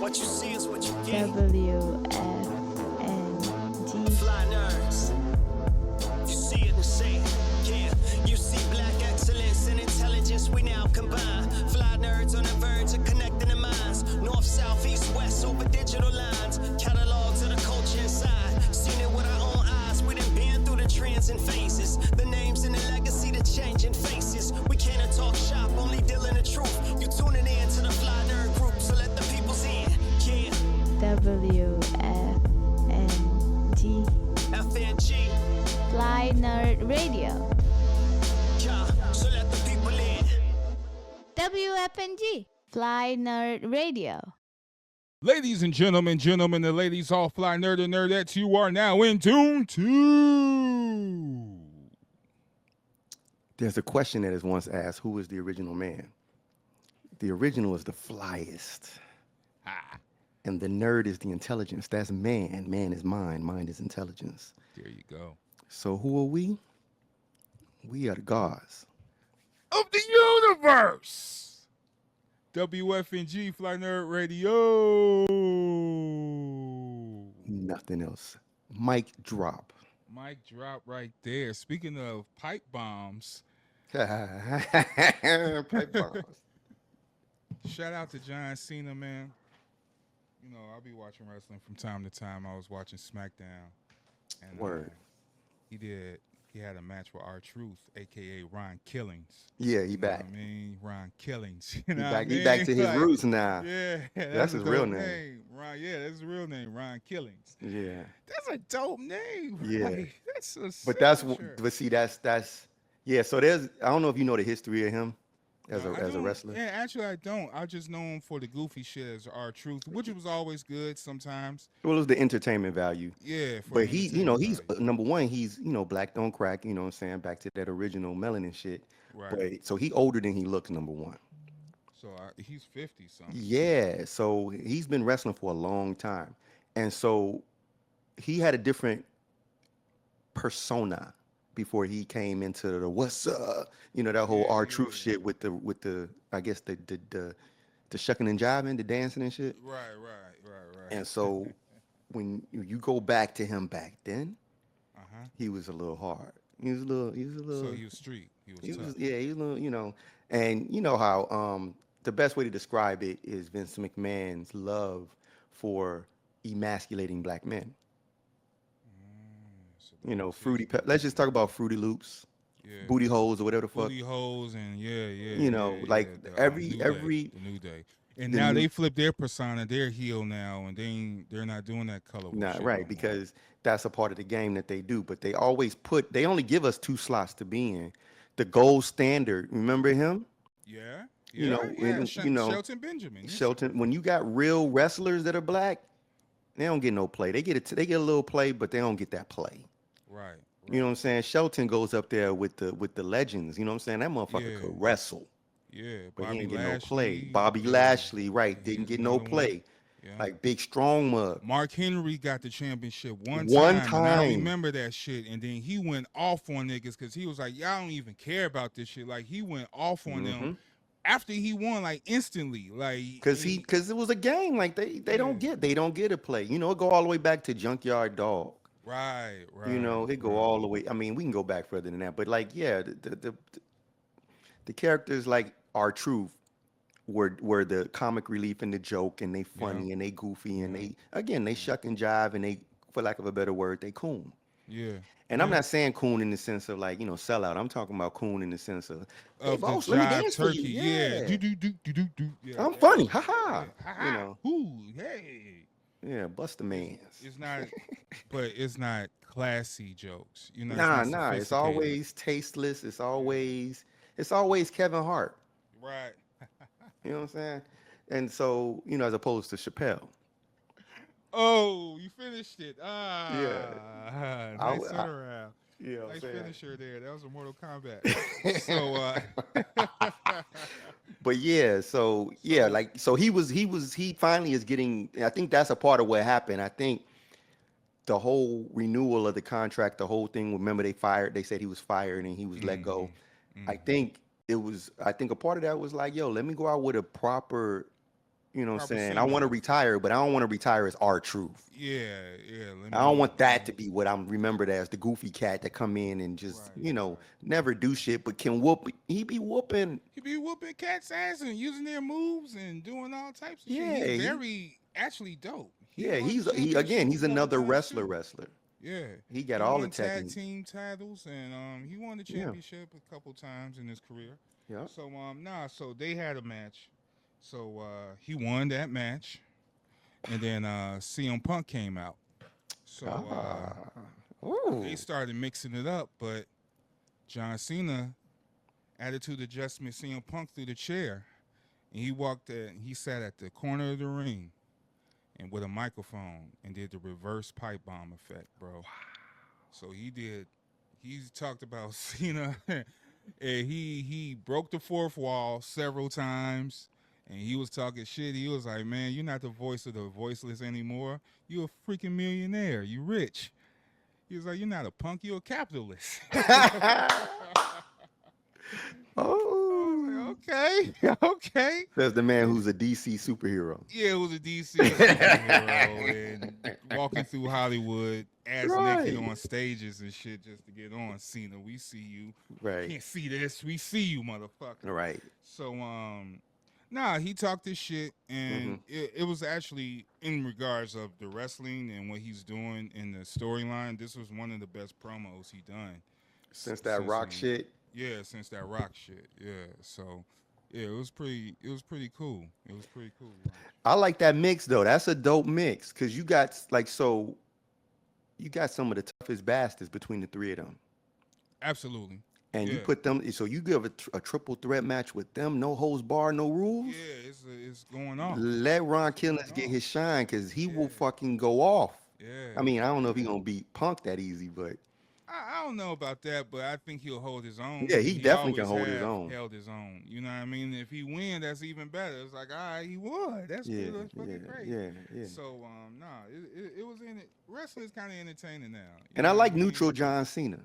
What you see is what you get. WFNG. Fly nerds. You see it and say it. Yeah, you see black excellence and intelligence we now combine. Fly nerds on the verge of connecting the minds. North, south, east, west over digital lines. Catalogs of the culture inside. Seen it with our own eyes. We done been through the trends and phases. The names and the legacy, the changing faces. We can't talk shop, only dealing the truth. You tuning in to the Fly Nerd group, so let the peoples in. Yeah. WFNG. FNG. Fly Nerd Radio. Yeah. So let the people in. WFNG. Fly Nerd Radio. Ladies and gentlemen, and ladies, all fly nerd and nerdettes, you are now in tune to. There's a question that is once asked, who is the original man? The original is the flyest. And the nerd is the intelligence. That's man. Man is mind. Mind is intelligence. There you go. So who are we? We are the gods. Of the universe. WFNG Fly Nerd Radio. Nothing else. Mic drop. Mic drop right there. Speaking of pipe bombs, Pipe bombs. shout out to John Cena, man. You know, I'll be watching wrestling from time to time. I was watching SmackDown. And, Word. He had a match with R-Truth, a.k.a. Ron Killings. Yeah, he You know back. what I mean? Ron Killings. You He know back, what I he back mean? to his Like, roots now. Yeah. That's his a real dope name. Ron, yeah, that's his real name, Ron Killings. Yeah. That's a dope name. Yeah. Like, that's a But that's signature. but see that's yeah, so there's I don't know if you know the history of him as No, I a don't. wrestler. Yeah, actually, I don't. I just know him for the goofy shit as R-Truth, which was always good sometimes. Well, it was the entertainment value. Yeah. For But he, he's entertainment value. number one, he's, black don't crack, you know what I'm saying? Back to that original melanin shit. Right. But so he older than he looks, number one. So he's 50 something. Yeah. So he's been wrestling for a long time. And so he had a different persona before he came into the what's up, that whole R-Truth shit with the I guess the shucking and jiving, the dancing and shit. Right. And so when you go back to him back then, Uh-huh. he was a little hard. He was a little. So he was street. He was tough. Yeah, he was a little, and you know how the best way to describe it is Vince McMahon's love for emasculating black men. So Fruity. Let's just talk about Fruity Loops, yeah. booty holes, or whatever the fuck. Booty holes and the every New Day. And the now new- they flip their persona. They're heel now, and they're not doing that colorful Not shit right, no more. because that's a part of the game that they do. But they always they only give us 2 slots to be in. The gold standard, remember him? Yeah. Shelton Benjamin. yeah. Shelton. When you got real wrestlers that are black, they don't get no play. They get a little play, but they don't get that play. Right. You know what I'm saying? Shelton goes up there with the legends. You know what I'm saying? That motherfucker Yeah. could wrestle, Yeah. but Bobby he didn't get Lashley, no play. Bobby Lashley, right? Yeah, Didn't he's get no another one. play. Yeah. Like Big Strong Mug. Mark Henry got the championship one One time. And I time. remember that shit. And then he went off on niggas because he was like, y'all don't even care about this shit. Like, he went off on them after he won, like, instantly. Like, Because it was a game. Like they don't get a play. It go all the way back to Junkyard Dog. Right. It go all the way. I mean, we can go back further than that, but like, yeah, the characters like R-Truth were the comic relief and the joke, and they funny and they goofy and they shuck and jive, and they, for lack of a better word, they coon. Yeah. And I'm not saying coon in the sense of like, sellout. I'm talking about coon in the sense of hey, Of boss, the let me jive dance for turkey. you. Yeah. Do. Yeah. I'm funny. Ha ha. Ha-ha. Ooh, hey. Yeah, bust the mans. It's not, but it's not classy jokes. It's Nah. not It's sophisticated. always tasteless. It's always Kevin Hart. Right. You know what I'm saying? And so, as opposed to Chappelle. Oh, you finished it. Yeah. Nice turnaround. Yeah, Nice finisher there. That was a Mortal Kombat. So, But yeah, so he finally is getting. I think that's a part of what happened. I think the whole renewal of the contract, the whole thing. Remember, they said he was fired and he was let go. I think a part of that was like, yo, let me go out with a proper You know what I'm proper saying? I want to send-off. retire, but I don't want to retire as R-Truth. Yeah, yeah. I don't want that to be what I'm remembered as, the goofy cat that come in and just, Right. never do shit, but can whoop. He be whooping. He be whooping cats' ass and using their moves and doing all types of shit. Yeah, He's very actually dope. He yeah, won he's championships he's a couple another times, too. wrestler. Yeah, He got he all the won tag technique. team titles and he won the Yeah, championship a couple times in his career. yeah. So so they had a match. So he won that match, and then CM Punk came out. So Ah, they ooh. started mixing it up, but John Cena attitude adjustment CM Punk through the chair, and he sat at the corner of the ring and with a microphone and did the reverse pipe bomb effect, bro. So he talked about Cena and he broke the fourth wall several times and he was talking shit. He was like, "Man, you're not the voice of the voiceless anymore. You're a freaking millionaire. You rich." He was like, "You're not a punk, you're a capitalist." Oh, Okay, okay. says the man who's a DC superhero. Yeah, it was a DC superhero and walking through Hollywood ass naked Right, on stages and shit just to get on. Cena, we see you. right, Can't see this. We see you, motherfucker. right. So nah, he talked this shit Hmm. and it was actually in regards of the wrestling and what he's doing in the storyline. This was one of the best promos he done Since that since rock shit. yeah, since that rock shit. Yeah. So yeah, it was pretty cool. It was pretty cool. I like that mix though. That's a dope mix because you got some of the toughest bastards between the three of them, Absolutely. and you Yeah. put them. So you give a triple threat match with them, no holds bar, no rules. Yeah, it's going off. Let Ron It's going Killings get off. his shine because he will Yeah. fucking go off. Yeah. I mean, I don't know if he's Yeah. gonna beat Punk that easy, but I don't know about that, but I think he'll hold his own. yeah, And he he definitely can always hold his have own. held his own. You know what I mean? If he win, that's even better. It's like, all right, he won. That's Yeah, good. That's yeah, fucking great. yeah. So nah, it was in it. Wrestling's kind of entertaining now. You And know I what like I mean? neutral John Cena.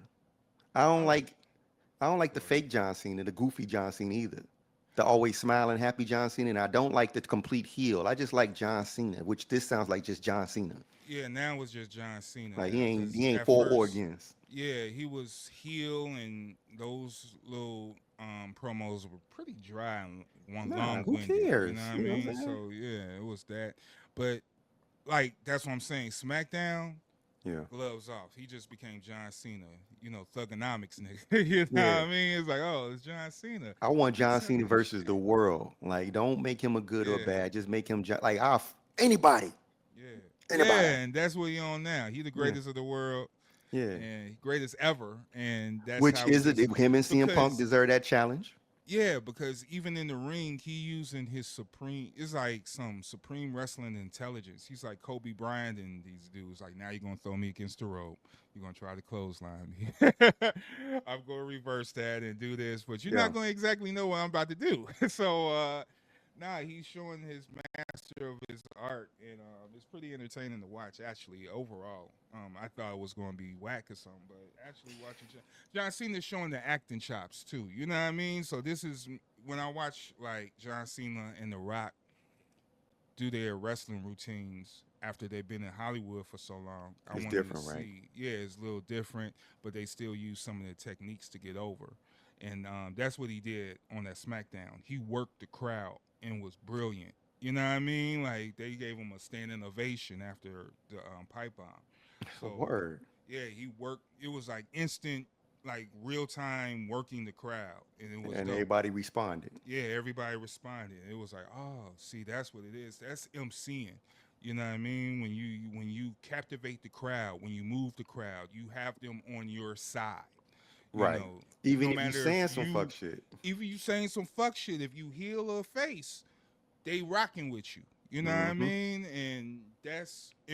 I I don't like like I don't like the fake John Cena, the goofy John Cena either. The always smiling, happy John Cena, and I don't like the complete heel. I just like John Cena, which this sounds like just John Cena. yeah. Now it's just John Cena Like now because he ain't at four first, organs. yeah, he was heel, and those little promos were pretty dry and Nah, who long-winded. You cares? know what I You know what mean? I'm saying? So yeah, it was that. But like that's what I'm saying. SmackDown, Yeah. gloves off. He just became John Cena. You know, thugonomics nigga. You know Yeah. what I mean? It's like, oh, it's John Cena. I want John Sell Cena your versus shit. the world. Like, don't make him a good or Yeah, bad. Just make him like anybody. yeah, Anybody. yeah. And that's what he on now. He the Yeah. greatest of the world Yeah. and greatest ever. And that's Which how is it? it's Him and CM Punk because deserve that challenge. yeah, because even in the ring, he using his supreme. It's like some supreme wrestling intelligence. He's like Kobe Bryant and these dudes. Like now you're gonna throw me against the rope. You're gonna try to clothesline me. I'm gonna reverse that and do this, but you're Yeah. not gonna exactly know what I'm about to do. So nah, he's showing his master of his art, and it's pretty entertaining to watch. Actually, overall, I thought it was going to be whack or something, but actually watching John Cena showing the acting chops too. You know what I mean? So this is when I watch like John Cena and The Rock do their wrestling routines after they've been in Hollywood for so long. I It's wanted different, to right? see, yeah, it's a little different, but they still use some of the techniques to get over, and that's what he did on that SmackDown. He worked the crowd and was brilliant. You know what I mean? Like they gave him a standing ovation after the pipe bomb. So Word. yeah, he worked. It was like instant, like real time working the crowd, and it was And dope. everybody responded. Yeah, everybody responded. It was like, oh, see, that's what it is. That's MCing. You know what I mean? When you captivate the crowd, when you move the crowd, you have them on your side. You Right. know, Even no if you matter saying if some fuck shit. even you saying some fuck shit, if you heel or face, they rocking with you. You know what I Hmm. mean? And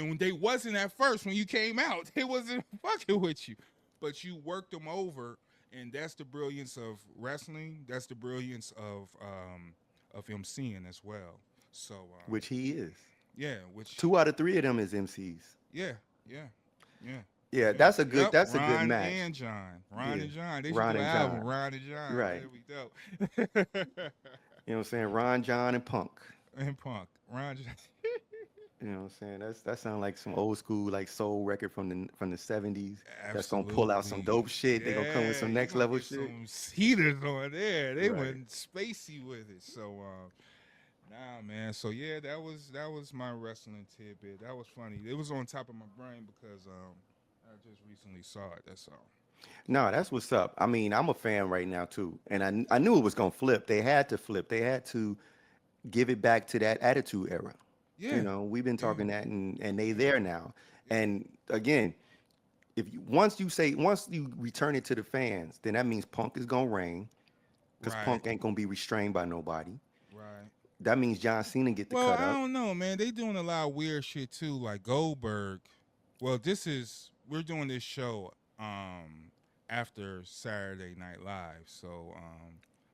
when they wasn't at first when you came out, they wasn't fucking with you. But you worked them over, and that's the brilliance of wrestling. That's the brilliance of MCing as well. So Which he is. yeah, which 2 out of 3 of them is MCs. yeah, yeah, yeah. Yeah, Yeah. that's a good Yep, that's a Ron good match. and John. Ron Yeah. and John. They should Ron do an and album. John. Ron and John. Right. There we go. You know what I'm saying? Ron, John, and Punk. And Punk. Ron. You know what I'm saying? That sounds like some old school like soul record from the 70s. That's gonna pull out some dope shit. They're gonna come with some next level shit. Some heaters on there. They Right. went spacey with it. So nah, man. So yeah, that was my wrestling tidbit. That was funny. It was on top of my brain because I just recently saw it. That's all. No, that's what's up. I mean, I'm a fan right now too, and I knew it was gonna flip. They had to flip. They had to give it back to that attitude era. Yeah. You know, we've been talking that, and they there now. And again, once you return it to the fans, then that means Punk is gonna reign, because Right. Punk ain't gonna be restrained by nobody. Right. That means John Cena get the Well, cut I up. don't know, man. They doing a lot of weird shit too, like Goldberg. Well, we're doing this show after Saturday Night Live, so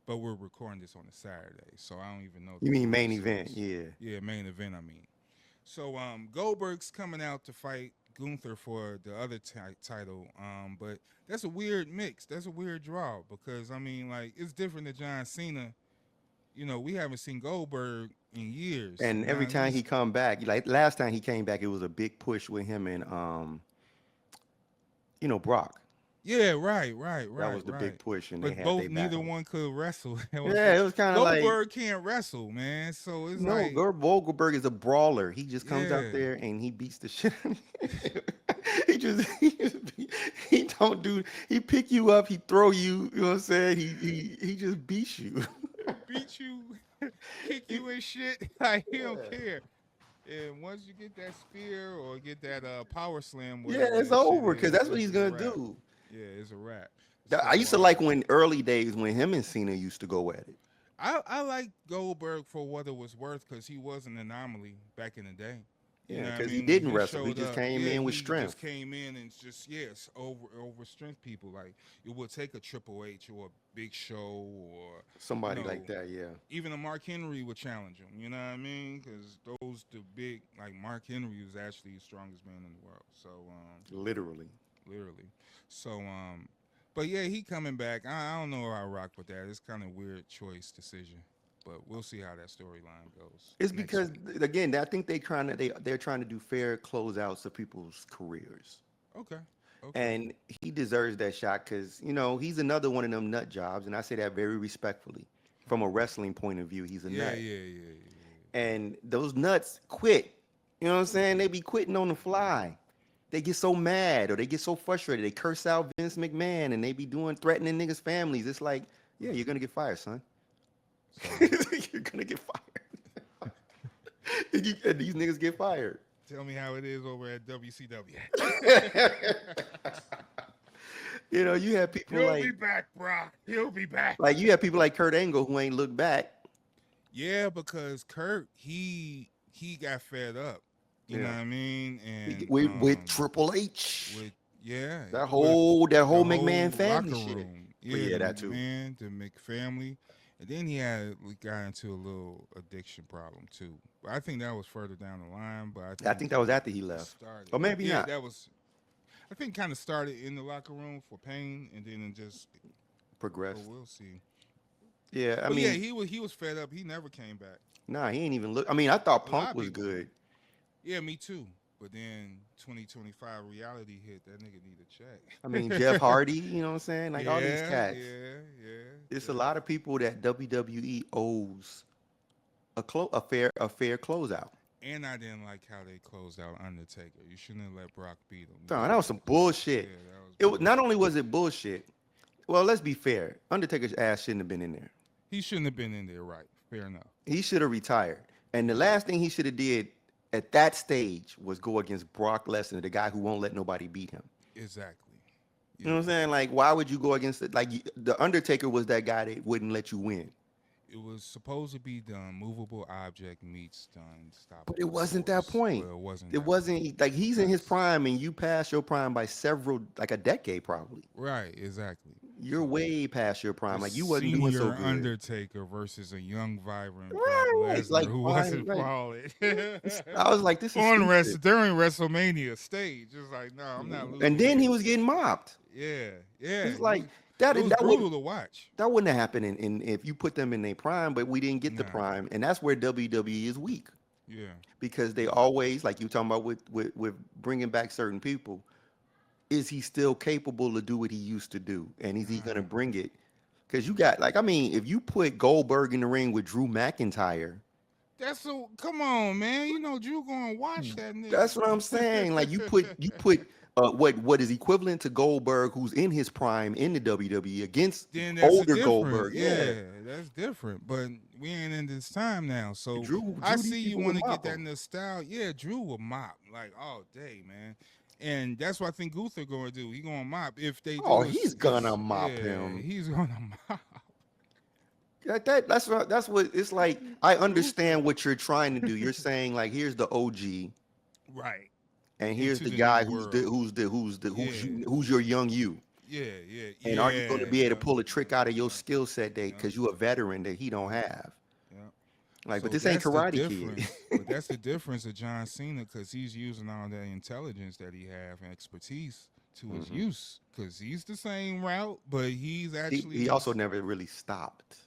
but we're recording this on a Saturday, so I don't even know. You mean main episodes. event? Yeah. Yeah, main event. I mean, so Goldberg's coming out to fight Gunther for the other title, but that's a weird mix. That's a weird draw because I mean, like, it's different than John Cena. You know, we haven't seen Goldberg in years. And every time he come back, like last time he came back, it was a big push with him and Brock. Yeah, right. That was the big push, and But they had both they neither battle. one could wrestle. Yeah, it was kind of like Goldberg can't wrestle, man. So it's no. like Goldberg is a brawler. He just comes out Yeah. there and he beats the shit. he don't do. He pick you up. He throw you. You know what I'm saying? He just beats you. beat you, kick you and shit. Like he don't care. And once you get that spear or get that power slam, Yeah, whatever it's that shit over is, because that's what it's he's a gonna wrap. do. Yeah, it's a wrap. I used to So, like when early days when him and Cena used to go at it. I like Goldberg for what it was worth because he was an anomaly back in the day. You Yeah, know what I because he mean? didn't When wrestle. He showed just up, came in with he strength. Just came in and just over strength people. Like it would take a Triple H or a Big Show or Somebody you know, like that, yeah. even a Mark Henry would challenge him. You know what I mean? Because the big like Mark Henry was actually the strongest man in the world. So Literally. literally. So but yeah, he coming back. I don't know if I rock with that. It's kind of weird choice decision. But we'll see how that storyline goes. It's next because week. again, I think they're trying to do fair closeouts of people's careers. Okay. And he deserves that shot because, he's another one of them nut jobs. And I say that very respectfully. From a wrestling point of view, he's a nut. Yeah. And those nuts quit. You know what I'm saying? They be quitting on the fly. They get so mad or they get so frustrated. They curse out Vince McMahon and they be threatening niggas' families. It's like, yeah, you're going to get fired, son. You're going to get fired. And these niggas get fired. Tell me how it is over at WCW. You have people He'll like be back, Brock. He'll be back. like you have people like Kurt Angle who ain't looked back. Yeah, because Kurt, he got fed up. You know what I mean? And With Triple H. That with whole the McMahon family locker shit. room. But yeah, the that too. McMahon, the McFamily. And then we got into a little addiction problem too. But I think that was further down the line. But I think that was after he left. started. Or maybe yeah, not. that was. I think kind of started in the locker room for Pain, and then it just Progressed. We'll see. Yeah, I But mean, yeah, he was fed up. He never came back. nah, he ain't even look. I mean, I thought A lot Punk of was people good. Yeah, me too. But then 2025 reality hit. That nigga need a check. I mean, Jeff Hardy, you know what I'm saying? Like all these cats. Yeah. It's a lot of people that WWE owes a fair closeout. And I didn't like how they closed out Undertaker. You shouldn't have let Brock beat him. No, that was some bullshit. Yeah, that was It was, not only was it bullshit. Well, let's be fair. Undertaker's ass shouldn't have been in there. He shouldn't have been in there, right? Fair enough. He should have retired. And the last thing he should have did at that stage was go against Brock Lesnar, the guy who won't let nobody beat him. Exactly. You know what I'm saying? Like, why would you go against it? Like, the Undertaker was that guy that wouldn't let you win. It was supposed to be the unmovable object meets the unstoppable. But it wasn't that force. point. Well, it wasn't. It that wasn't like he's in his prime and you passed your prime by like a decade probably. Right, exactly. You're way past your prime. The Like you wasn't doing so senior good. Undertaker versus a young, vibrant Right, Brock Lesnar like, who why- wasn't right. flawless. I was like, this is On stupid. during WrestleMania stage, it's like, no, I'm not losing. And then he this. was getting mobbed. yeah. It's like it was that brutal would to watch. that wouldn't have happened in if you put them in their prime, but we didn't get the Nah. prime, and that's where WWE is weak. Yeah. because they always, like you talking about with bringing back certain people, is he still capable to do what he used to do, and is he gonna bring it? Because you got, like, I mean, if you put Goldberg in the ring with Drew McIntyre, That's so. Come on, man. You know Drew gonna watch that that's what I'm saying. Like you put what is equivalent to Goldberg, who's in his prime in the WWE, against Then that's older different. Goldberg. Yeah, that's different. But we ain't in this time now. So I Drew, these see you people want would to get mop that him. nostalgia. Yeah, Drew will mop like all day, man. And that's what I think Gunther gonna do. He gonna mop if they do. Oh, he's gonna mop yeah, him. He's gonna mop. That's what it's like. I understand what you're trying to do. You're saying, like, here's the OG, Right. and here's Into the the guy new world. who's your young you. Yeah, yeah, yeah. And are you going to be able to pull a trick out of your Yeah. skill set because you're a veteran that he don't have? Yeah. Like, So but this ain't that's the Karate difference. Kid. But that's the difference of John Cena because he's using all that intelligence that he have and expertise to his use. Because he's the same route, but he's actually He also never really stopped.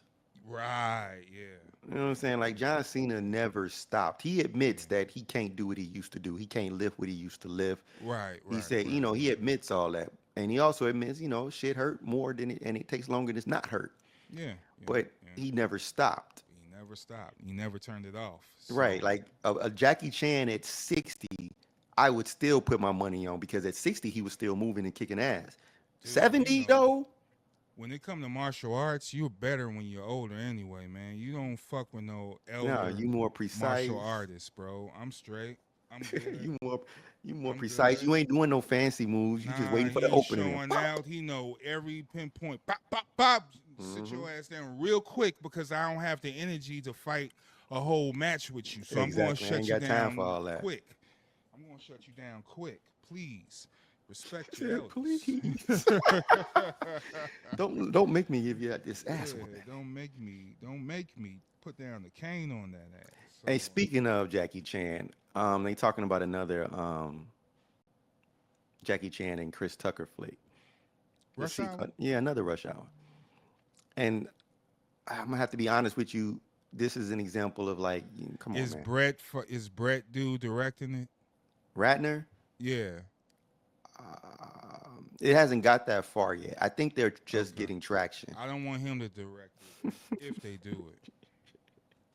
right. Yeah. You know what I'm saying? Like, John Cena never stopped. He admits that he can't do what he used to do. He can't lift what he used to lift. Right. He Right. said, right. he admits all that. And he also admits, shit hurt more than it, and it takes longer than it's not hurt. Yeah. yeah, But yeah. he never stopped. He never stopped. He never turned it off. Right. So, Like a Jackie Chan at 60, I would still put my money on, because at 60 he was still moving and kicking ass. Dude, 70 though, when it come to martial arts, you're better when you're older anyway, man. You don't fuck with no elder you more precise. martial artist, bro. I'm straight. I'm good. you more I'm precise. good. You ain't doing no fancy moves. You just waiting for the he opening. showing out. He know every pinpoint. Pop, pop, pop. Sit Mm-hmm. your ass down real quick because I don't have the energy to fight a whole match with you. So I'm going to Exactly. I shut ain't you got time down for all that. quick. I'm going to shut you down quick. Please respect Yeah, your elders. please. don't make me give you this ass Yeah, whipping. don't make me put down the cane on that ass. Hey, So, speaking of Jackie Chan, they talking about another Jackie Chan and Chris Tucker flick. Rush Hour? Yeah, another Rush Hour. And I'm gonna have to be honest with you. This is an example of, like, come on, Is man. Brett dude directing it? Ratner, Yeah. it hasn't got that far yet. I think they're just Okay. getting traction. I don't want him to direct it if they do it.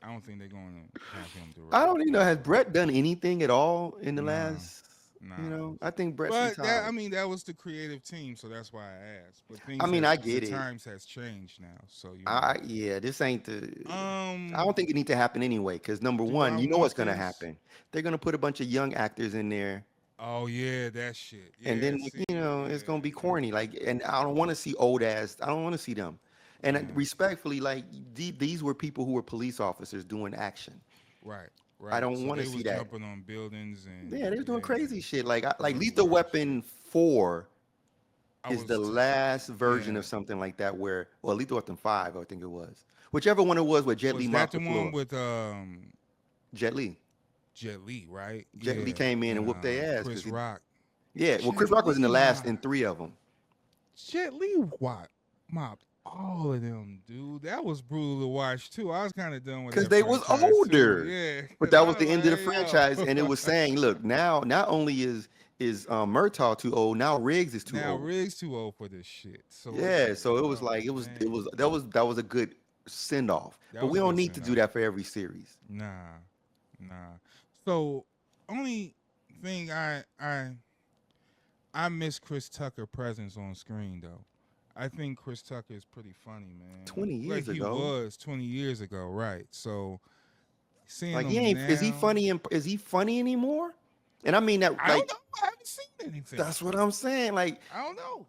I don't think they're going to have him direct. I don't even know. Has Brett done anything at all in the No, last? nah. I think Brett's But retired. that was the creative team, so that's why I asked. But things I has- get the it. times has changed now, so Yeah, this ain't the. I um, don't think it need to happen anyway. Because number do one, I you know want what's gonna this? happen. They're gonna put a bunch of young actors in there, oh yeah, that shit. Yeah, and then, like, see, it's gonna be yeah. corny. Like, and I don't want to see old ass. I don't want to see them. And respectfully, like, these were people who were police officers doing action. Right, I right. don't So want to they see was that. jumping on buildings and Yeah, they're doing crazy shit. Like, Right, Lethal right. Weapon 4 I is was the last version yeah. of something like that, where, well, Lethal Weapon 5, I think it was. Whichever one it was, where Jet Li Was mopped that the the floor. one with Jet Li. Jet Li, right? Jet Li came in and whooped their ass. Chris 'cause he- Rock. Yeah, well, Jet Chris Rock was in the Li last in mopped. 3 of them. Jet Li mopped all of them, dude. That was brutal to watch too. I was kind of done with Because that they was franchise, too. older. Yeah, But 'cause that I was the end of the like, yo. franchise, and it was saying, look, now not only is Murtaugh too old, now Riggs is too Now old. Riggs too old for this shit. So Yeah, so it was oh, like it was man. that was a good send off. That But was we a don't good need to do send-off. that for every series. Nah. So only thing I miss Chris Tucker presence on screen though. I think Chris Tucker is pretty funny, man. 20 years like ago. He was 20 years ago, right? So seeing Like, him he ain't is he now- funny is he funny anymore? And I mean that, I like, don't know. I haven't seen anything. that's what I'm saying. Like I don't know.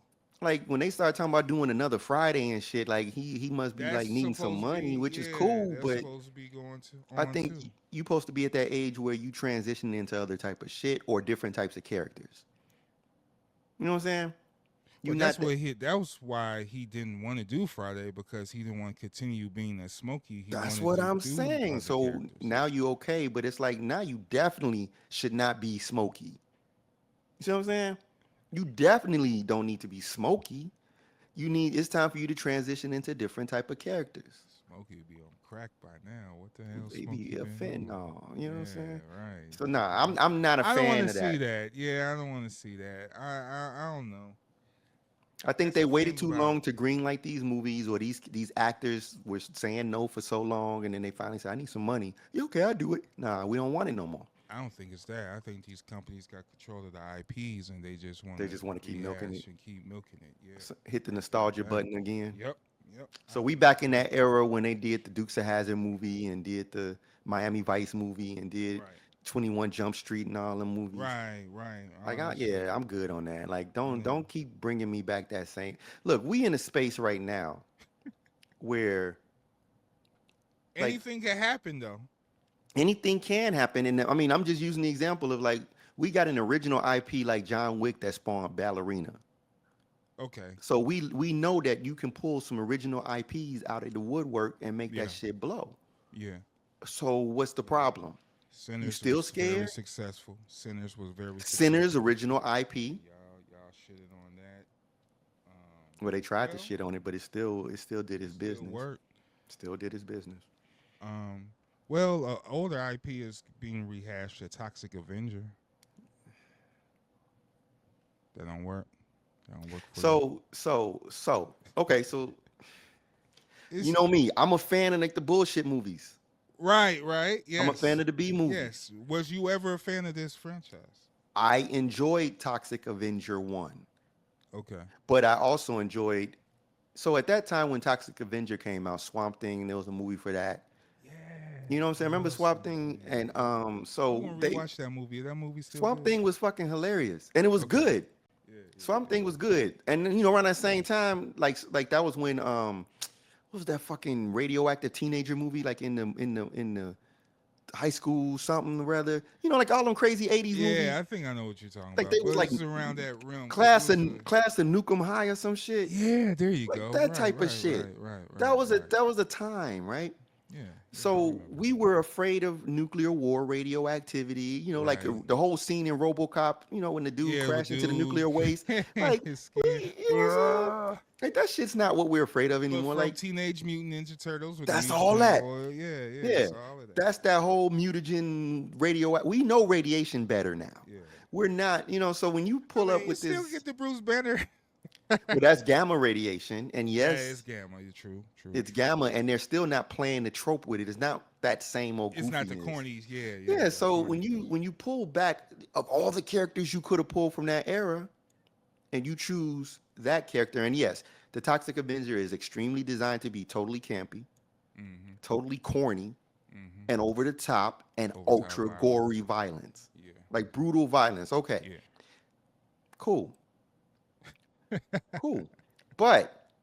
when they start talking about doing another Friday and shit, like he must be That's like needing some supposed to money, be- which is yeah, cool. that's But supposed to be going to. I on think too. you supposed to be at that age where you transition into other type of shit or different types of characters. You know what I'm saying? But that was why he didn't want to do Friday because he didn't want to continue being a Smokey. He That's wanted what to I'm do saying. other So characters. now you okay, but it's like now you definitely should not be Smokey. You see what I'm saying? You definitely don't need to be Smokey. It's time for you to transition into different type of characters. Smokey would be on crack by now. What the hell, Maybe Smokey a been doing? fentanyl. You know what I'm Yeah, saying? right. So nah, I'm not a I don't want fan to of see that. that. Yeah, I don't want to see that. I don't know. I think That's they the waited thing too about long to greenlight these movies, or these actors were saying no for so long, and then they finally said, "I need some money." Yeah, okay, I'll do it. Nah, we don't want it no more. I don't think it's that. I think these companies got control of the IPs and they just want They to just want to keep milking it. rehash and keep milking it. Yeah. Hit the Like nostalgia that. button again. Yep. Yep. So we back in that era when they did the Dukes of Hazzard movie and did the Miami Vice movie and did Right. 21 Jump Street and all them movies. Right. Right. Like, All that yeah, shit. I'm good on that. Like, Yeah. don't keep bringing me back that same. Look, we in a space right now where like Anything can happen though. anything can happen. And I mean, I'm just using the example of like we got an original IP like John Wick that spawned Ballerina. Okay. So we know that you can pull some original IPs out of the woodwork and make Yeah. that shit blow. Yeah. So what's the problem? Sinners still was very scared? successful. Sinners was very Sinners successful. original IP, Y'all shitted on that. where they tried to Well, shit on it, but it still did its still business. worked. Still did its business. Well, older IP is being rehashed. A Toxic Avenger. That don't work. That don't work for you. So okay, so It's, you know me, I'm a fan of like the bullshit movies. right, right. Yes. I'm a fan of the B movies. Yes. Was you ever a fan of this franchise? I enjoyed Toxic Avenger 1, Okay. but I also enjoyed. So at that time when Toxic Avenger came out, Swamp Thing, there was a movie for that. Yeah. You know what I'm saying? Remember Swamp Thing? Yeah. And I'm so gonna they rewatch that movie. That movie still Swamp good? Thing was fucking hilarious, and it was Okay. good. Yeah, yeah, Swamp Thing was good, and then, you know, around that same time, like that was when what was that fucking radioactive teenager movie, like in the high school something or rather, you know, like all them crazy 80s movies. Yeah, I think I know what you're talking Like about. they was But like it's around that realm. 'cause Class it was and Class and Nukem High or some shit. yeah, there you Like go. that Right, type of right, shit. Right. That was right. a time, right? Yeah. So we were afraid of nuclear war, radioactivity, you know, like Right. the whole scene in RoboCop, you know, when the dude crashed into the nuclear waste. Like, It's scary. you know what I'm saying? Like that shit's not what we're afraid of But anymore. from Like Teenage Mutant Ninja Turtles. With the that's all mutagen that. oil, yeah, yeah, it's all of that. that's that whole mutagen radio. We know radiation better now. Yeah. We're not, you know. So when you pull I up mean, with you still this, get the Bruce Banner. well, that's gamma radiation, and Yeah, yes, it's gamma. You're true. it's gamma, and they're still not playing the trope with it. It's not that same old. It's not the goofiness. corny. Yeah. Yeah, so corny. when you pull back of all the characters you could have pulled from that era, and you choose that character, and yes, the Toxic Avenger is extremely designed to be totally campy, totally corny, and over the top, and Over the top ultra violence. gory violence, Yeah. like brutal violence. Okay, Yeah. cool, cool, but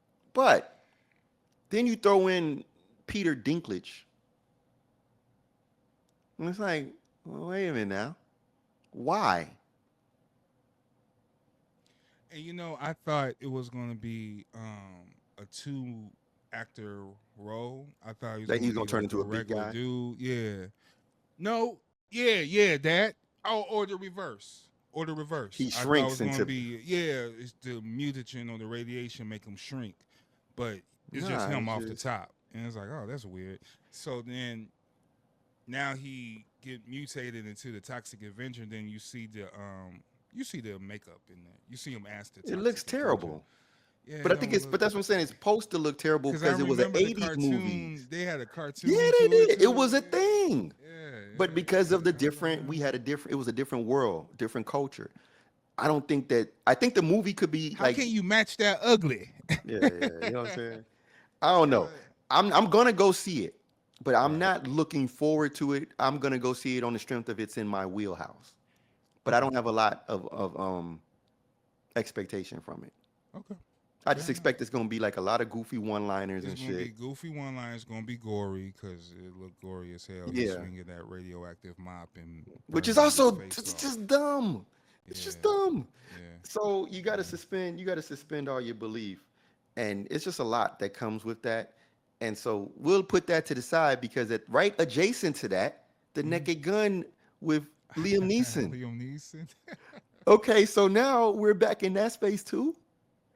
then you throw in Peter Dinklage, and it's like, well, wait a minute now, why? And you know, I thought it was going to be a 2-actor role. I thought he was That he's gonna gonna turn be into a big regular guy? dude. Yeah. No. Yeah. That. Oh, or the reverse. Or the reverse. He I thought it shrinks was gonna into- be it's the mutagen or the radiation make him shrink, but it's just Nah, him it's off the just- top, and it's like, oh, that's weird. So then, now he get mutated into the Toxic Avenger. Then you see the makeup in there. You see him ask the. It looks Toxic Avenger. terrible. Yeah, But I it think don't it's, look- but that's what I'm saying. It's supposed to look terrible I because it was an remember the 80s cartoon. movie. They had a cartoon. Yeah, they to did. It too. was a thing. Yeah, But because of the different, we had a different. It was a different world, different culture. I don't think that. I think the movie could be How like. can you match that ugly? Yeah, you know what I'm saying. I don't know. I'm gonna go see it, but I'm not looking forward to it. I'm gonna go see it on the strength of it's in my wheelhouse. But I don't have a lot of expectation from it. Okay. I just expect it's gonna be like a lot of goofy one-liners and It's gonna be shit. goofy one line. It's gonna be gory because it looked gory as hell. Yeah. He's swinging that radioactive mop and Which is burning his also face it's off. just dumb. It's just Yeah. dumb. Yeah. So you gotta suspend all your belief. And it's just a lot that comes with that. And so we'll put that to the side because right adjacent to that, the Naked Gun with Liam Neeson. Liam Neeson. Okay, so now we're back in that space too.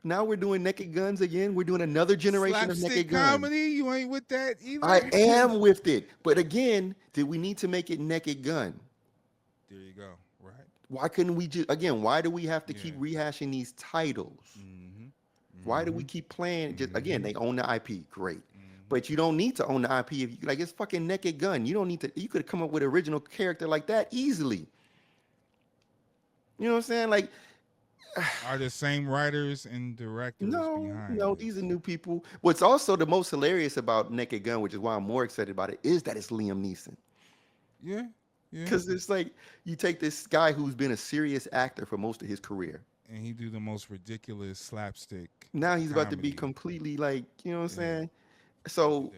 Now we're doing Naked Guns again. We're doing another generation of Slapstick Naked Guns. comedy, you ain't with that either. I am with it. But again, did we need to make it Naked Gun? There you go. Right. Why couldn't we just, again, why do we have to keep rehashing these titles? Why do we keep playing? Just again, they own the IP. Great. But you don't need to own the IP. If you, like, it's fucking Naked Gun. You don't need to, you could come up with an original character like that easily. You know what I'm saying? Like, are the same writers and directors behind no, it? these are new people. What's also the most hilarious about Naked Gun, which is why I'm more excited about it, is that it's Liam Neeson. Yeah. Because it's like you take this guy who's been a serious actor for most of his career. And he do the most ridiculous slapstick. Now he's about to be comedy. completely like, you know what I'm saying? So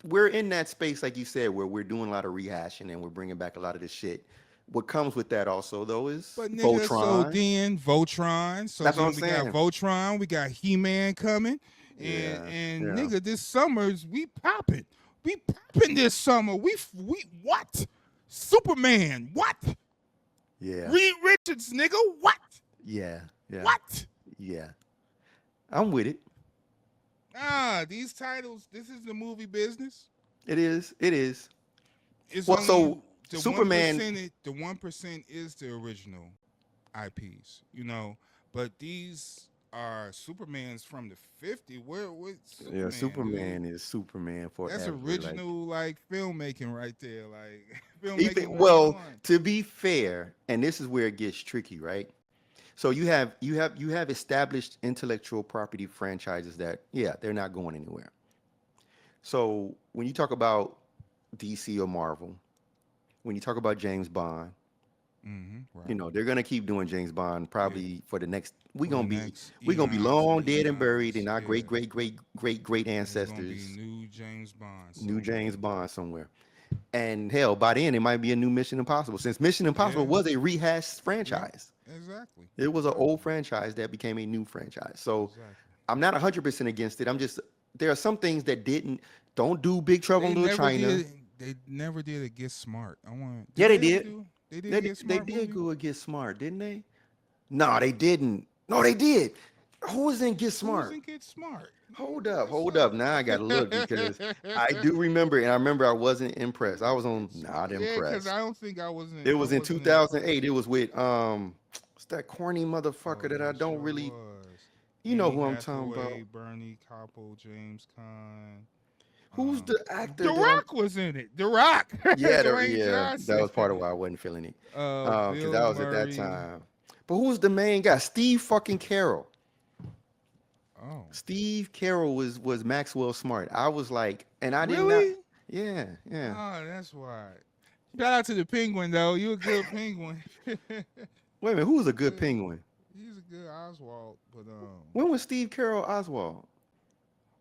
we're in that space, like you said, where we're doing a lot of rehashing and we're bringing back a lot of this shit. What comes with that also, though, is Voltron. So then Voltron. So that's then what I'm saying. got Voltron. We got He-Man coming. And nigga, this summer's we popping. We popping this summer. We what? Superman. What? Yeah. Reed Richards, nigga. What? Yeah. What? Yeah. I'm with it. These titles, this is the movie business. It is. It's well, only so the Superman. 1%, the 1% is the original IPs, you know, but these are Supermans from the 50s. What's Superman? Yeah, Superman is Superman forever. That's original, like filmmaking right there. Like filmmaking. Well, to be fair, and this is where it gets tricky, right? So you have established intellectual property franchises that, they're not going anywhere. So when you talk about DC or Marvel, when you talk about James Bond, right. you know, they're gonna keep doing James Bond probably for the next. We're gonna be long dead and buried in our great ancestors. New James Bond. New James Bond somewhere. And hell, by then it might be a new Mission Impossible, since Mission Impossible was a rehashed franchise. Yeah, exactly. It was an old franchise that became a new franchise. So I'm not 100% against it. I'm just, there are some things that don't do Big Trouble in Little China. They never did a Get Smart. They did. They did Get Smart. They did go a Get Smart, didn't they? No, they didn't. No, they did. Who was in Get Smart? Who was in Get Smart? Hold up. Now I gotta look because I do remember, and I remember I wasn't impressed. I was not impressed. Yeah, because I don't think I wasn't. It was in 2008. It was with what's that corny motherfucker that I don't really. You know who I'm talking about? Bernie Koppel, James Caan. Who's the actor? The Rock was in it. The Rock. Yeah, that was part of why I wasn't feeling it. Because that was at that time. But who's the main guy? Steve fucking Carroll. Oh. Steve Carroll was Maxwell Smart. I was like, and I didn't. Really? Yeah. Oh, that's why. Shout out to the Penguin though. You a good Penguin. Wait a minute, who was a good Penguin? He's a good Oswald, but when was Steve Carroll Oswald?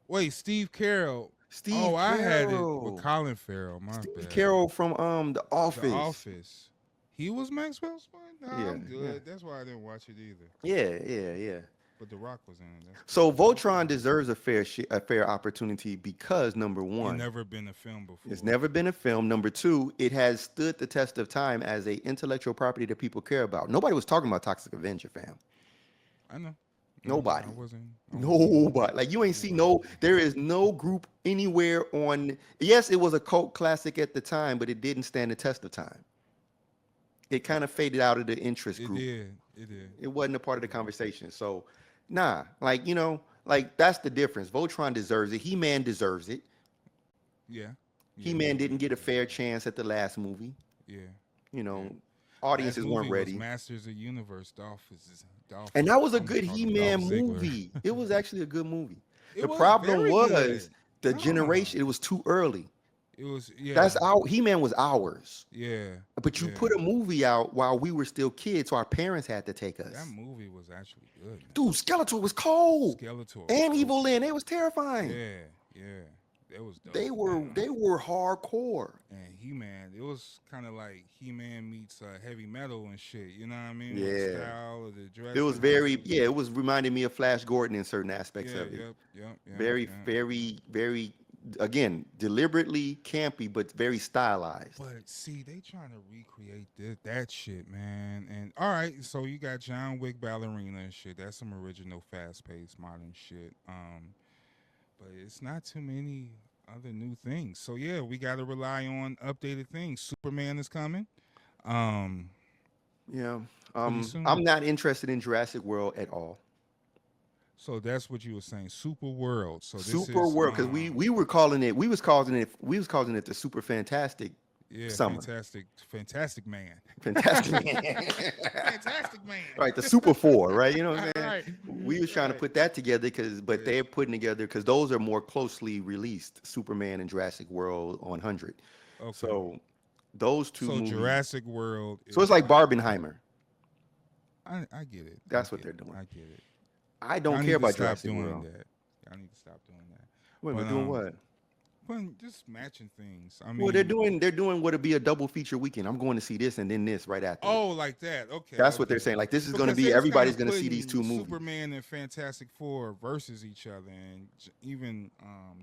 Wait, Steve Carroll. Carroll. I had it with Colin Farrell. My Steve bad. Carroll from The Office. The Office. He was Maxwell Smart? Nah, I'm good. Yeah. That's why I didn't watch it either. Yeah. But The Rock was in it. So Voltron deserves a fair opportunity because number one, it's never been a film before. It's never been a film. Number two, it has stood the test of time as a intellectual property that people care about. Nobody was talking about Toxic Avenger, fam. I know. Nobody. I wasn't. Nobody. Like you ain't see there is no group anywhere on. Yes, it was a cult classic at the time, but it didn't stand the test of time. It kind of faded out of the interest group. It did. It wasn't a part of the conversation. So, like that's the difference. Voltron deserves it. He-Man deserves it. Yeah. He-Man didn't get a fair chance at the last movie. Yeah. Audiences weren't ready. Masters of Universe, Dolphins. And that was a good He-Man movie. It was actually a good movie. The problem was the generation. It was too early. It was, That's He-Man was ours. Yeah. But you put a movie out while we were still kids, so our parents had to take us. That movie was actually good. Man. Dude, Skeletor was cold. Skeletor. And Evil Lyn, it was terrifying. Yeah. It was dope. They were hardcore. And He-Man, it was kind of like He-Man meets heavy metal and shit. You know what I mean? Yeah. The style of the dress. It was it was reminding me of Flash Gordon in certain aspects of it. Yep. Very again, deliberately campy, but very stylized. But see, they trying to recreate that shit, man. And all right, so you got John Wick ballerina and shit. That's some original, fast-paced, modern shit. But it's not too many other new things. So yeah, we got to rely on updated things. Superman is coming. Yeah. Pretty soon. I'm not interested in Jurassic World at all. So that's what you were saying, Super World. So this Super is, World, because we was calling it the Super Fantastic. yeah, Summer. fantastic man, Fantastic Man. fantastic man. Right, the Super Four, right? You know what I'm saying? Right. We was trying to put that together but they're putting together because those are more closely released, Superman and Jurassic World on 100. Okay. So those two So movies. Jurassic World. So it's like Barbenheimer. I get it. That's what they're doing. I get it. I don't Y'all care need to about stop Jurassic doing World. that. Y'all need to stop doing that. Wait, we're But, doing what? Well, just matching things. I mean, Well, they're doing what'll be a double feature weekend. I'm going to see this and then this right after. Oh, like that. Okay. That's what okay. they're saying. Like this is going to Because be they was everybody's kinda going to see these two putting movies. Superman and Fantastic Four versus each other, and even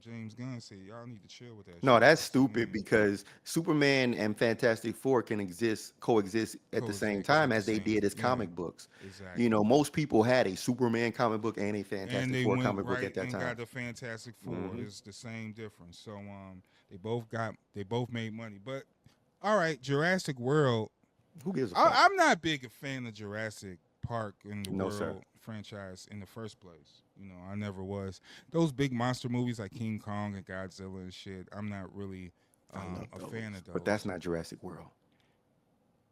James Gunn said y'all need to chill with that. No, shit. that's stupid because Superman and Fantastic Four can coexist at the same time as they did as comic books. Exactly. You know, most people had a Superman comic book and a And Fantastic they Four went comic book right at that and time. got the Fantastic 4 Mhm. It's the same difference. So they both made money. But all right, Jurassic World. Who gives a fuck? I'm not big a fan of Jurassic Park in the No, World sir. franchise in the first place. You know, I never was. Those big monster movies like King Kong and Godzilla and shit, I'm not really I love a those, fan of those. but that's not Jurassic World.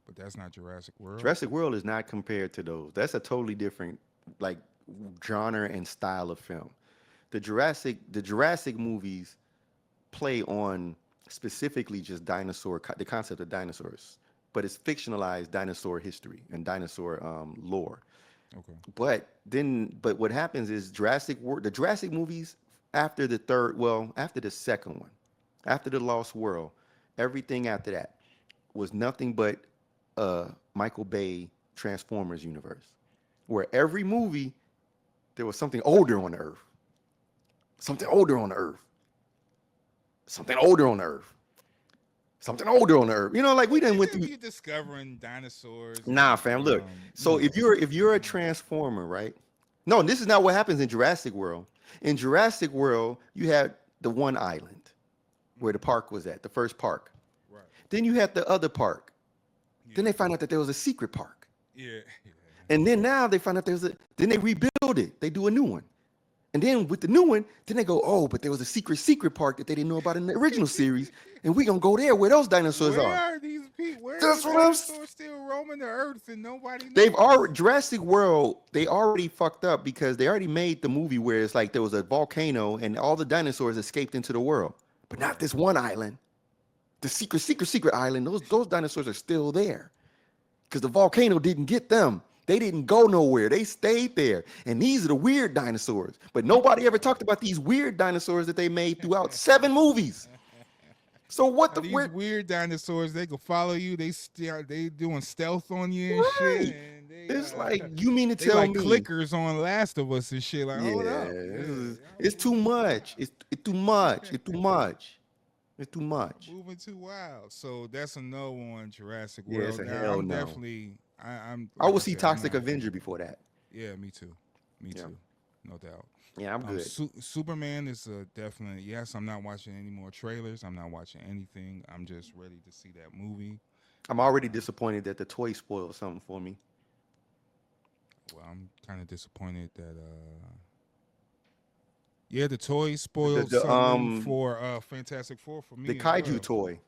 But that's not Jurassic World. Jurassic World is not compared to those. That's a totally different like genre and style of film. The Jurassic movies play on specifically just the concept of dinosaurs, but it's fictionalized dinosaur history and dinosaur lore. Okay. But what happens is the Jurassic movies after the second one, after the Lost World, everything after that was nothing but Michael Bay Transformers universe, where every movie there was something older on the Earth, something older on the Earth, something older on the Earth, something older on the Earth. You know, like we didn't went through. You discovering dinosaurs. Nah, fam. Look, so if you're a Transformer, right? No, this is not what happens in Jurassic World. In Jurassic World, you had the one island where the park was at, the first park. Right. Then you had the other park. Yeah. Then they found out that there was a secret park. Yeah. And then now they find out then they rebuild it. They do a new one. And then with the new one, then they go, oh, but there was a secret park that they didn't know about in the original series. And we're going to go there where those dinosaurs Where are. are these people? Where That's are what I'm dinosaurs still roaming the earth and nobody knows? They've already, Jurassic World, they already fucked up because they already made the movie where it's like there was a volcano and all the dinosaurs escaped into the world. But not this one island. The secret island. Those dinosaurs are still there. Because the volcano didn't get them. They didn't go nowhere. They stayed there. And these are the weird dinosaurs. But nobody ever talked about these weird dinosaurs that they made throughout 7 movies. So what the These weird dinosaurs, they can follow you. They doing stealth on you and Right. shit. And they, It's like, you mean to they tell like me? clickers on Last of Us and shit. Like, hold up. It's too much. It's too much. It's too much. It's too much. Moving too wild. So that's a no on Jurassic Yeah, World. it's a Now, hell I'm no. definitely. I'm. I like will see said, I'm Toxic not- Avenger before that. Yeah, me too. Me Yeah. too. No doubt. Yeah, I'm good. Superman is a definite yes. I'm not watching any more trailers. I'm not watching anything. I'm just ready to see that movie. I'm already disappointed that the toy spoiled something for me. Well, I'm kind of disappointed that yeah, the toy spoiled something for Fantastic Four for me. The as kaiju well. toy.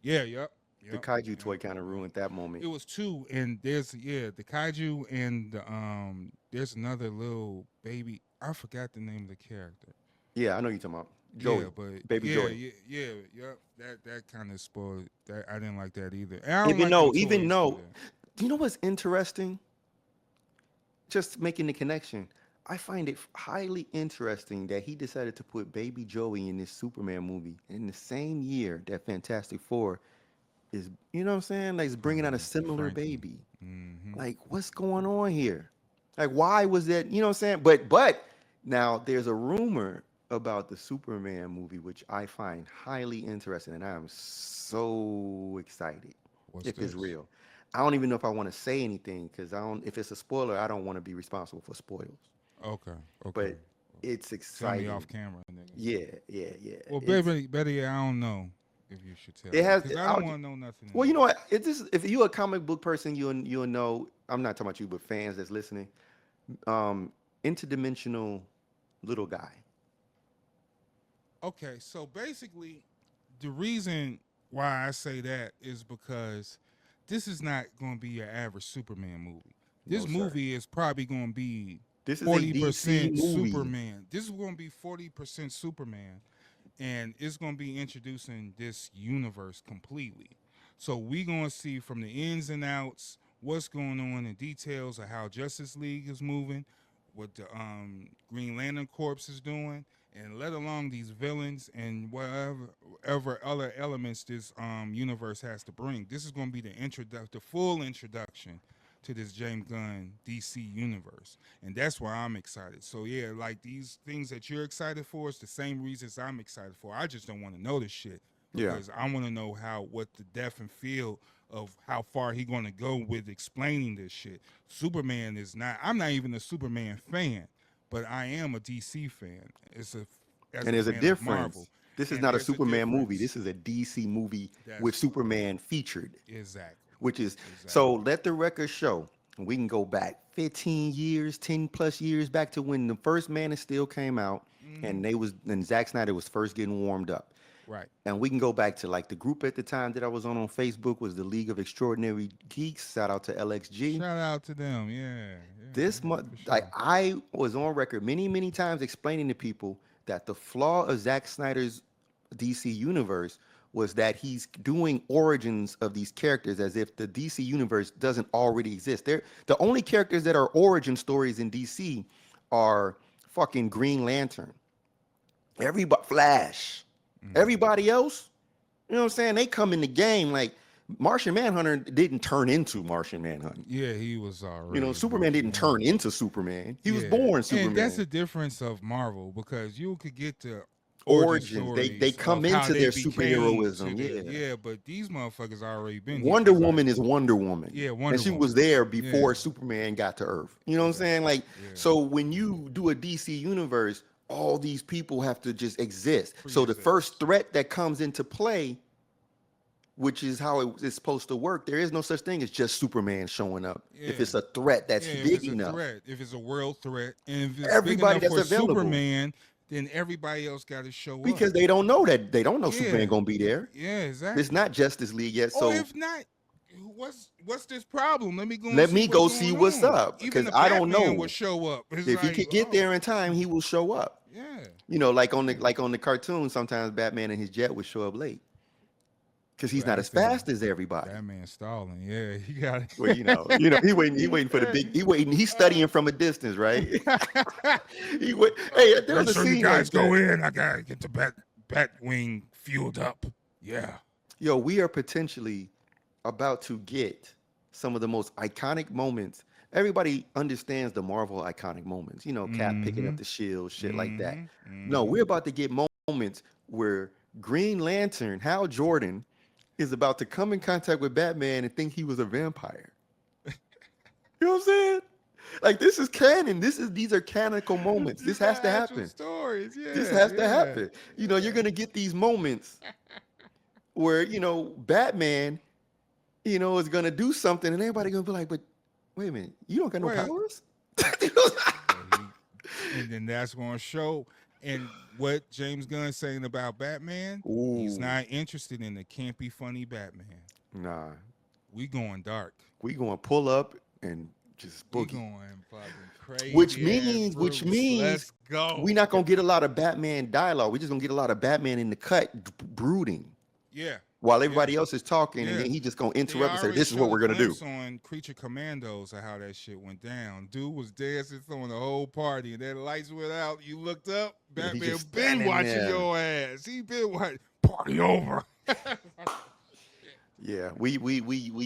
Yeah, yep. The kaiju toy kind of ruined that moment. It was 2, and there's the kaiju and there's another little baby. I forgot the name of the character. Yeah, I know you're talking about Joey. Yeah, but Baby Joey. Yep. That kind of spoiled. That I didn't like that either. And I don't Even like though, the even toys though, either. do you know what's interesting? Just making the connection. I find it highly interesting that he decided to put Baby Joey in this Superman movie in the same year that Fantastic Four is, you know what I'm saying? Like, it's bringing out a similar Franklin. baby. Mhm. Like, what's going on here? Like, why was that? You know what I'm saying? But now there's a rumor about the Superman movie, which I find highly interesting, and I am so excited What's if it's this? real. I don't even know if I want to say anything because I don't. If it's a spoiler, I don't want to be responsible for spoils. Okay. But it's Tell me exciting. off camera, nigga. Yeah. Well, It's, better yet, I don't know if you should tell it me has. because I don't want to know nothing. Well, you know what? It just if you're a comic book person, you'll know. I'm not talking about you, but fans that's listening. Interdimensional little guy. Okay, so basically, the reason why I say that is because this is not going to be your average Superman movie. This No, sir. movie is probably going to be This is a 40% DC movie. Superman. This is going to be 40% Superman, and it's going to be introducing this universe completely. So we going to see from the ins and outs what's going on, the details of how Justice League is moving, what the Green Lantern Corps is doing, and let alone these villains and whatever other elements this universe has to bring. This is going to be the full introduction to this James Gunn DC universe, and that's why I'm excited. So yeah, like these things that you're excited for is the same reasons I'm excited for. I just don't want to know this shit because I want to know what the depth and feel of how far he going to go with explaining this shit. Superman is not. I'm not even a Superman fan, but I am a DC fan. And there's a difference. This is not a Superman movie. This is a DC movie with Superman featured. Exactly. Which is so. Let the record show. We can go back 15 years, 10 plus years back to when the first Man of Steel came out, and Zack Snyder was first getting warmed up. Right. And we can go back to like the group at the time that I was on Facebook was the League of Extraordinary Geeks. Shout out to LXG. Shout out to them. Yeah. This month, like I was on record many times explaining to people that the flaw of Zack Snyder's DC universe was that he's doing origins of these characters as if the DC universe doesn't already exist. The only characters that are origin stories in DC are fucking Green Lantern, everybody, Flash, everybody else. You know what I'm saying? They come in the game like Martian Manhunter didn't turn into Martian Manhunter. Yeah, he was already. You know, Superman didn't turn into Superman. He was born Superman. And that's the difference of Marvel because you could get the origins. They come into their superheroism. Yeah, but these motherfuckers already been. Wonder Woman is Wonder Woman. Yeah, Wonder and she Woman. was there before Superman got to Earth. You know what I'm saying? Like, so when you do a DC universe, all these people have to just exist. So the first threat that comes into play, which is how it's supposed to work, there is no such thing as just Superman showing up. If it's a threat that's big enough. If it's a world threat, and if it's everybody big enough that's for available. Superman, then everybody else got to show up. Because they don't know Superman gonna be there. Yeah, exactly. It's not Justice League yet. So if not, what's this problem? Let me go see what's up. Because I don't know. Will show up. If he could get there in time, he will show up. Yeah. You know, like on the cartoon, sometimes Batman and his jet would show up late. Because he's not as fast as everybody. Batman stalling, yeah, he got it. Well, he waiting for the big. He's studying from a distance, right? Hey, there's a scene. You guys go in. I gotta get the Batwing fueled up. Yeah. Yo, we are potentially about to get some of the most iconic moments. Everybody understands the Marvel iconic moments. You know, Cap picking up the shield, shit like that. No, we're about to get moments where Green Lantern, Hal Jordan, is about to come in contact with Batman and think he was a vampire. You know what I'm saying? Like, this is canon. These are canonical moments. This has to happen. Stories, yeah. This has to happen. You know, you're gonna get these moments where, Batman, is gonna do something and everybody gonna be like, but wait a minute, you don't got no powers? And then that's gonna show. And what James Gunn saying about Batman, he's not interested in the campy, funny Batman. Nah. We going dark. We going to pull up and just boogie. We going fucking crazy. Which means let's go. We're not going to get a lot of Batman dialogue. We're just going to get a lot of Batman in the cut brooding. Yeah. While everybody else is talking, and then he just gonna interrupt and say, "This is what we're gonna do." On Creature Commandos, of how that shit went down. Dude was dancing throwing the whole party, and then the lights went out. You looked up, Batman been watching your ass. He been watching. Party over. Yeah, we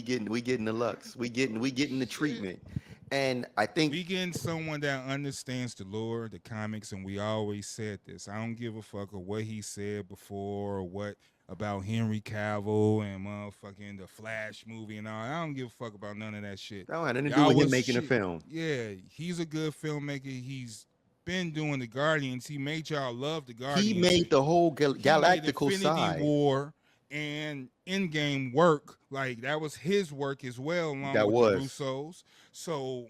getting the lux. We getting the treatment. And I think We getting someone that understands the lore, the comics, and we always said this. I don't give a fuck of what he said before or what about Henry Cavill and motherfucking the Flash movie and all. I don't give a fuck about none of that shit. that don't have nothing to do Y'all with him was making a shit. film. Yeah, he's a good filmmaker. He's been doing the Guardians. He made y'all love the Guardians. He made the whole He made galactical Infinity side. War and Endgame work. Like that was his work as well, along That with was. the Russos. So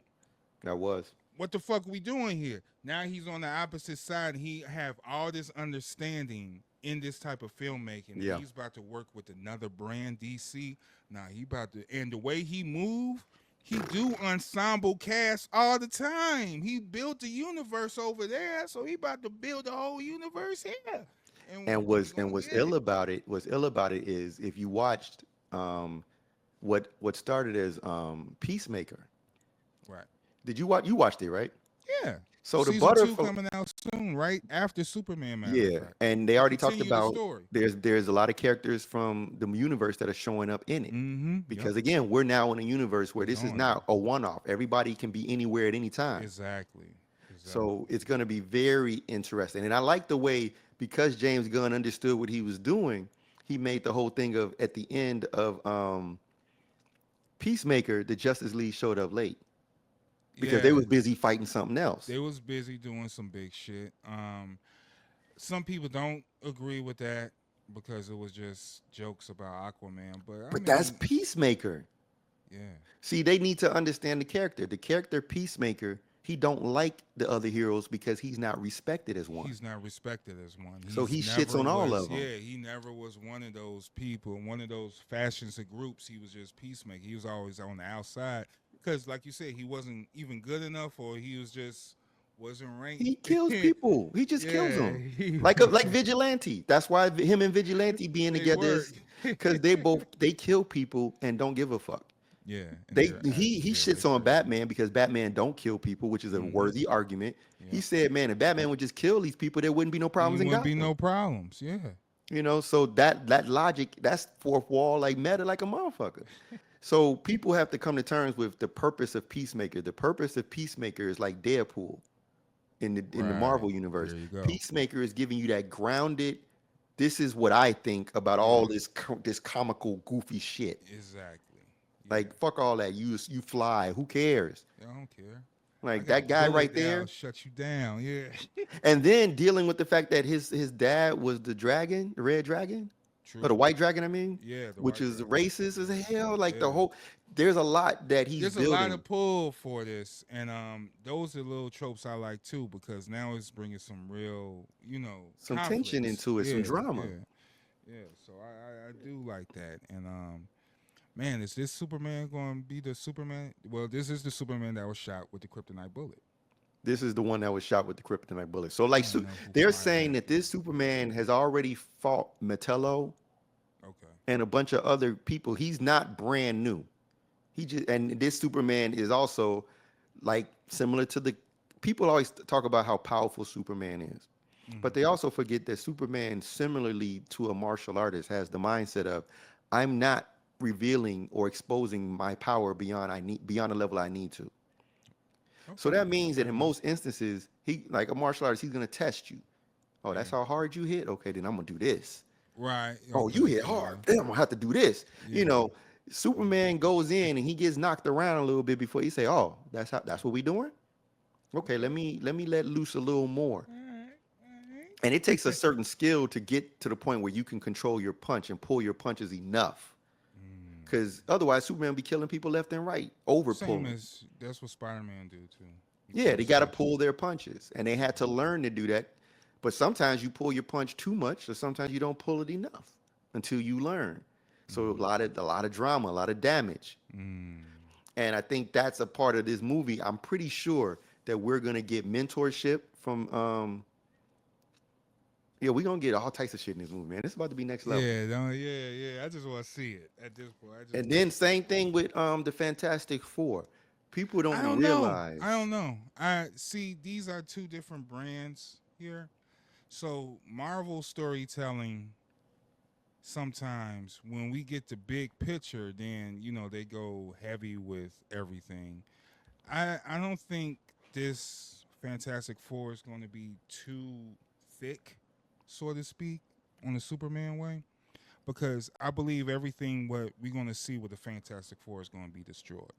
That was. what the fuck we doing here? Now he's on the opposite side. And he have all this understanding in this type of filmmaking. Yeah. He's about to work with another brand, DC. Now he about to, and the way he move, he do ensemble cast all the time. He built the universe over there, so he about to build the whole universe here. And what's ill about it is if you watched what started as Peacemaker. Right. Did you watch? You watched it, right? Yeah. So the Season 2 butterfly coming out soon, right after Superman. Yeah, and they already talked Continue the about story. there's a lot of characters from the universe that are showing up in it. Mm-hmm. Because again, we're now in a universe where this is Going. not a one-off. Everybody can be anywhere at any time. Exactly. So it's going to be very interesting. And I like the way, because James Gunn understood what he was doing, he made the whole thing of at the end of Peacemaker, the Justice League showed up late because they was busy fighting something else. They was busy doing some big shit. Some people don't agree with that because it was just jokes about Aquaman. But that's Peacemaker. Yeah. See, they need to understand the character. The character Peacemaker, he don't like the other heroes because he's not respected as one. He's not respected as one. So he shits on all of them. Yeah, he never was one of those people, one of those fashions of groups. He was just Peacemaker. He was always on the outside because, like you said, he wasn't even good enough, or he was just wasn't ranked. He kills people. He just kills them. Like Vigilante. That's why him and Vigilante being together is because they kill people and don't give a fuck. Yeah. He shits on Batman because Batman don't kill people, which is a worthy argument. Yeah. He said, man, if Batman would just kill these people, there wouldn't be no problems in Gotham. Wouldn't be no problems, yeah. You know, so that logic, that's fourth wall, like meta like a motherfucker. So people have to come to terms with the purpose of Peacemaker. The purpose of Peacemaker is like Deadpool in the Marvel universe. Peacemaker is giving you that grounded, this is what I think about all this comical, goofy shit. Exactly. Like, fuck all that. You fly. Who cares? I don't care. Like that guy right there. Shut you down. Yeah. And then dealing with the fact that his dad was the dragon, the red dragon. True. Or the white dragon, I mean. Yeah. Which is racist as hell. Like the whole, there's a lot that he's building. There's a lot of pull for this. And those are little tropes I like too, because now it's bringing some real, some conflicts. tension into it, some drama. Yeah. So I do like that. And man, is this Superman going to be the Superman? Well, this is the Superman that was shot with the kryptonite bullet. This is the one that was shot with the kryptonite bullet. So, like, they're saying that this Superman has already fought Metallo and a bunch of other people. He's not brand new. And this Superman is also, like, similar to the... People always talk about how powerful Superman is. Mm-hmm. But they also forget that Superman, similarly to a martial artist, has the mindset of, I'm not revealing or exposing my power beyond the level I need to. Okay. So that means that in most instances, he, like a martial artist, he's gonna test you. Oh, that's how hard you hit? Okay, then I'm gonna do this. Right. Okay. Oh, you hit hard. Then I'm gonna have to do this. Yeah. Superman goes in and he gets knocked around a little bit before he say, oh, that's what we doing? Okay, let me let loose a little more. And it takes a certain skill to get to the point where you can control your punch and pull your punches enough. Because otherwise, Superman will be killing people left and right, over pulling. That's what Spider-Man do too. Yeah, they got to pull their punches, and they had to learn to do that. But sometimes you pull your punch too much, or sometimes you don't pull it enough until you learn. So a lot of drama, a lot of damage. And I think that's a part of this movie. I'm pretty sure that we're gonna get mentorship from. Yeah, we're going to get all types of shit in this movie, man. It's about to be next level. Yeah. I just want to see it at this point. And then same thing with the Fantastic Four. People don't realize. I don't know. I see these are two different brands here. So Marvel storytelling, sometimes when we get the big picture, then, they go heavy with everything. I don't think this Fantastic Four is going to be too thick, so to speak, on the Superman way, because I believe everything what we're going to see with the Fantastic Four is going to be destroyed.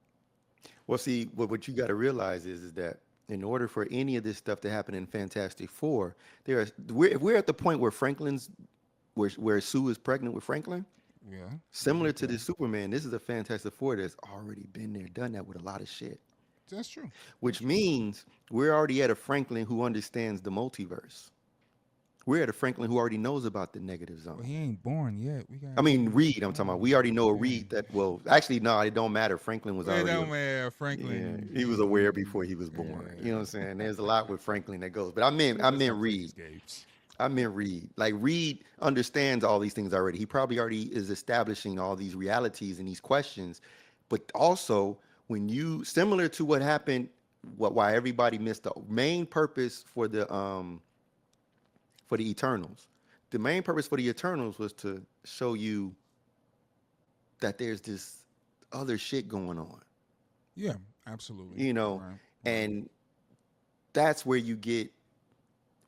Well, see, what you got to realize is that in order for any of this stuff to happen in Fantastic Four, we're at the point where where Sue is pregnant with Franklin. Yeah. Similar to the Superman, this is a Fantastic Four that's already been there, done that with a lot of shit. That's true. Which means we're already at a Franklin who understands the multiverse. We're at a Franklin who already knows about the negative zone. Well, he ain't born yet. I mean, Reed, I'm talking about. We already know a Reed that, well, actually, no, it don't matter. Franklin was already. It don't matter. Franklin. Yeah, he was aware before he was born. You know what I'm saying? There's a lot with Franklin that goes. But I meant Reed. I meant Reed. Like, Reed understands all these things already. He probably already is establishing all these realities and these questions. But also, similar to what happened, why everybody missed the main purpose for the Eternals. The main purpose for the Eternals was to show you that there's this other shit going on. Yeah, absolutely. You know, right. And that's where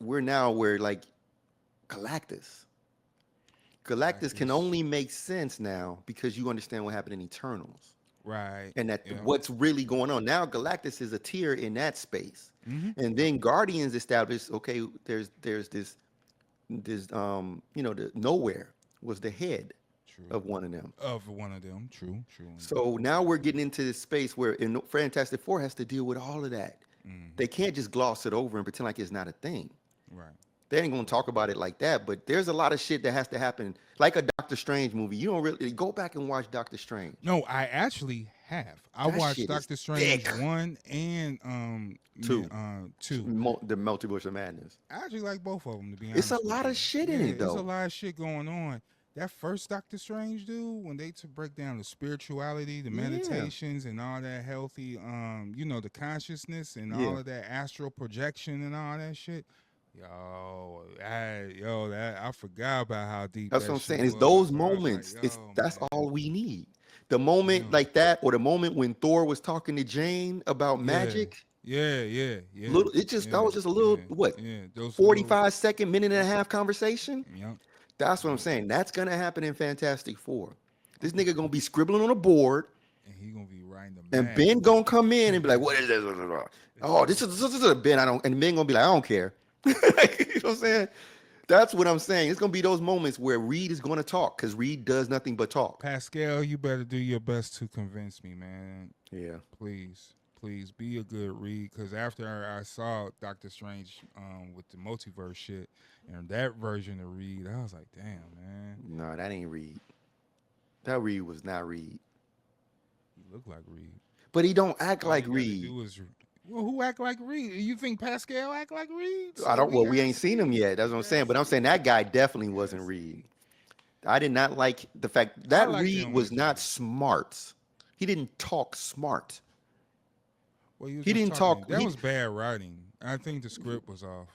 we're now where like Galactus can only make sense now because you understand what happened in Eternals. Right. And what's really going on. Now Galactus is a tier in that space. Mm-hmm. And then Guardians established, okay, there's this the Nowhere was the head of one of them. True. So now we're getting into this space where Fantastic Four has to deal with all of that. Mm-hmm. They can't just gloss it over and pretend like it's not a thing. Right. They ain't gonna talk about it like that, but there's a lot of shit that has to happen. Like a Doctor Strange movie. You don't really go back and watch Doctor Strange. No, I actually have. I watched Doctor Strange 1 and 2. The Multiverse of Madness. I actually like both of them, to be honest. It's a lot of shit in it, though. There's a lot of shit going on. That first Doctor Strange, dude, when they break down the spirituality, the meditations, and all that healthy, the consciousness and all of that astral projection and all that shit. I forgot about how deep. That's what I'm saying. It's those moments. Like, that's all we need. The moment like that, or the moment when Thor was talking to Jane about magic. Yeah. That was just a little 45-second, minute and a half conversation. Yeah. That's what I'm saying. That's gonna happen in Fantastic Four. This nigga gonna be scribbling on a board. And he gonna be writing them. And Ben gonna come in and be like, "What is this? Oh, this is a Ben. I don't." And Ben gonna be like, "I don't care." You know what I'm saying? That's what I'm saying. It's gonna be those moments where Reed is gonna talk because Reed does nothing but talk. Pascal, you better do your best to convince me, man. Yeah. Please be a good Reed, because after I saw Doctor Strange with the multiverse shit and that version of Reed, I was like, damn, man. No, that ain't Reed. That Reed was not Reed. He looked like Reed, but he don't act like Reed. Well, who act like Reed? You think Pascal act like Reed? So we ain't seen him yet. That's what I'm saying. But I'm saying that guy definitely wasn't Reed. I did not like the fact that Reed was not smart. He didn't talk smart. Well, he didn't talk. That was bad writing. I think the script was off.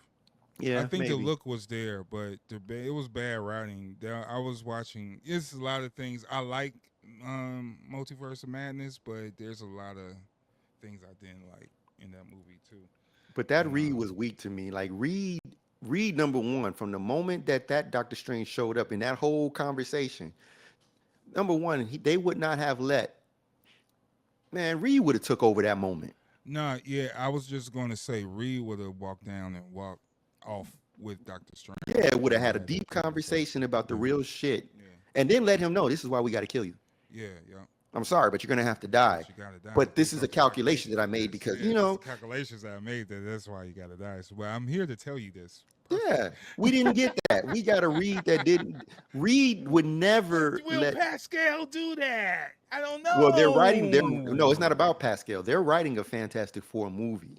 Yeah, I think the look was there, but it was bad writing. I was watching. It's a lot of things. I like Multiverse of Madness, but there's a lot of things I didn't like in that movie too. But that Reed was weak to me. Like Reed number one, from the moment that Doctor Strange showed up in that whole conversation, number one, they would not have Reed would have took over that moment. No, yeah, I was just going to say Reed would have walked down and walked off with Doctor Strange. Yeah, would have had a deep conversation about the real shit, and then let him know this is why we got to kill you. Yeah. I'm sorry, but you're gonna have to die. But this is a calculation that I made because calculations that I made. That's why you gotta die. So, well, I'm here to tell you this. Yeah, we didn't get that. We got to Reed that didn't. Reed would never let Pascal do that. I don't know. Well, they're writing. No, it's not about Pascal. They're writing a Fantastic Four movie.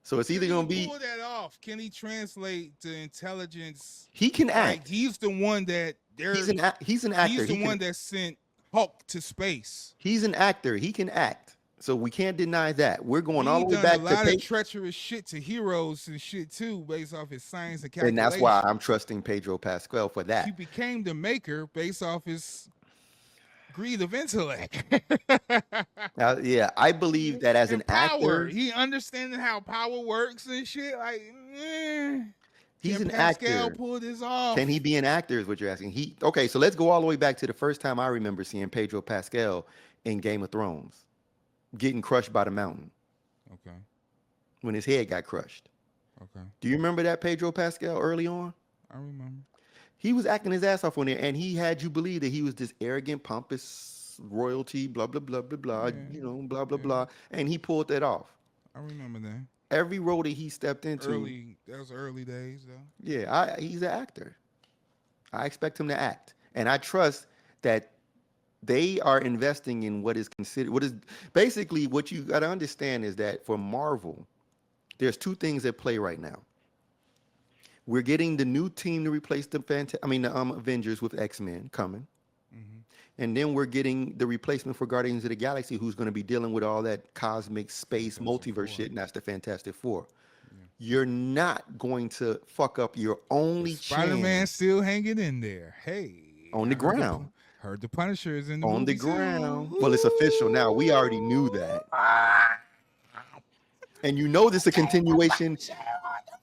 So it's either gonna be pull that off. Can he translate the intelligence? He can act. Like, he's the one that. He's an actor. He's the one that sent Hulk to space. He's an actor. He can act. So we can't deny that. We're going all the way back to a lot of treacherous shit to heroes and shit too, based off his science and calculation. And that's why I'm trusting Pedro Pascal for that. He became the Maker based off his degree of intellect. Yeah, I believe that as an And power. actor, He understanding how power works and shit. Like, he's can an Pascal actor. pull this off? Can he be an actor? Is what you're asking. Okay, so let's go all the way back to the first time I remember seeing Pedro Pascal in Game of Thrones, getting crushed by the mountain Okay. when his head got crushed. Okay. Do you remember that Pedro Pascal early on? I remember. He was acting his ass off on there, and he had you believe that he was this arrogant, pompous royalty, blah blah blah blah blah, Yeah. blah blah blah, and he pulled that off. I remember that. Every role that he stepped into, That was early days though. yeah, he's an actor. I expect him to act, and I trust that they are investing in what is considered, what is basically what you got to understand is that for Marvel, there's two things at play right now. We're getting the new team to replace the Avengers with X-Men coming. Mm-hmm. And then we're getting the replacement for Guardians of the Galaxy, who's going to be dealing with all that cosmic space multiverse shit, and that's the Fantastic Four. Yeah. You're not going to fuck up your only Spider-Man still hanging in there. Hey. On the ground. Heard the Punisher is in the on movie the ground. Well, it's official now. We already knew that. And you know this is a continuation.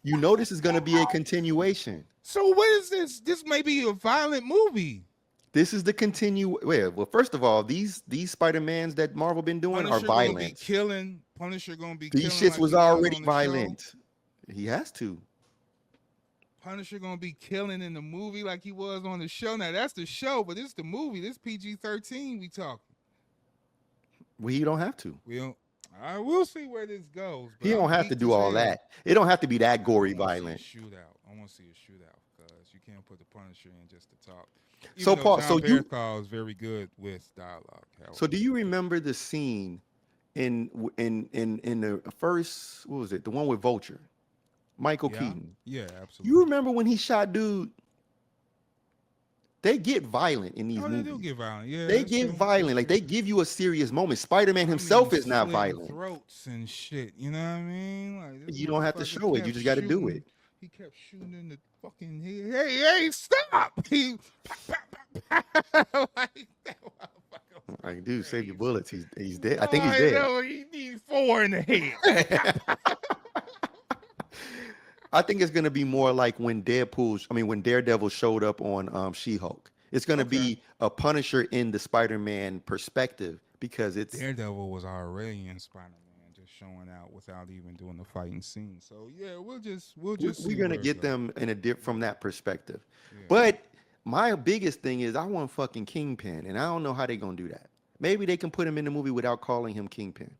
You know this is going to be a continuation. So what is this? This may be a violent movie. This is the Well, first of all, these Spider-Mans that Marvel been doing Punisher are violent. Gonna be killing. Punisher gonna be these killing. Shits was already violent. He has to. Punisher gonna be killing in the movie like he was on the show. Now that's the show, but this is the movie. This PG-13 we talking. Well, he don't have to. I will see where this goes. He don't have to do all that. It don't have to be that gory violent. Shootout. I want to see a shootout because you can't put the Punisher in just to talk. So Paul, John Bernthal is very good with dialogue. So do you remember the scene in the first, what was it? The one with Vulture, Michael Keaton. Yeah, absolutely. You remember when he shot dude? They get violent in these movies. They do get violent. Yeah, they get violent. Like they give you a serious moment. Spider-Man himself is not violent. Throats and shit. You know what I mean? Like, you don't have to show it. You just got to do it. He kept shooting in the fucking head. Hey, stop! He like that. Like, dude, save your bullets. He's dead. I think he's dead. No, he needs 4 in the head. I think it's gonna be more like when Daredevil showed up on She-Hulk. It's gonna be a Punisher in the Spider-Man perspective because it's Daredevil was already in Spider-Man, just showing out without even doing the fighting scene. So yeah, we're gonna get them in a dip from that perspective. Yeah. But my biggest thing is I want fucking Kingpin, and I don't know how they're gonna do that. Maybe they can put him in the movie without calling him Kingpin.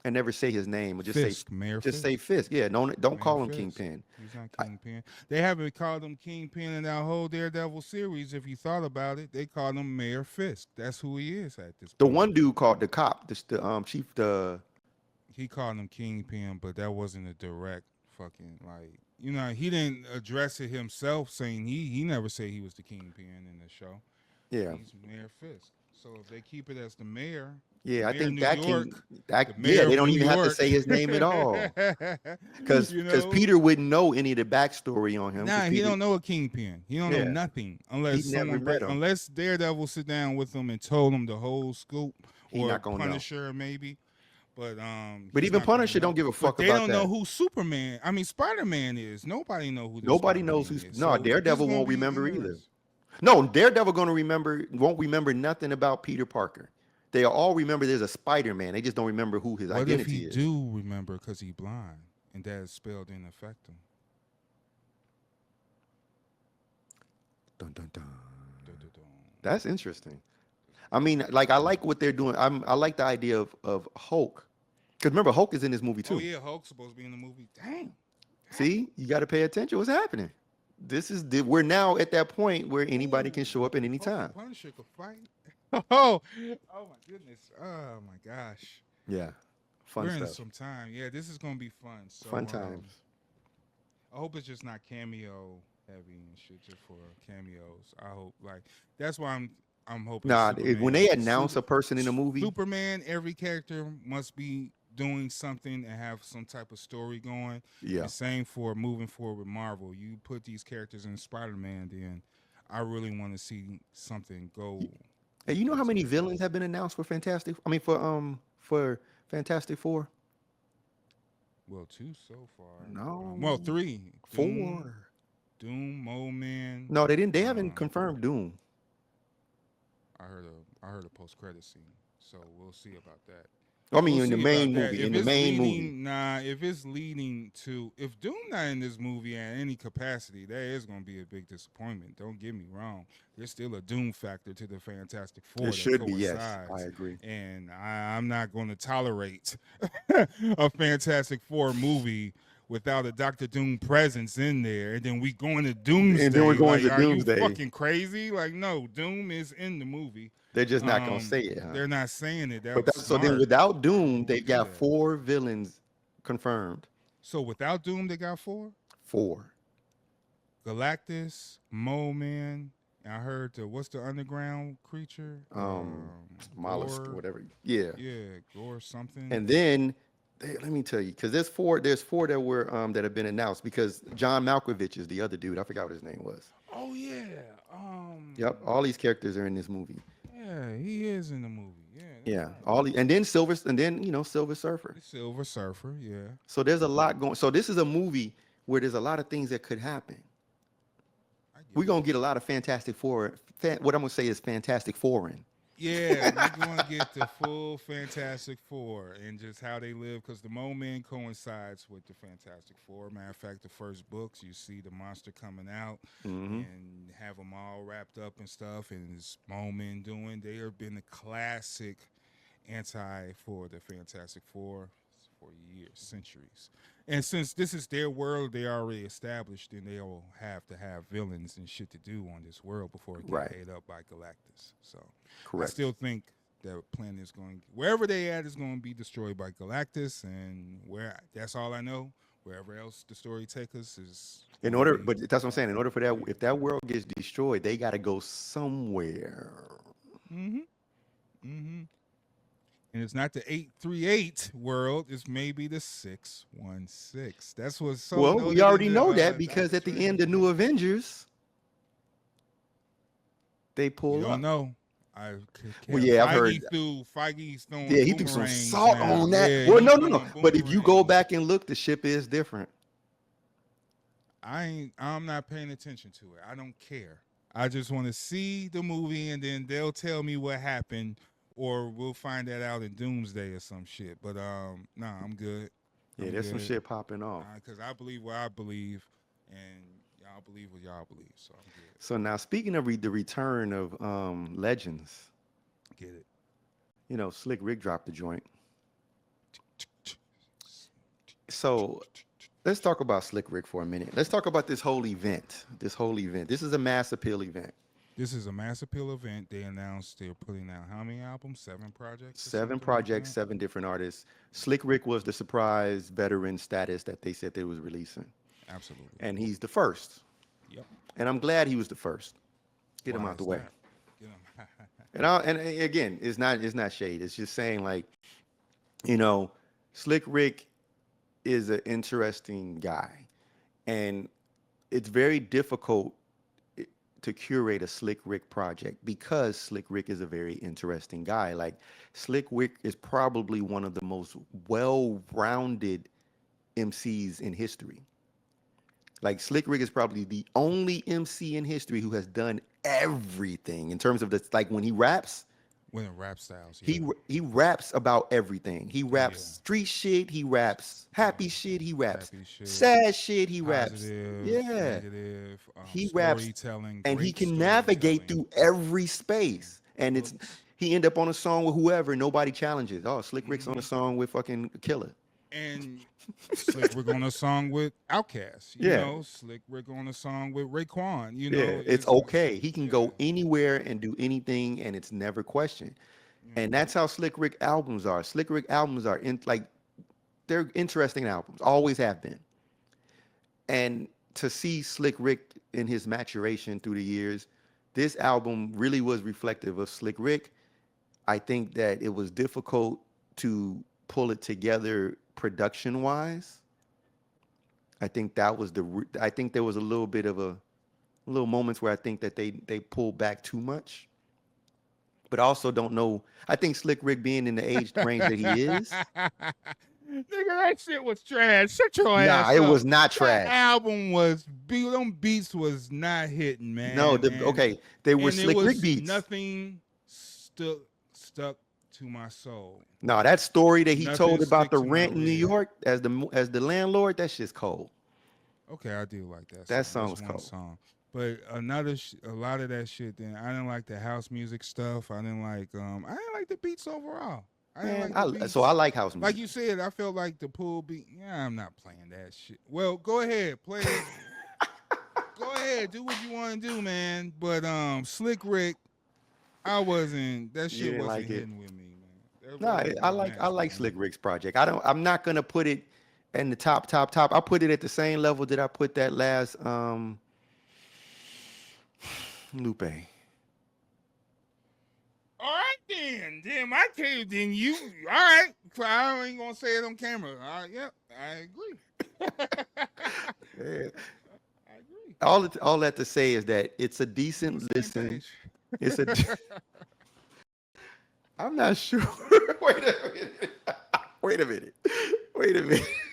And never say his name, or just Fisk, Mayor Fisk. say Fisk. Yeah, don't Mayor call him Fisk. Kingpin. He's not Kingpin. They haven't called him Kingpin in that whole Daredevil series. If you thought about it, they called him Mayor Fisk. That's who he is at this point. The one dude called the cop, the chief. He called him Kingpin, but that wasn't a direct fucking he didn't address it himself, saying he never said he was the Kingpin in the show. Yeah, he's Mayor Fisk. So if they keep it as the mayor. Yeah, I think that they don't even have to say his name at all. Because Peter wouldn't know any of the backstory on him. Nah, he don't know a Kingpin. He don't know nothing unless Daredevil sit down with him and told him the whole scoop, or Punisher maybe. But even Punisher don't give a fuck about that. They don't know who Spider-Man is. Nobody know who. Nobody knows who's. No, Daredevil won't remember either. No, Daredevil won't remember nothing about Peter Parker. They all remember there's a Spider-Man. They just don't remember who his identity is. What if he do remember because he's blind and that spell didn't affect him? Dun, dun, dun. That's interesting. I mean, I like what they're doing. I like the idea of Hulk. Because remember, Hulk is in this movie too. Oh yeah, Hulk's supposed to be in the movie. Dang. See, you got to pay attention. What's happening? We're now at that point where anybody can show up at any time. Punisher could fight. Oh my goodness. Oh my gosh. Yeah. Fun We're stuff. in some time. Yeah, this is gonna be fun. So, fun times. I hope it's just not cameo heavy and shit, just for cameos. I hope that's why I'm hoping. Nah, when they announce a person in a movie, Superman, every character must be doing something and have some type of story going. Yeah. The same for moving forward with Marvel. You put these characters in Spider-Man, then I really want to see something go. Hey, you know how That's many crazy. villains have been announced for Fantastic? I mean, for Fantastic Four? Well, 2 so far. Well, No, 3. Doom, 4. Mole Man. No, they didn't. They haven't Um, confirmed Doom. I heard a post credit scene, so we'll see about that. I We'll mean, in the see about main that. movie. If In the it's main movie. leading, if it's leading to, if Doom not in this movie at any capacity, that is going to be a big disappointment. Don't get me wrong. There's still a Doom factor to the Fantastic Four It that should be. Yes, I coincides, agree. and I'm not going to tolerate a Fantastic Four movie without a Doctor Doom presence in there, and then we going to And then we're Doomsday. going Like, to are you Doomsday. fucking crazy? Like, no, Doom is in the movie. They're just not gonna say it, huh? They're not saying it. That But was that's, so then, smart. without They Doom, would they've do got that. 4 villains confirmed. So without Doom, they got 4. 4. Galactus, Mole Man. And I heard what's the underground creature? Mollusk, Gore. whatever. Yeah. Yeah, Gore something. And then let me tell you, because there's 4 that were that have been announced, because John Malkovich is the other dude. I forgot what his name was. Oh yeah. Yep, all these characters are in this movie. Yeah, he is in the movie. Yeah. Yeah, and then Silver Surfer. Silver Surfer. Yeah. So there's a lot going. So this is a movie where there's a lot of things that could happen. We're gonna get a lot of Fantastic Four. What I'm gonna say is Fantastic Foreign. Yeah, we're going to get the full Fantastic Four and just how they live, because the Mole Man coincides with the Fantastic Four. Matter of fact, the first books, you see the monster coming out and have them all wrapped up and stuff, and this Mole Man doing. They have been the classic anti for the Fantastic Four for years, centuries. And since this is their world, they already established, and they'll have to have villains and shit to do on this world before it gets ate up by Galactus. So Correct. I still think that planet is going, wherever they at is going to be destroyed by Galactus, and that's all I know. Wherever else the story takes us is But that's what I'm saying. In order for that, if that world gets destroyed, they got to go somewhere. And it's not the 838 world, it's maybe the 616. That's what's so. Well, we already know that because at the end of New Avengers, they pull You up. don't know. Well, yeah, I've heard. Feige's throwing. Yeah, he threw some boomerangs salt now. on that. Yeah, Well, he's no. throwing But if you go boomerangs. back and look, the ship is different. I'm not paying attention to it. I don't care. I just want to see the movie, and then they'll tell me what happened, or we'll find that out in Doomsday or some shit. But nah, I'm good. Yeah, there's some shit popping off. Because I believe what I believe, and y'all believe what y'all believe. So I'm good. So now, speaking of the return of Legends, Get it. you know, Slick Rick dropped the joint. So let's talk about Slick Rick for a minute. Let's talk about this whole event. This is a mass appeal event. This is a mass appeal event. They announced they're putting out how many albums? 7 projects? or 7 something like projects, that? 7 different artists. Slick Rick was the surprise veteran status that they said they was releasing. Absolutely. And he's the first. Yep. And I'm glad he was the first. Get him Why out the is way. that? Get 'em. And again, it's not shade. It's just saying, like, you know, Slick Rick is an interesting guy, and it's very difficult to curate a Slick Rick project because Slick Rick is a very interesting guy. Like, Slick Rick is probably one of the most well-rounded MCs in history. Like, Slick Rick is probably the only MC in history who has done everything in terms of the, like, when he raps, When in rap styles. he raps about everything. He raps Yeah. street shit, he raps happy shit, he raps Happy shit, sad shit, he raps. positive, Yeah. negative, He raps, storytelling, and he great can navigate storytelling. through every space. And it's he end up on a song with whoever, nobody challenges. Oh, Slick Rick's on a song with fucking Killer. And Slick Rick on a song with Outkast. You Yeah. know, Slick Rick on a song with Raekwon. You know, Yeah, it's okay. He can go anywhere and do anything, and it's never questioned. And that's how Slick Rick albums are. Slick Rick albums are they're interesting albums, always have been. And to see Slick Rick in his maturation through the years, this album really was reflective of Slick Rick. I think that it was difficult to pull it together production-wise. I think that was I think there was a little bit of little moments where I think that they pulled back too much. but I also don't know. I think Slick Rick being in the age range that he is. Nigga, that shit was trash. Shut your Nah, ass it up. was not That trash. album was them beats was not hitting, No, man. okay, they were And it Slick Rick was beats. nothing stuck to my soul. No, that story that he Nothing told about stick the to my rent in New rib. York as the landlord, that shit's cold. Okay, I do like that. That song. song was That's one cold. song. But a lot of that shit. Then I didn't like the house music stuff. I didn't like the beats overall. I didn't Man, like the beats. so I like house music. Like you said, I felt like the pool beat. Yeah, I'm not playing that shit. Well, go ahead, play it. Go ahead, do what you want to do, man. But Slick Rick, I wasn't. That You shit didn't wasn't like it? hitting with me, man. No, I like Slick Rick's project. I'm not gonna put it in the top. I put it at the same level that I put that last Lupe. All right then. Damn, I can't. Then you. All right. I ain't gonna say it on camera. All right, yep, I agree. Yeah. I agree. All that to say is that it's a decent listen. It's a. I'm not sure. Wait a minute.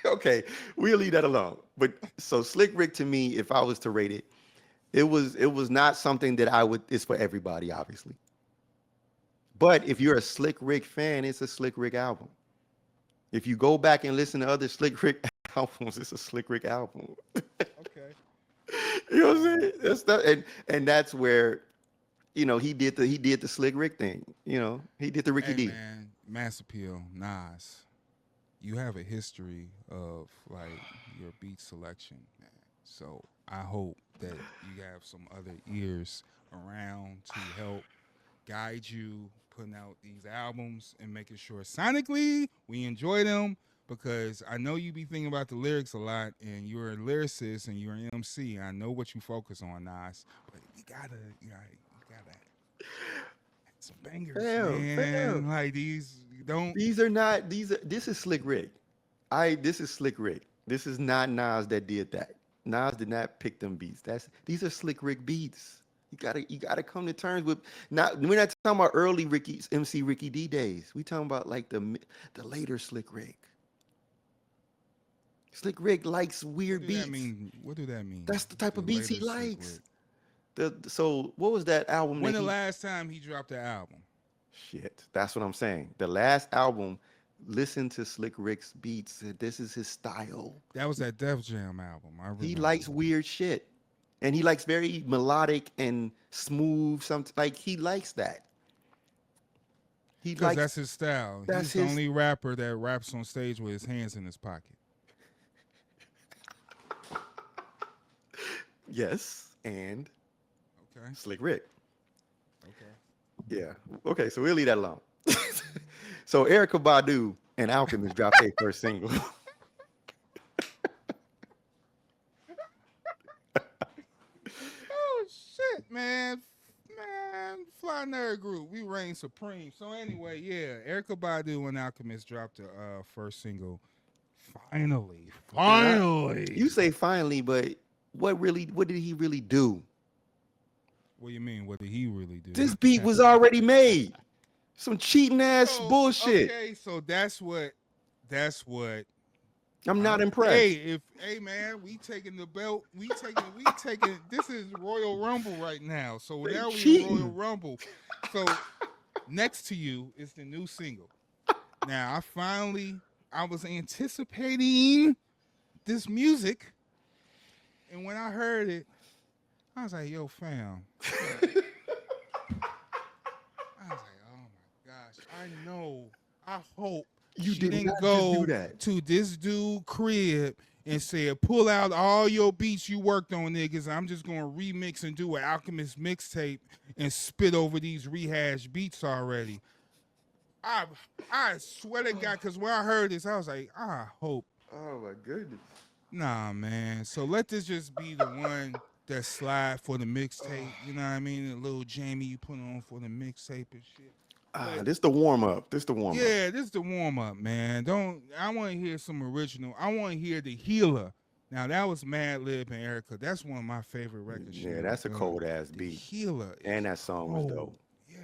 Okay, we'll leave that alone. But so Slick Rick, to me, if I was to rate it, it was not something that I would. It's for everybody, obviously. But if you're a Slick Rick fan, it's a Slick Rick album. If you go back and listen to other Slick Rick albums, it's a Slick Rick album. Okay. You know what I'm saying? And that's where, he did the Slick Rick thing. He did the Ricky D. Man, Mass Appeal, Nas. You have a history of like your beat selection, man. So I hope that you have some other ears around to help guide you putting out these albums and making sure sonically we enjoy them, because I know you be thinking about the lyrics a lot and you're a lyricist and you're an MC. I know what you focus on, Nas, but you gotta some bangers, man. Like these This is Slick Rick. This is Slick Rick. This is not Nas that did that. Nas did not pick them beats. These are Slick Rick beats. You gotta come to terms with. We're not talking about early MC Ricky D days. We talking about like the later Slick Rick. Slick Rick likes weird beats. What do that mean? That's the type of beats he likes. So what was that album? When the last time he dropped the album? Shit, that's what I'm saying. The last album. Listen to Slick Rick's beats. This is his style. That was that Def Jam album. He likes weird shit. And he likes very melodic and smooth. He likes that. Because that's his style. He's the only rapper that raps on stage with his hands in his pocket. Yes, and okay. Slick Rick. Okay. Yeah. Okay, so we'll leave that alone. So Erykah Badu and Alchemist dropped their first single. Oh shit, man. Fly Nerd Group, we reign supreme. So anyway, yeah, Erykah Badu and Alchemist dropped the first single. Finally. You say finally, but what did he really do? What do you mean? What did he really do? This beat was already made. Some cheating ass bullshit. Okay, so that's what I'm not impressed. Hey man, we taking the belt. We taking this is Royal Rumble right now. So now we Royal Rumble. So next to you is the new single. Now I was anticipating this music, and when I heard it, I was like, yo, fam. I was like, oh my gosh. I hope you she didn't go to this dude crib and said, pull out all your beats you worked on, niggas. I'm just going to remix and do an Alchemist mixtape and spit over these rehashed beats already. I swear to God, because when I heard this, I was like, I hope. Oh, my goodness. Nah, man. So let this just be the one that slide for the mixtape. You know what I mean? A little jammy you put on for the mixtape and shit. This the warm up. Yeah, this is the warm up, man. I want to hear some original. I want to hear the Healer. Now that was Mad Lib and Erykah. That's one of my favorite records. Yeah, that's a cold ass beat. Healer, and that song was dope. Yeah,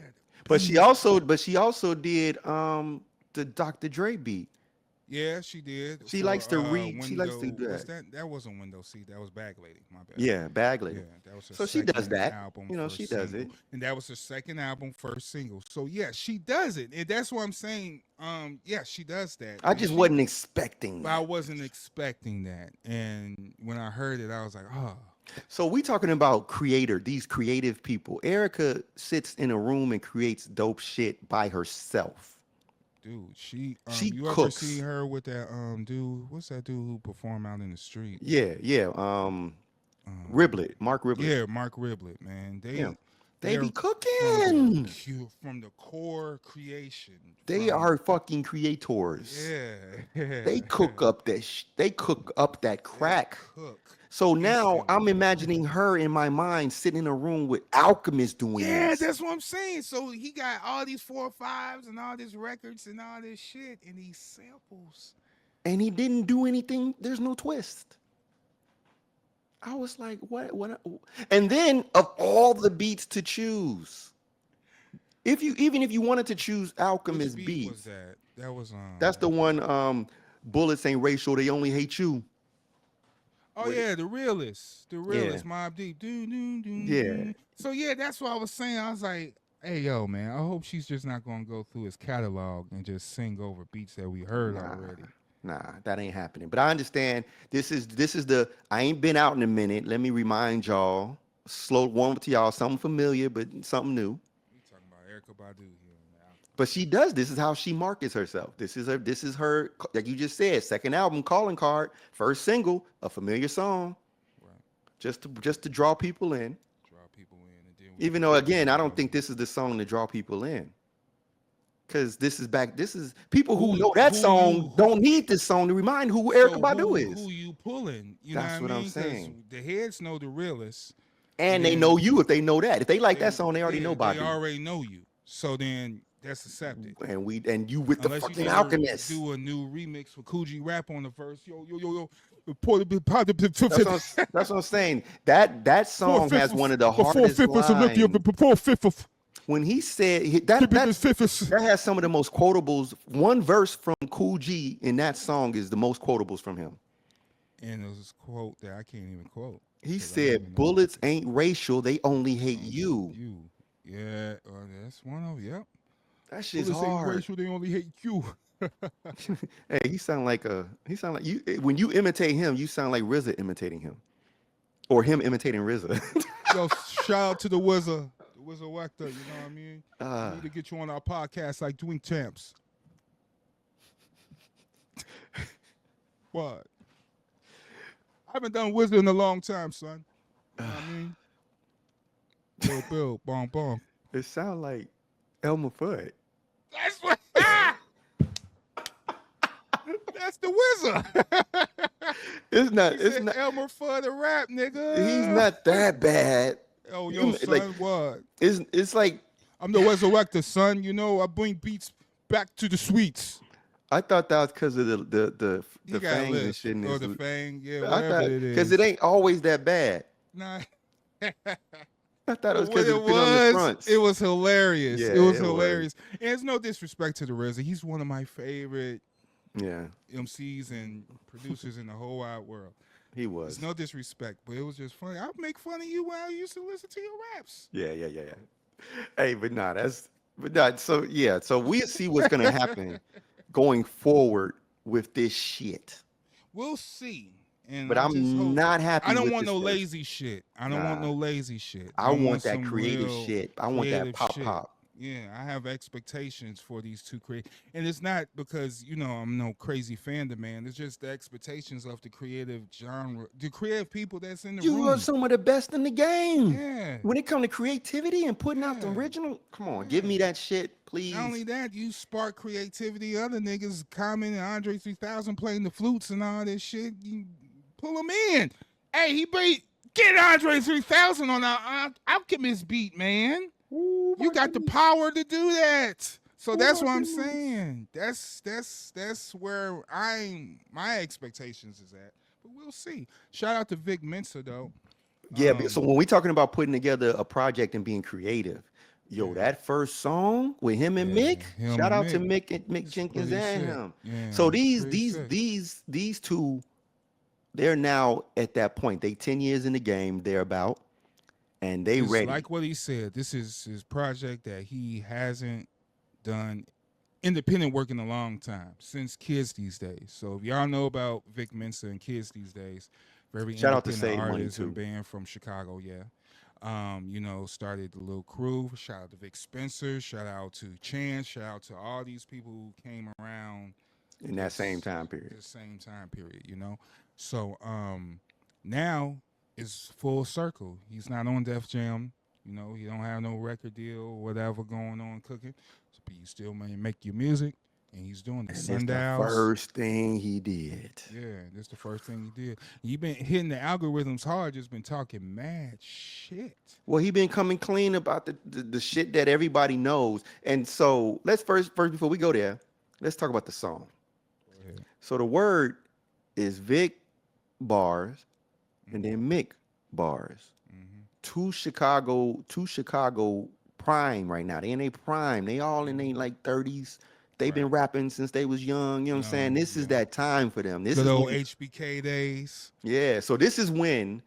But she also did the Dr. Dre beat. Yeah, she did. She for, likes to read. Window, She likes to do what's that. that wasn't Window Seat. That was Bag Lady. My bad. Yeah, Bagley. Yeah, that was her So she does second that. album. You know, first she does single. it. And that was her second album, first single. So yeah, she does it, and that's what I'm saying. Yeah, she does that. I And just she- wasn't expecting But I that. wasn't expecting that, and when I heard it, I was like, oh. So we talking about these creative people. Erykah sits in a room and creates dope shit by herself. Dude, she She you ever cooks. see her with that dude? What's that dude who perform out in the street? Yeah. Riblet, Mark Riblet. Yeah, Mark Riblet, man. Yeah. They they're be cooking. from the core creation. They from- are fucking creators. Yeah. They cook up that. They cook up that crack. Cook. So now Instantly. I'm imagining her in my mind sitting in a room with Alchemist doing Yeah, this. that's what I'm saying. So he got all these 4/5s and all these records and all this shit and these samples. And he didn't do anything. There's no twist. I was like, what? And then of all the beats to choose, even if you wanted to choose Alchemist Which beat beats, was that? That was that's the one. Bullets ain't racial. They only hate you. Oh yeah, the realist, Yeah. Mob Deep. Yeah. So yeah, that's what I was saying. I was like, hey yo, man, I hope she's just not gonna go through his catalog and just sing over beats that we heard already. Nah, that ain't happening. But I understand this is the I ain't been out in a minute. Let me remind y'all, slow warm up to y'all, something familiar, but something new. We talking about Erykah Badu here now. But she does. This is how she markets herself. This is her, like you just said, second album, calling card, first single, a familiar song, Right. just to draw people in. Draw people in, and then we Even though, again, I don't think this is the song to draw people in. Because this is people who know that song don't need this song to remind who Erykah Badu is. Who you pulling? You That's know what I'm I mean? 'Cause saying. the heads know the realists. And they Yeah. know you if they know that. If they like that song, they already know They Badu. already know you. So then that's accepted. And you with the Unless fucking you Alchemist. do a new remix with Coogee Rap on the verse. Yo. That's what I'm saying. That song has one of the hardest lines. When he said that has some of the most quotables. One verse from Cool G in that song is the most quotables from him. And there's this quote that I can't even quote. He 'cause I don't even said, know "Bullets ain't racial; they only hate you." You. Yeah, that's one of yep. That shit's Bullets ain't hard. racial, they only hate you. Hey, he sound like you. When you imitate him, you sound like RZA imitating him, or him imitating RZA. Yo, shout out to the Wizard Wector, you know what I mean? We need to get you on our podcast like Doing Champs. What? I haven't done Wizard in a long time, son. You know what I mean? Bill, bong, bong. It sound like Elmer Fudd. That's what. That's the Wizard. It's not. He It's said not. Elmer Fudd a rap, nigga. He's not that bad. Oh, yo, son, like- what? It's like I'm the Wizard Wector, son. You know, I bring beats back to the sweets. I thought that was because of the You got fangs and lips. shit. in Or his- the fang, yeah, I whatever thought it is. because it ain't always that bad. Nah. I thought it was What because it it's been on the fronts. it was hilarious. Yeah, it was it was. hilarious. And it's no disrespect to the RZA. He's one of my favorite Yeah, MCs and producers in the whole wide world. he was. It's no disrespect, but it was just funny. I'd make fun of you when I used to listen to your raps. Yeah. Hey, but nah, so yeah, so we see what's gonna happen going forward with this shit. We'll see. And But I I'm just hope- not happy. I don't with want this no first- lazy shit. I don't want Nah. no lazy shit. I want that some creative real shit. I want that creative pop shit. pop. Yeah, I have expectations for these two and it's not because I'm no crazy fan man. It's just the expectations of the creative genre, the creative people that's in the You room. are some of the best in the game. Yeah. When it comes to creativity and putting out the Yeah. original, come on, give me that shit, please. Not only that, you spark creativity. Other niggas commenting Andre 3000 playing the flutes and all this shit. You pull them in. Hey, get Andre 3000 on our Alchemist beat, man. Ooh, my You got the goodness. power to do that. So Oh that's my what I'm goodness. saying. That's where my expectations is at. But we'll see. Shout out to VIc Mensa though. Yeah, so when we're talking about putting together a project and being creative, Yo, that first song with him and Mick. him Shout and out to Mick. Mick It's Jenkins pretty and sick. him. Yeah, So it's pretty sick. these two, they're now at that point. They 10 years in the game, they're about, and they It's ready. like what he said. This is his project that he hasn't done independent work in a long time, since Kids These Days. So if y'all know about VIc Mensa and Kids These Days, very Shout out to independent Save Money artist and too. band from Chicago, yeah. You know, started the little crew. Shout out to Vic Spencer. Shout out to Chance. Shout out to all these people who came around In that same time period. the same time period, you know. So now it's full circle. He's not on Def Jam, you know. He don't have no record deal or whatever going on cooking. So, but you still may make your music, and he's doing the And Sun that's the Dials. first thing he did. Yeah, that's the first thing he did. He been hitting the algorithms hard. Just been talking mad shit. Well, he been coming clean about the shit that everybody knows. And so let's first before we go there, let's talk about the song. So the word is Vic bars and then Mick bars. Two Chicago prime right now. They in their prime. They all in their like 30s. They've been rapping since they was young. You know what I'm saying? This is that time for them. This Good is old when, HBK days. yeah. So this is when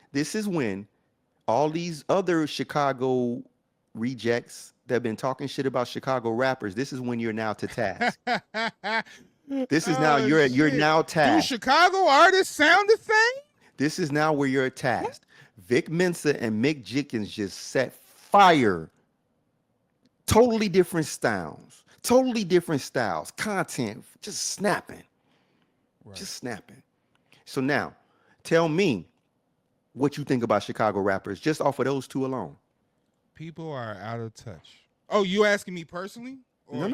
all these other Chicago rejects that been talking shit about Chicago rappers. This is when you're now to task. This is now you're shit. now Do tasked. Chicago artists sound the same? This is now where you're tasked. Vic Mensa and Mick Jenkins just set fire. Totally different styles. Content just snapping. Just snapping. So now, tell me what you think about Chicago rappers just off of those two alone. People are out of touch. Oh, you asking me personally? No.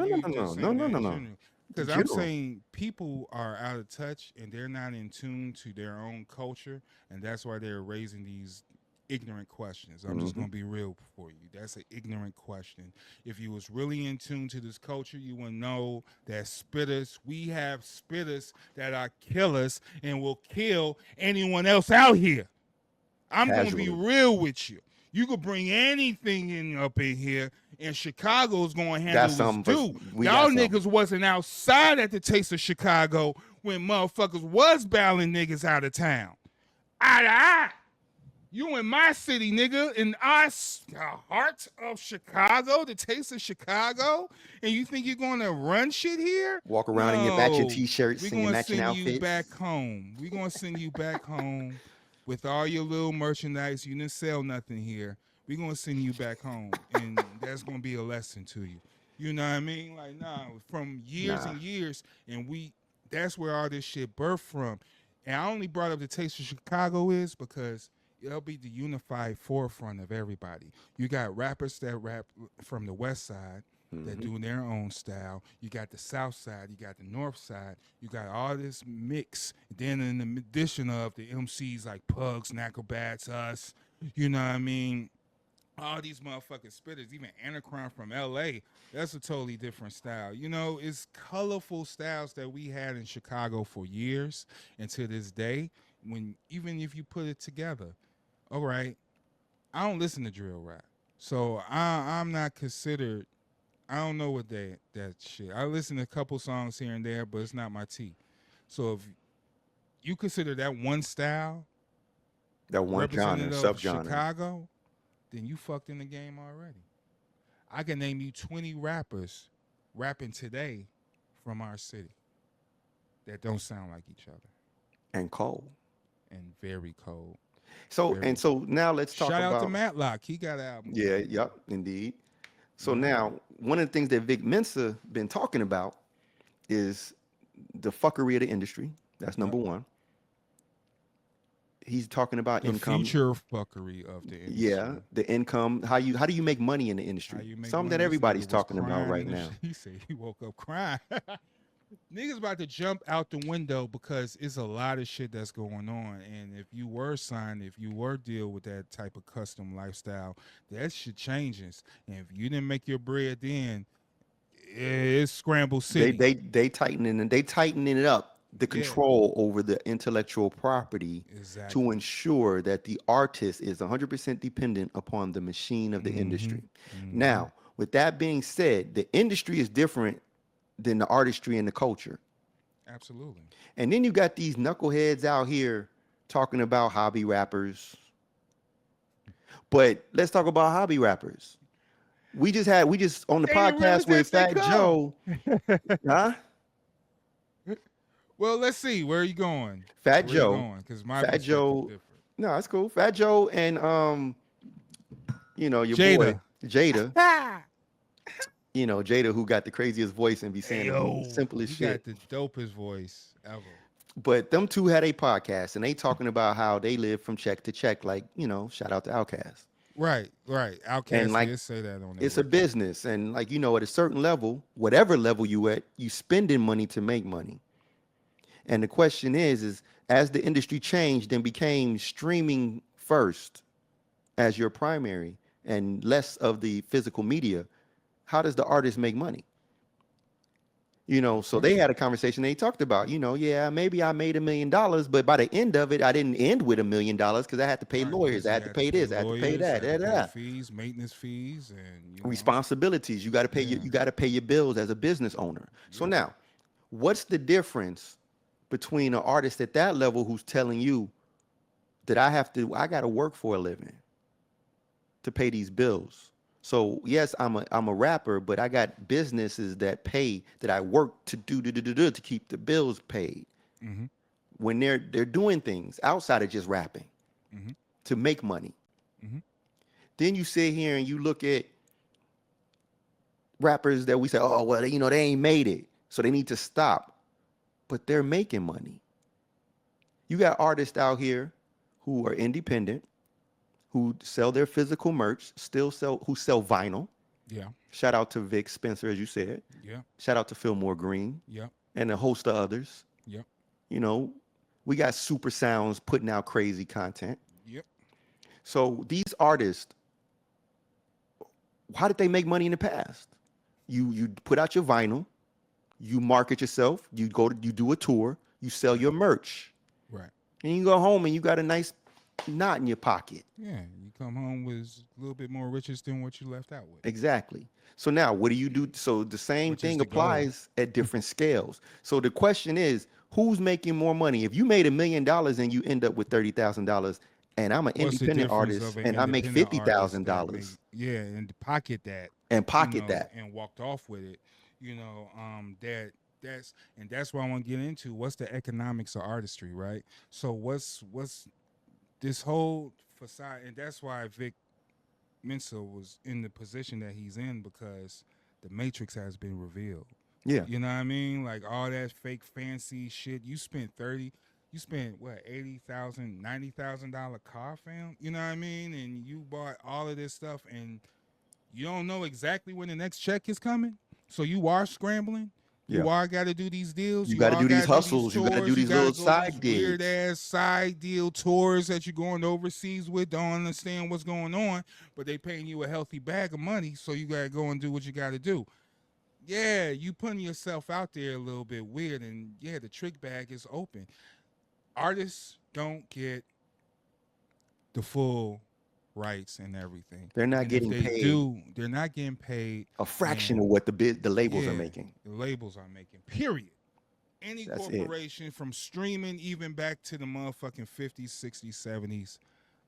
Because I'm saying people are out of touch and they're not in tune to their own culture, and that's why they're raising these ignorant questions. I'm just gonna be real for you. That's an ignorant question. If you was really in tune to this culture, you would know that we have spitters that are killers and will kill anyone else out here. I'm gonna be real with you. You could bring anything up in here, and Chicago's gonna handle its due. Y'all niggas wasn't outside at the Taste of Chicago when motherfuckers was battling niggas out of town. Eye to eye. You in my city, nigga, in the heart of Chicago, the Taste of Chicago, and you think you're gonna run shit here? Walk around in your matching t-shirts and your matching outfits. We're gonna send you back home. We're gonna send you back home with all your little merchandise. You didn't sell nothing here. We're gonna send you back home, and that's gonna be a lesson to you. You know what I mean? Like, from years and years, and that's where all this shit birthed from. And I only brought up the Taste of Chicago is because it'll be the unified forefront of everybody. You got rappers that rap from the West Side that do their own style. You got the South Side. You got the North Side. You got all this mix. Then in the addition of the MCs like Pugs, Knucklebats, us, you know what I mean? All these motherfucking spitters, even Anacron from LA, that's a totally different style. You know, it's colorful styles that we had in Chicago for years and to this day, even if you put it together. All right, I don't listen to drill rap, so I'm not considered. I don't know what that shit. I listen to a couple songs here and there, but it's not my tea. So if you consider that one style, that one genre, subgenre, Chicago, then you fucked in the game already. I can name you 20 rappers rapping today from our city that don't sound like each other. And cold. And very cold. So now let's talk about... Shout out to Matlock. He got an album. Yeah, yep, indeed. So now, one of the things that Vic Mensa been talking about is the fuckery of the industry. That's number one. He's talking about income. Future fuckery of the industry. Yeah, the income. How do you make money in the industry? Something that everybody's talking about right now. He said he woke up crying. Niggas about to jump out the window because it's a lot of shit that's going on. And if you were signed, if you were deal with that type of custom lifestyle, that shit changes. And if you didn't make your bread then, it's scramble city. They tightening it up. The control over the intellectual property to ensure that the artist is 100% dependent upon the machine of the industry. Now, with that being said, the industry is different than the artistry and the culture. Absolutely. And then you got these knuckleheads out here talking about hobby rappers. But let's talk about hobby rappers. We just on the podcast with Fat Joe. Huh? Well, let's see. Where are you going? Fat Joe. Because my Fat perspective Joe. is different. No, it's cool. Fat Joe and your Jada. boy Jada. Jada, who got the craziest voice and be saying the simplest shit. Got the dopest voice ever. But them two had a podcast and they talking about how they live from check to check, like, shout out to Outkast. Right. Outkast And, like, did say that on there. It's a business. And like, at a certain level, whatever level you at, you spending money to make money. And the question is as the industry changed and became streaming first as your primary and less of the physical media, how does the artist make money? So they had a conversation. They talked about, maybe I made $1 million, but by the end of it, I didn't end with $1 million because I had to pay lawyers. I had to pay this. I had to pay that. Fees, maintenance fees, and responsibilities. You got to pay you got to pay your bills as a business owner. So now, what's the difference between an artist at that level who's telling you that I got to work for a living to pay these bills? So yes, I'm a rapper, but I got businesses that I work to do to keep the bills paid. Mm-hmm. When they're doing things outside of just rapping to make money. Mm-hmm. Then you sit here and you look at rappers that we say, oh well, they ain't made it, so they need to stop, but they're making money. You got artists out here who are independent, who sell their physical merch, who sell vinyl. Yeah. Shout out to Vic Spencer, as you said. Yeah. Shout out to Fillmore Green. Yeah. And a host of others. Yep. We got Super Sounds putting out crazy content. Yep. So these artists, how did they make money in the past? You put out your vinyl, you market yourself, you do a tour, you sell your merch. Right. And you go home and you got a nice knot in your pocket. Yeah, you come home with a little bit more riches than what you left out with. Exactly. So now what do you do? So the same thing applies at different scales. So the question is, who's making more money? If you made $1 million and you end up with $30,000, and I'm an independent artist and I make $50,000. Yeah, and pocket that. And pocket that. And walked off with it. That's what I want to get into. What's the economics of artistry, right? So what's this whole facade, and that's why Vic Mensa was in the position that he's in, because the Matrix has been revealed. Yeah. You know what I mean? Like all that fake fancy shit. You spent what, $80,000, $90,000 car, fam? You know what I mean? And you bought all of this stuff and you don't know exactly when the next check is coming. So you are scrambling. You all got to do these deals. You got to do these hustles. You got to do these little side deals. Weird ass side deal tours that you're going overseas with. Don't understand what's going on, but they paying you a healthy bag of money, so you got to go and do what you got to do. Yeah, you putting yourself out there a little bit weird, and yeah, the trick bag is open. Artists don't get the full rights and everything. They're not getting paid. They're not getting paid a fraction of what the labels are making. The labels are making. Period. Any corporation from streaming even back to the motherfucking 50s, 60s, 70s,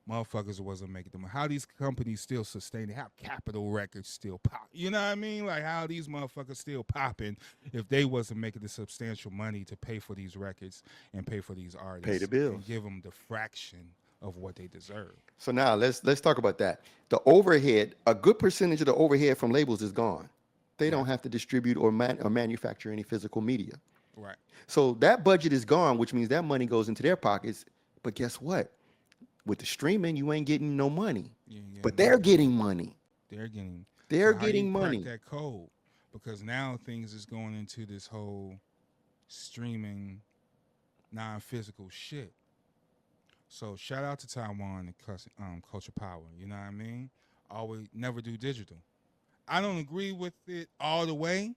motherfuckers wasn't making them. How these companies still sustain it? How Capitol Records still pop? You know what I mean? Like how these motherfuckers still popping if they wasn't making the substantial money to pay for these records and pay for these artists, pay the bills, and give them the fraction of what they deserve. So now let's talk about that. The overhead, a good percentage of the overhead from labels is gone. They don't have to distribute or manufacture any physical media. Right. So that budget is gone, which means that money goes into their pockets. But guess what? With the streaming, you ain't getting no money. But they're getting money. They're getting money. That code, because now things is going into this whole streaming non-physical shit. So shout out to Taiwan and culture power. You know what I mean? Always never do digital. I don't agree with it all the way,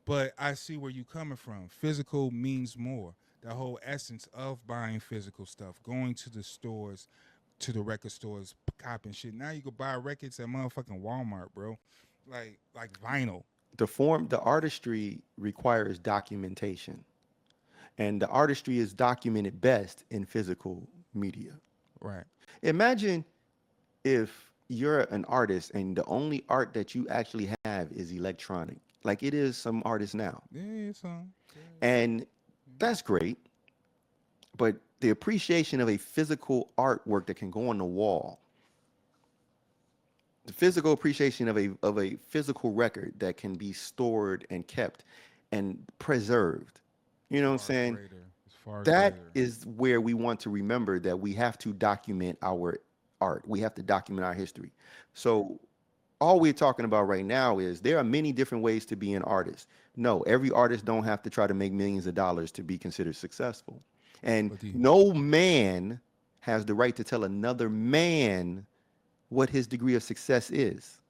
but I see where you're coming from. Physical means more. The whole essence of buying physical stuff, going to the stores, to the record stores, copping shit. Now you can buy records at motherfucking Walmart, bro. like vinyl. The artistry requires documentation, and the artistry is documented best in physical media. Right. Imagine if you're an artist and the only art that you actually have is electronic, like it is some artists now. Yeah, it's on. And that's great, but the appreciation of a physical artwork that can go on the wall, the physical appreciation of a physical record that can be stored and kept and preserved. You know what I'm saying? It's far That greater. is where we want to remember that we have to document our art. We have to document our history. So all we're talking about right now is there are many different ways to be an artist. No, every artist don't have to try to make millions of dollars to be considered successful. And But no man has the right to tell another man what his degree of success is.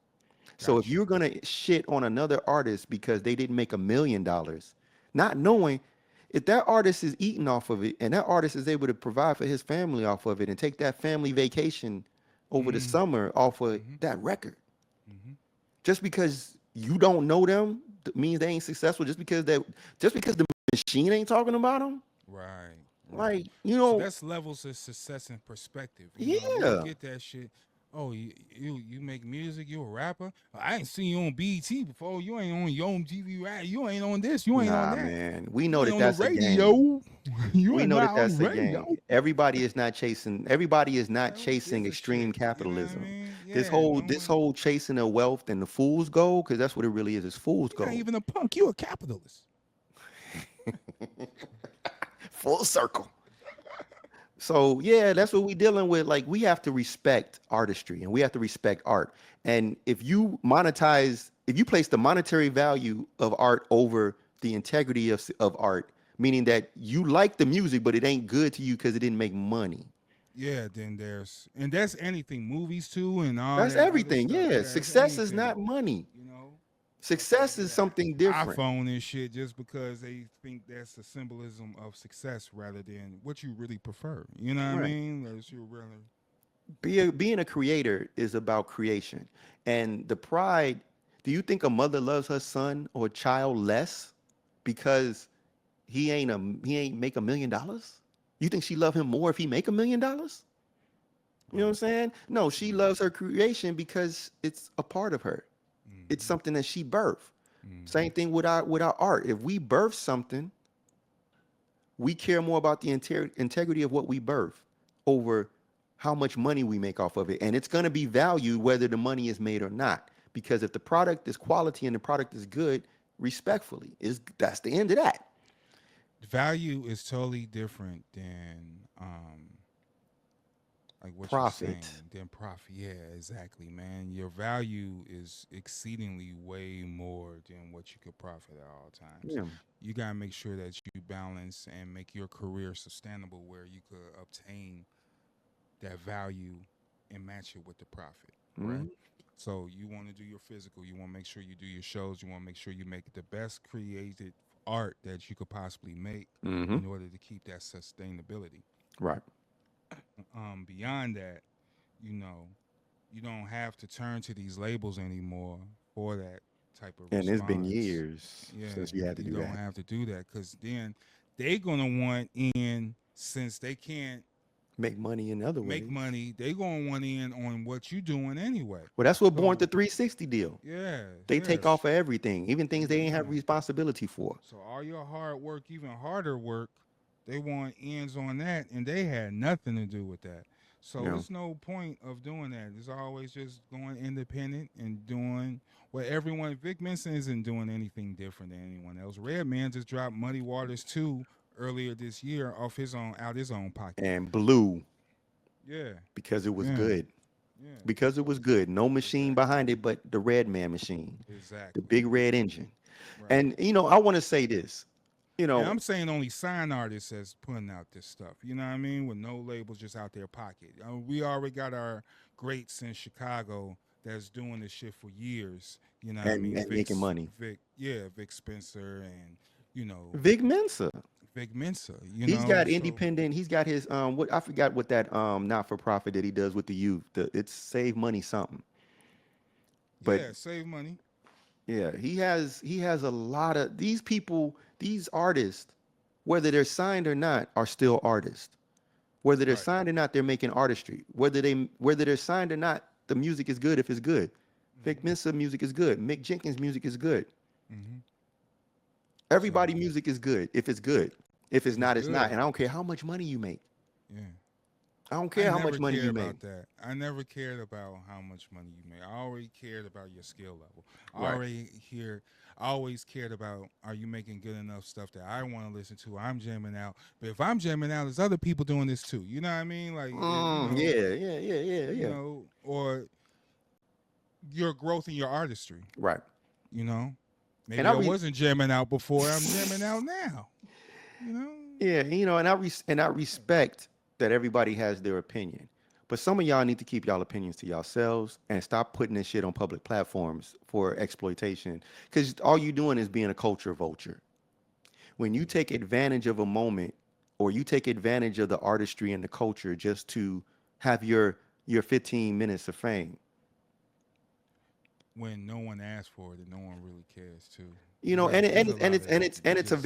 So if Gotcha. you're going to shit on another artist because they didn't make $1 million, not knowing if that artist is eating off of it and that artist is able to provide for his family off of it and take that family vacation over the summer off of that record, just because you don't know them means they ain't successful. Just because the machine ain't talking about them, Right. like So that's levels of success and perspective. You know, yeah. you get that shit. Oh, you make music, you a rapper. I ain't seen you on BET before. You ain't on your own TV rap. You ain't on this. You ain't on Nah, that. man. We You know ain't that on that's the a game. radio. You We ain't know that not that's on a radio. game. Everybody is not Who chasing gives a extreme shit? You know what I capitalism. mean? This Yeah, whole no this one. whole chasing of wealth and the fool's gold, because that's what it really is. It's fool's You're not gold. even a punk. You a capitalist. Full circle. So yeah, that's what we dealing with. Like we have to respect artistry and we have to respect art. And if you place the monetary value of art over the integrity of art, meaning that you like the music, but it ain't good to you because it didn't make money. Yeah, then and that's anything, movies too, and all That's that other everything. stuff. Yeah, Yeah, it's success is anything. not money. You know, Success is something different. iPhone and shit just because they think that's a symbolism of success rather than what you really prefer. You know what I Right. mean? Like, you really, Being a creator is about creation. And the pride, do you think a mother loves her son or child less because he ain't make $1 million? You think she love him more if he make $1 million? You know what I'm saying? No, she loves her creation because it's a part of her. It's something that she birthed. Same thing with our art. If we birth something, we care more about the integrity of what we birth over how much money we make off of it. And it's going to be valued whether the money is made or not. Because if the product is quality and the product is good, respectfully, that's the end of that. value is totally different than like what Profit. you're saying. Than profit. Yeah, exactly, man. Your value is exceedingly way more than what you could profit at all times. Yeah. You gotta make sure that you balance and make your career sustainable where you could obtain that value and match it with the profit, right? So you want to do your physical, you want to make sure you do your shows, you want to make sure you make the best created art that you could possibly make in order to keep that sustainability. Right. Beyond that, you know, you don't have to turn to these labels anymore for that type of And response. it's been years Yeah, since you had to do don't that. have to do that because then they're gonna want in since they can't Make money in other ways. make money. They gonna want in on what you doing anyway. Well, that's what Born So- to 360 deal. Yeah, They take yes. off of everything, even things they ain't have responsibility for. So all your hard work, even harder work, they want ends on that, and they had nothing to do with that. So Yeah. there's no point of doing that. It's always just going independent and doing what everyone. VIc Mensa isn't doing anything different than anyone else. Redman just dropped Muddy Waters 2 earlier this year off his own pocket. And Blue, Yeah, because it was Yeah. good. yeah, Because it was good. No machine behind it, but the Red Man machine, exactly. the big red engine. Right. And, I want to say this. And I'm saying only sign artists that's putting out this stuff. You know what I mean? With no labels, just out their pocket. We already got our greats in Chicago that's doing this shit for years. You know what I And- mean? and making money. Vic Spencer and Vic Mensa. Vic Mensa. He's got independent. He's got his what I forgot what that not for profit that he does with the youth. It's Save Money something. But yeah, save money. Yeah, he has a lot of these people, these artists, whether they're signed or not, are still artists. Whether they're Right. signed or not, they're making artistry. Whether they're signed or not, the music is good if it's good. Vic Mensa music is good. Mick Jenkins music is good. Mm-hmm. So Everybody music is good if it's good. If it's if it's not, it's not. good, And I don't care how much money you make. yeah. I don't I care how never much money cared you make. about that. I never cared about how much money you made. I already cared about your skill level. Right. I always cared about, are you making good enough stuff that I want to listen to? I'm jamming out. But if I'm jamming out, there's other people doing this too. You know what I mean? Like, or your growth in your artistry. Right. Maybe And I wasn't jamming out before. I'm jamming out now. Yeah, and I respect that everybody has their opinion. But some of y'all need to keep y'all opinions to yourselves and stop putting this shit on public platforms for exploitation. Because all you're doing is being a culture vulture. When you take advantage of a moment or you take advantage of the artistry and the culture just to have your 15 minutes of fame. When no one asked for it and no one really cares too. It's a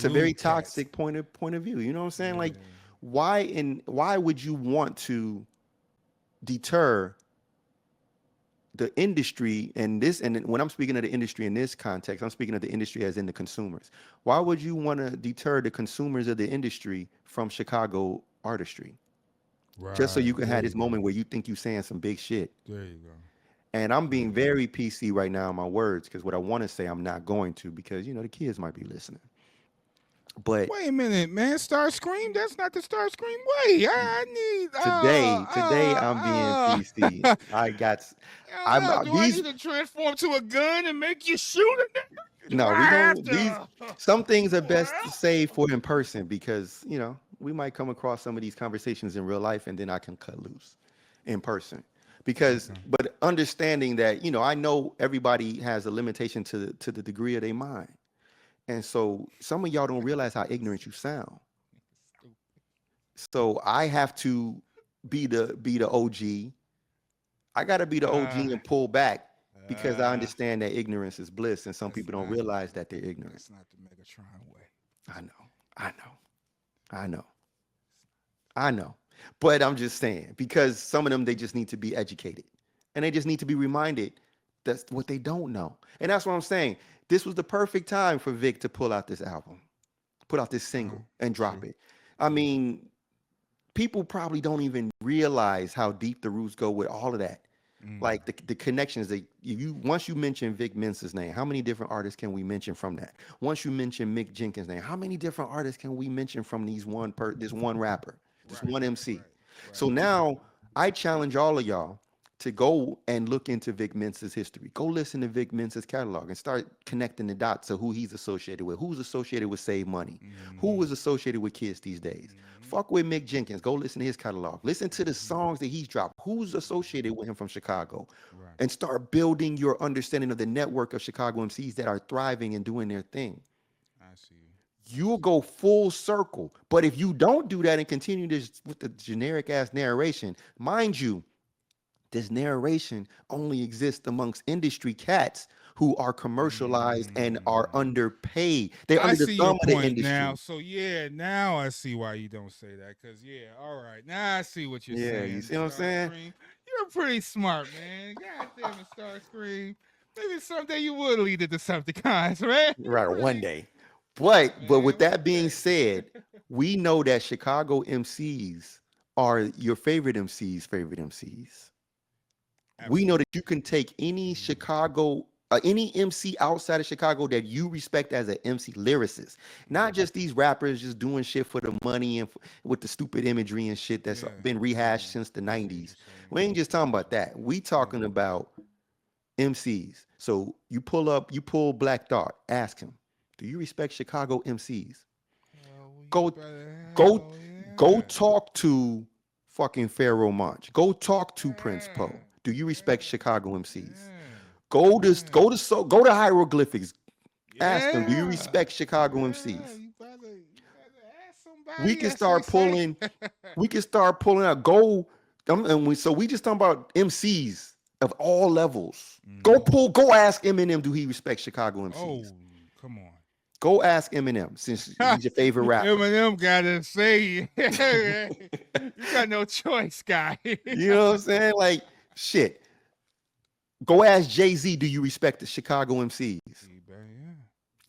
very toxic point of view. You know what I'm saying? Yeah. Like, why would you want to deter the industry and when I'm speaking of the industry in this context, I'm speaking of the industry as in the consumers. Why would you want to deter the consumers of the industry from Chicago artistry? Right. Just so you can have this moment where you think you're saying some big shit. There you go. And I'm being very PC right now in my words because what I want to say I'm not going to because the kids might be listening. But wait a minute, man, Starscream? That's not the Starscream way. I need today I'm being PC. I need to transform to a gun and make you shoot it? No, some things are best to save for in person because we might come across some of these conversations in real life and then I can cut loose in person. But understanding that, I know everybody has a limitation to the degree of their mind. And so some of y'all don't realize how ignorant you sound. So I have to be the OG. I got to be the OG and pull back because I understand that ignorance is bliss. And some people don't realize that they're ignorant. That's not the Megatron way. I know. But I'm just saying, because some of them, they just need to be educated and they just need to be reminded that's what they don't know. And that's what I'm saying. This was the perfect time for Vic to pull out this album, put out this single and drop it. I mean, people probably don't even realize how deep the roots go with all of that. Like the connections that once you mention Vic Mensa's name, how many different artists can we mention from that? Once you mention Mick Jenkins' name, how many different artists can we mention from this one rapper, this one MC? So now I challenge all of y'all to go and look into Vic Mensa's history. Go listen to Vic Mensa's catalog and start connecting the dots of who he's associated with, who's associated with Save Money, who was associated with Kids These Days. Fuck with Mick Jenkins. Go listen to his catalog. Listen to the songs that he's dropped. Who's associated with him from Chicago? And start building your understanding of the network of Chicago MCs that are thriving and doing their thing. I see. You'll go full circle. But if you don't do that and continue this with the generic ass narration, mind you, this narration only exists amongst industry cats who are commercialized and are underpaid. They're under the thumb of the industry. Now. So now I see why you don't say that. Because all right, now I see what you're saying. Yeah, you see what I'm saying? You're pretty smart, man. God damn it, Starscream. Maybe someday you would lead it to something, guys, right? Right, one day. But with that being said, we know that Chicago MCs are your favorite MCs' favorite MCs. Absolutely. We know that you can take any Chicago, any MC outside of Chicago that you respect as an MC lyricist, not just these rappers just doing shit for the money and with the stupid imagery and shit that's been rehashed since the 90s. We ain't just talking about that. We talking about MCs. So you pull Black Thought, ask him, do you respect Chicago MCs? Go talk to fucking Pharaoh Monch. Go talk to Prince Poe. Do you respect Chicago MCs? Go to Hieroglyphics. Ask them, do you respect Chicago MCs? You better ask somebody. We can start pulling. We can start pulling out. So we just talking about MCs of all levels. Mm-hmm. Go ask Eminem, do he respect Chicago MCs? Oh, come on. Go ask Eminem, since he's your favorite rapper. Eminem gotta say, you got no choice, guy. You know what I'm saying? Like, shit. Go ask Jay-Z, do you respect the Chicago MCs? Yeah.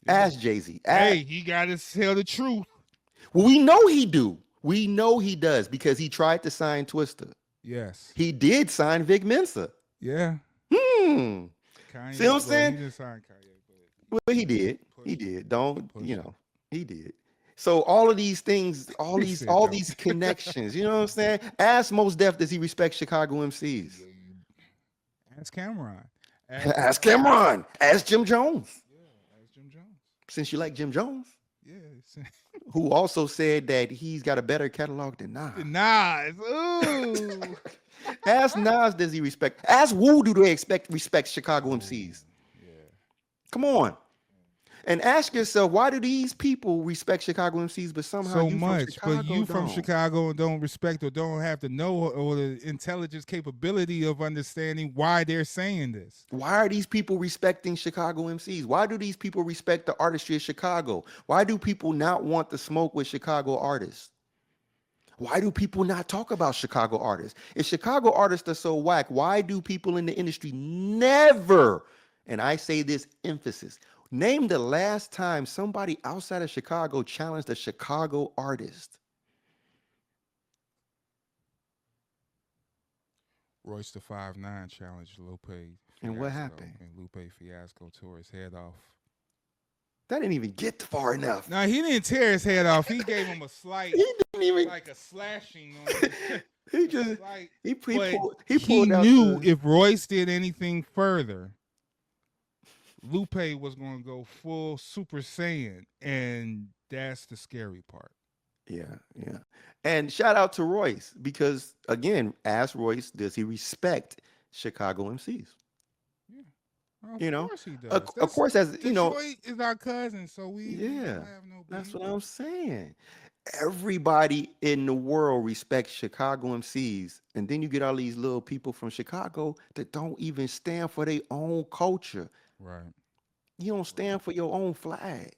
Ask Jay-Z. Hey, he gotta tell the truth. Well, we know he do. We know he does, because he tried to sign Twister. Yes. He did sign VIc Mensa. Yeah. Kanye, see what I'm saying? He didn't sign Kanye, Well, he did. He did. Don't, you know, he did. So all of these things, all these connections, you know what I'm saying? Ask Mos Def, does he respect Chicago MCs? Ask Cameron. Ask Cameron. Ask Jim Jones. Yeah, ask Jim Jones. Since you like Jim Jones. Yeah. Who also said that he's got a better catalog than Nas. Ooh. Ask Nas, does he respect? Ask Wu, do they respect Chicago MCs? Yeah. Come on. And ask yourself, why do these people respect Chicago MCs, but somehow So you much, from Chicago but you from don't? Chicago and don't respect or don't have to know or the intelligence capability of understanding why they're saying this. Why are these people respecting Chicago MCs? Why do these people respect the artistry of Chicago? Why do people not want to smoke with Chicago artists? Why do people not talk about Chicago artists? If Chicago artists are so whack, why do people in the industry never, and I say this emphasis, name the last time somebody outside of Chicago challenged a Chicago artist? Royce the 5'9" challenged Lupe. And what happened? And Lupe Fiasco tore his head off. That didn't even get far enough. No, he didn't tear his head off. He gave him a slight, He didn't even. like a slashing on his He just. slight, He he pulled out knew the- if Royce did anything further, Lupe was going to go full Super Saiyan, and that's the scary part. Yeah. And shout out to Royce, because again, ask Royce, does he respect Chicago MCs? Of You know, course he does. of course, as you know, Detroit is our cousin, so we don't have no that's beef. what I'm saying. Everybody in the world respects Chicago MCs, and then you get all these little people from Chicago that don't even stand for their own culture. Right. You don't stand for your own flag.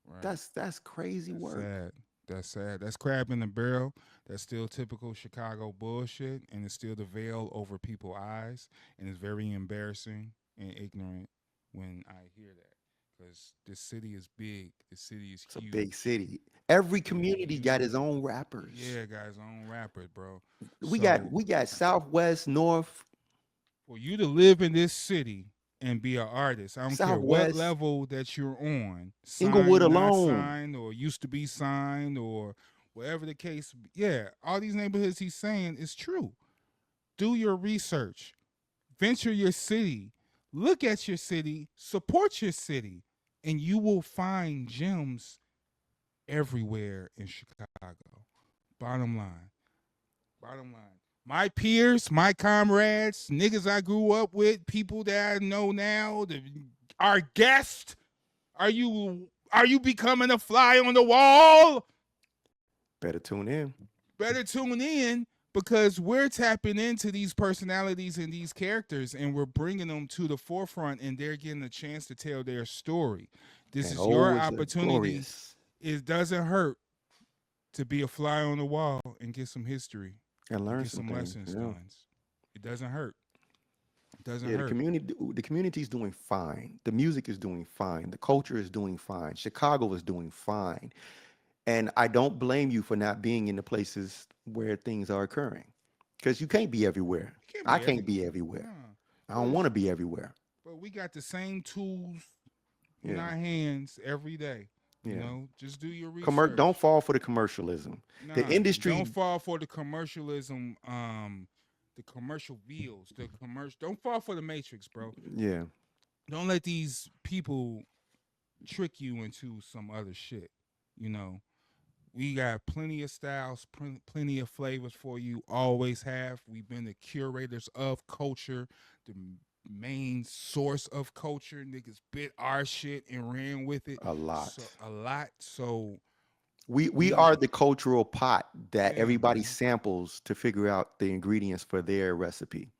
Right. That's crazy work. Sad. That's sad. That's crab in the barrel. That's still typical Chicago bullshit, and it's still the veil over people's eyes, and it's very embarrassing and ignorant when I hear that, because this city is big. The city is It's a huge. big city. Every community got its own rappers. Yeah, guys, own rappers, bro. We got Southwest, North. For you to live in this city and be an artist, I don't care what Southwest. level that you're on, Inglewood signed, not alone. signed, or used to be signed, or whatever the case. Yeah, all these neighborhoods he's saying is true. Do your research, venture your city, look at your city, support your city, and you will find gems everywhere in Chicago. Bottom line. My peers, my comrades, niggas I grew up with, people that I know now, our guests, are you becoming a fly on the wall? Better tune in. Better tune in, because we're tapping into these personalities and these characters, and we're bringing them to the forefront, and they're getting a chance to tell their story. This And is your is it opportunity. glorious. It doesn't hurt to be a fly on the wall and get some history. And learn Get some things, lessons yeah. done. It doesn't hurt. It doesn't Yeah, hurt. the community is doing fine. The music is doing fine. The culture is doing fine. Chicago is doing fine. And I don't blame you for not being in the places where things are occurring, because you can't be everywhere. I can't be everywhere. Nah, I don't want to be everywhere. but we got the same tools in Yeah. our hands every day. You Yeah. know, just do your research. Don't fall for the commercialism. The Nah, industry. Don't fall for the commercialism. The commercial wheels. Don't fall for the matrix, bro. Yeah. Don't let these people trick you into some other shit. You know, we got plenty of styles, plenty of flavors for you. Always have. We've been the curators of culture, the main source of culture. Niggas bit our shit and ran with it A lot. So We are the cultural pot that Yeah, everybody man. samples to figure out the ingredients for their recipe.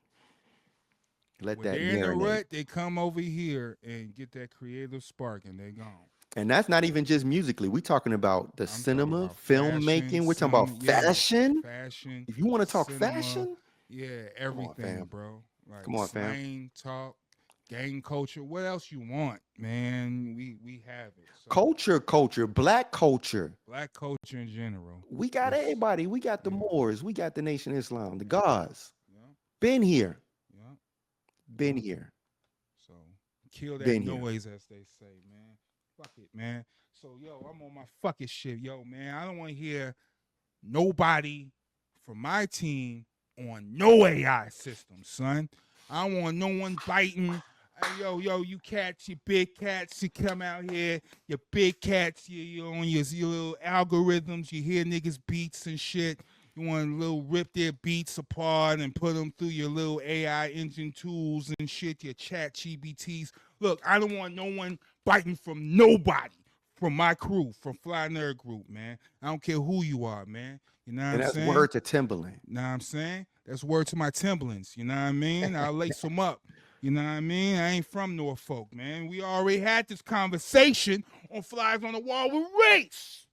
Let When that they're in the marinate. rut, they come over here and get that creative spark, and they gone. And that's not even just musically. We're talking about the I'm talking cinema, about fashion, filmmaking. We're talking about yeah, fashion. fashion, If you want to talk cinema, fashion, yeah, come on, everything, fam. bro. Like Come on, fam. slang, talk, gang culture. What else you want, man? We have it. So Culture, black culture. black culture in general. We got It's, everybody. We got the yeah, Moors. We got the Nation of Islam, the gods. yeah, Been here. yeah. Been here. So kill that Been here. noise, as they say, man. Fuck it, man. So yo, I'm on my fucking shit, yo, man. I don't want to hear nobody from my team on no AI system, son. I don't want no one biting. Hey, yo, you cats, you big cats, you come out here, you big cats, you on your little algorithms, you hear niggas beats and shit. You want to little rip their beats apart and put them through your little AI engine tools and shit, your chat GBTs. Look, I don't want no one biting from nobody from my crew, from Fly Nerd Group, man. I don't care who you are, man. You know what And I'm that's saying? word to Timberland. You know what I'm saying? That's word to my Timberlands. You know what I mean? I'll lace them up. You know what I mean? I ain't from Norfolk, man. We already had this conversation on Flies on the Wall with Race.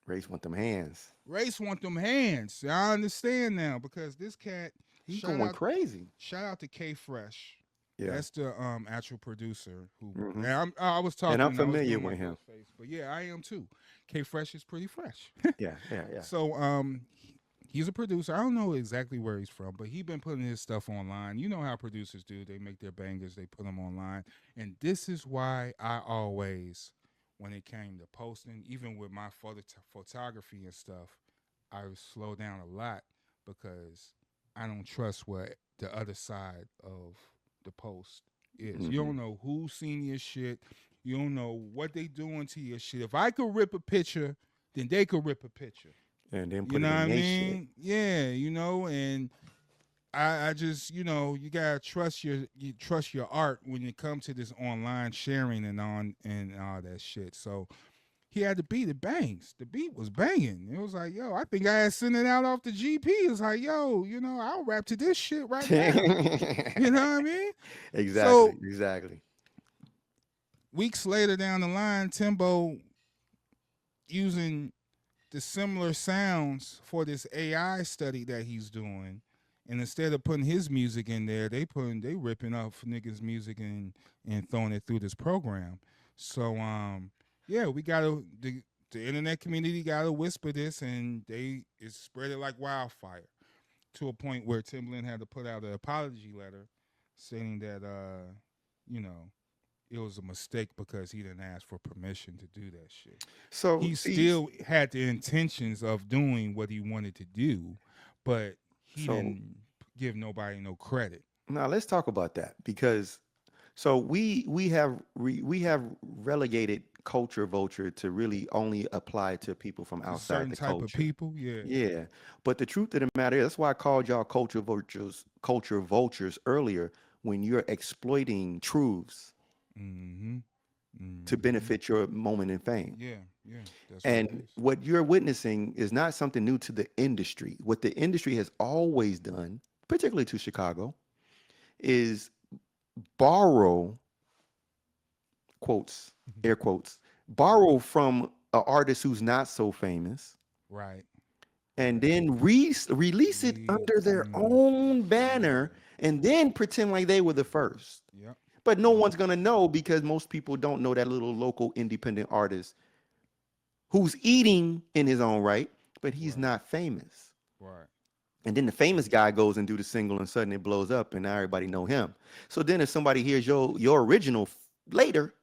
Race want them hands. Race want them hands. I understand now because this cat, He's shout going out, crazy. shout out to K Fresh. Yeah. That's the actual producer who. Mhm. And I was talking. And I'm when I was familiar doing my with him. face, but yeah, I am too. K Fresh is pretty fresh. Yeah. So he's a producer. I don't know exactly where he's from, but he's been putting his stuff online. You know how producers do. They make their bangers, they put them online. And this is why I always, when it came to posting, even with my photography and stuff, I would slow down a lot because I don't trust what the other side of the post is. You don't know who's seen your shit. You don't know what they doing to your shit. If I could rip a picture, then they could rip a picture. And then You put know it what I in their mean? shit. Yeah, you know, and I just, you know, you gotta trust your art when it comes to this online sharing and all that shit. So he had the beat, it bangs. The beat was banging. It was like, yo, I think I had sent it out off the GP. It's like, yo, you know, I'll rap to this shit right now. You know what I mean? Exactly. Weeks later down the line, Timbo using the similar sounds for this AI study that he's doing, and instead of putting his music in there, they ripping off niggas' music and throwing it through this program. So yeah, we gotta the internet community gotta whisper this, and it spread it like wildfire to a point where Timbaland had to put out an apology letter saying that you know, it was a mistake because he didn't ask for permission to do that shit. So He still had the intentions of doing what he wanted to do, but he didn't give nobody no credit. now let's talk about that because we have relegated culture vulture to really only apply to people from A outside certain the type culture. of people, yeah. Yeah, but the truth of the matter is that's why I called y'all culture vultures earlier when you're exploiting truths Mm-hmm. to benefit your moment in fame. Yeah, that's And what it is. what you're witnessing is not something new to the industry. What the industry has always done, particularly to Chicago, is borrow quotes, air quotes, borrow from an artist who's not so famous Right. and then release it under their own banner and then pretend like they were the first. Yep. But no one's going to know because most people don't know that little local independent artist who's eating in his own right, but he's not famous. Right. And then the famous guy goes and do the single and suddenly it blows up and now everybody know him. So then if somebody hears your original later,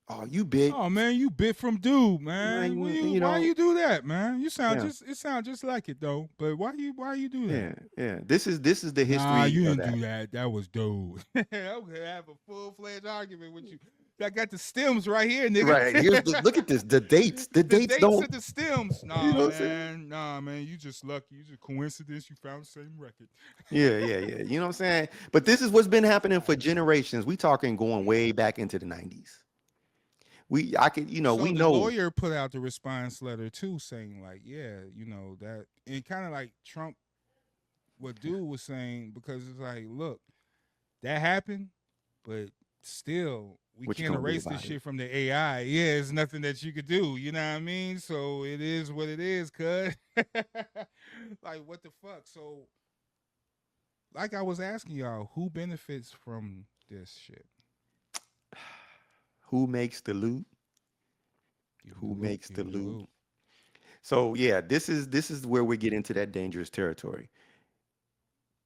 oh, you big. Oh man, you bit from dude, man. Why you do that, man? You sound it sounds just like it though. But why you do that? Yeah. This is the history. Nah, you of didn't do that. That was dude. I'm gonna have a full-fledged argument with you. I got the stems right here, nigga. Right. Look at this. The dates. The dates don't. And the stems. Nah, You know what I'm man. saying? Nah, man. You just lucky. You just coincidence. You found the same record. Yeah. You know what I'm saying? But this is what's been happening for generations. We talking going way back into the 90s. We know. The lawyer put out the response letter too, saying like, yeah, you know that, and kind of like Trump, what dude was saying, because it's like, look, that happened, but still, we What you can't gonna do erase this about it? shit from the AI. Yeah, it's nothing that you could do. You know what I mean? So it is what it is, cuz. Like, what the fuck? So, like I was asking y'all, who benefits from this shit? Who makes the loot? You Who the loot, makes you the the loot? So yeah, this is where we get into that dangerous territory.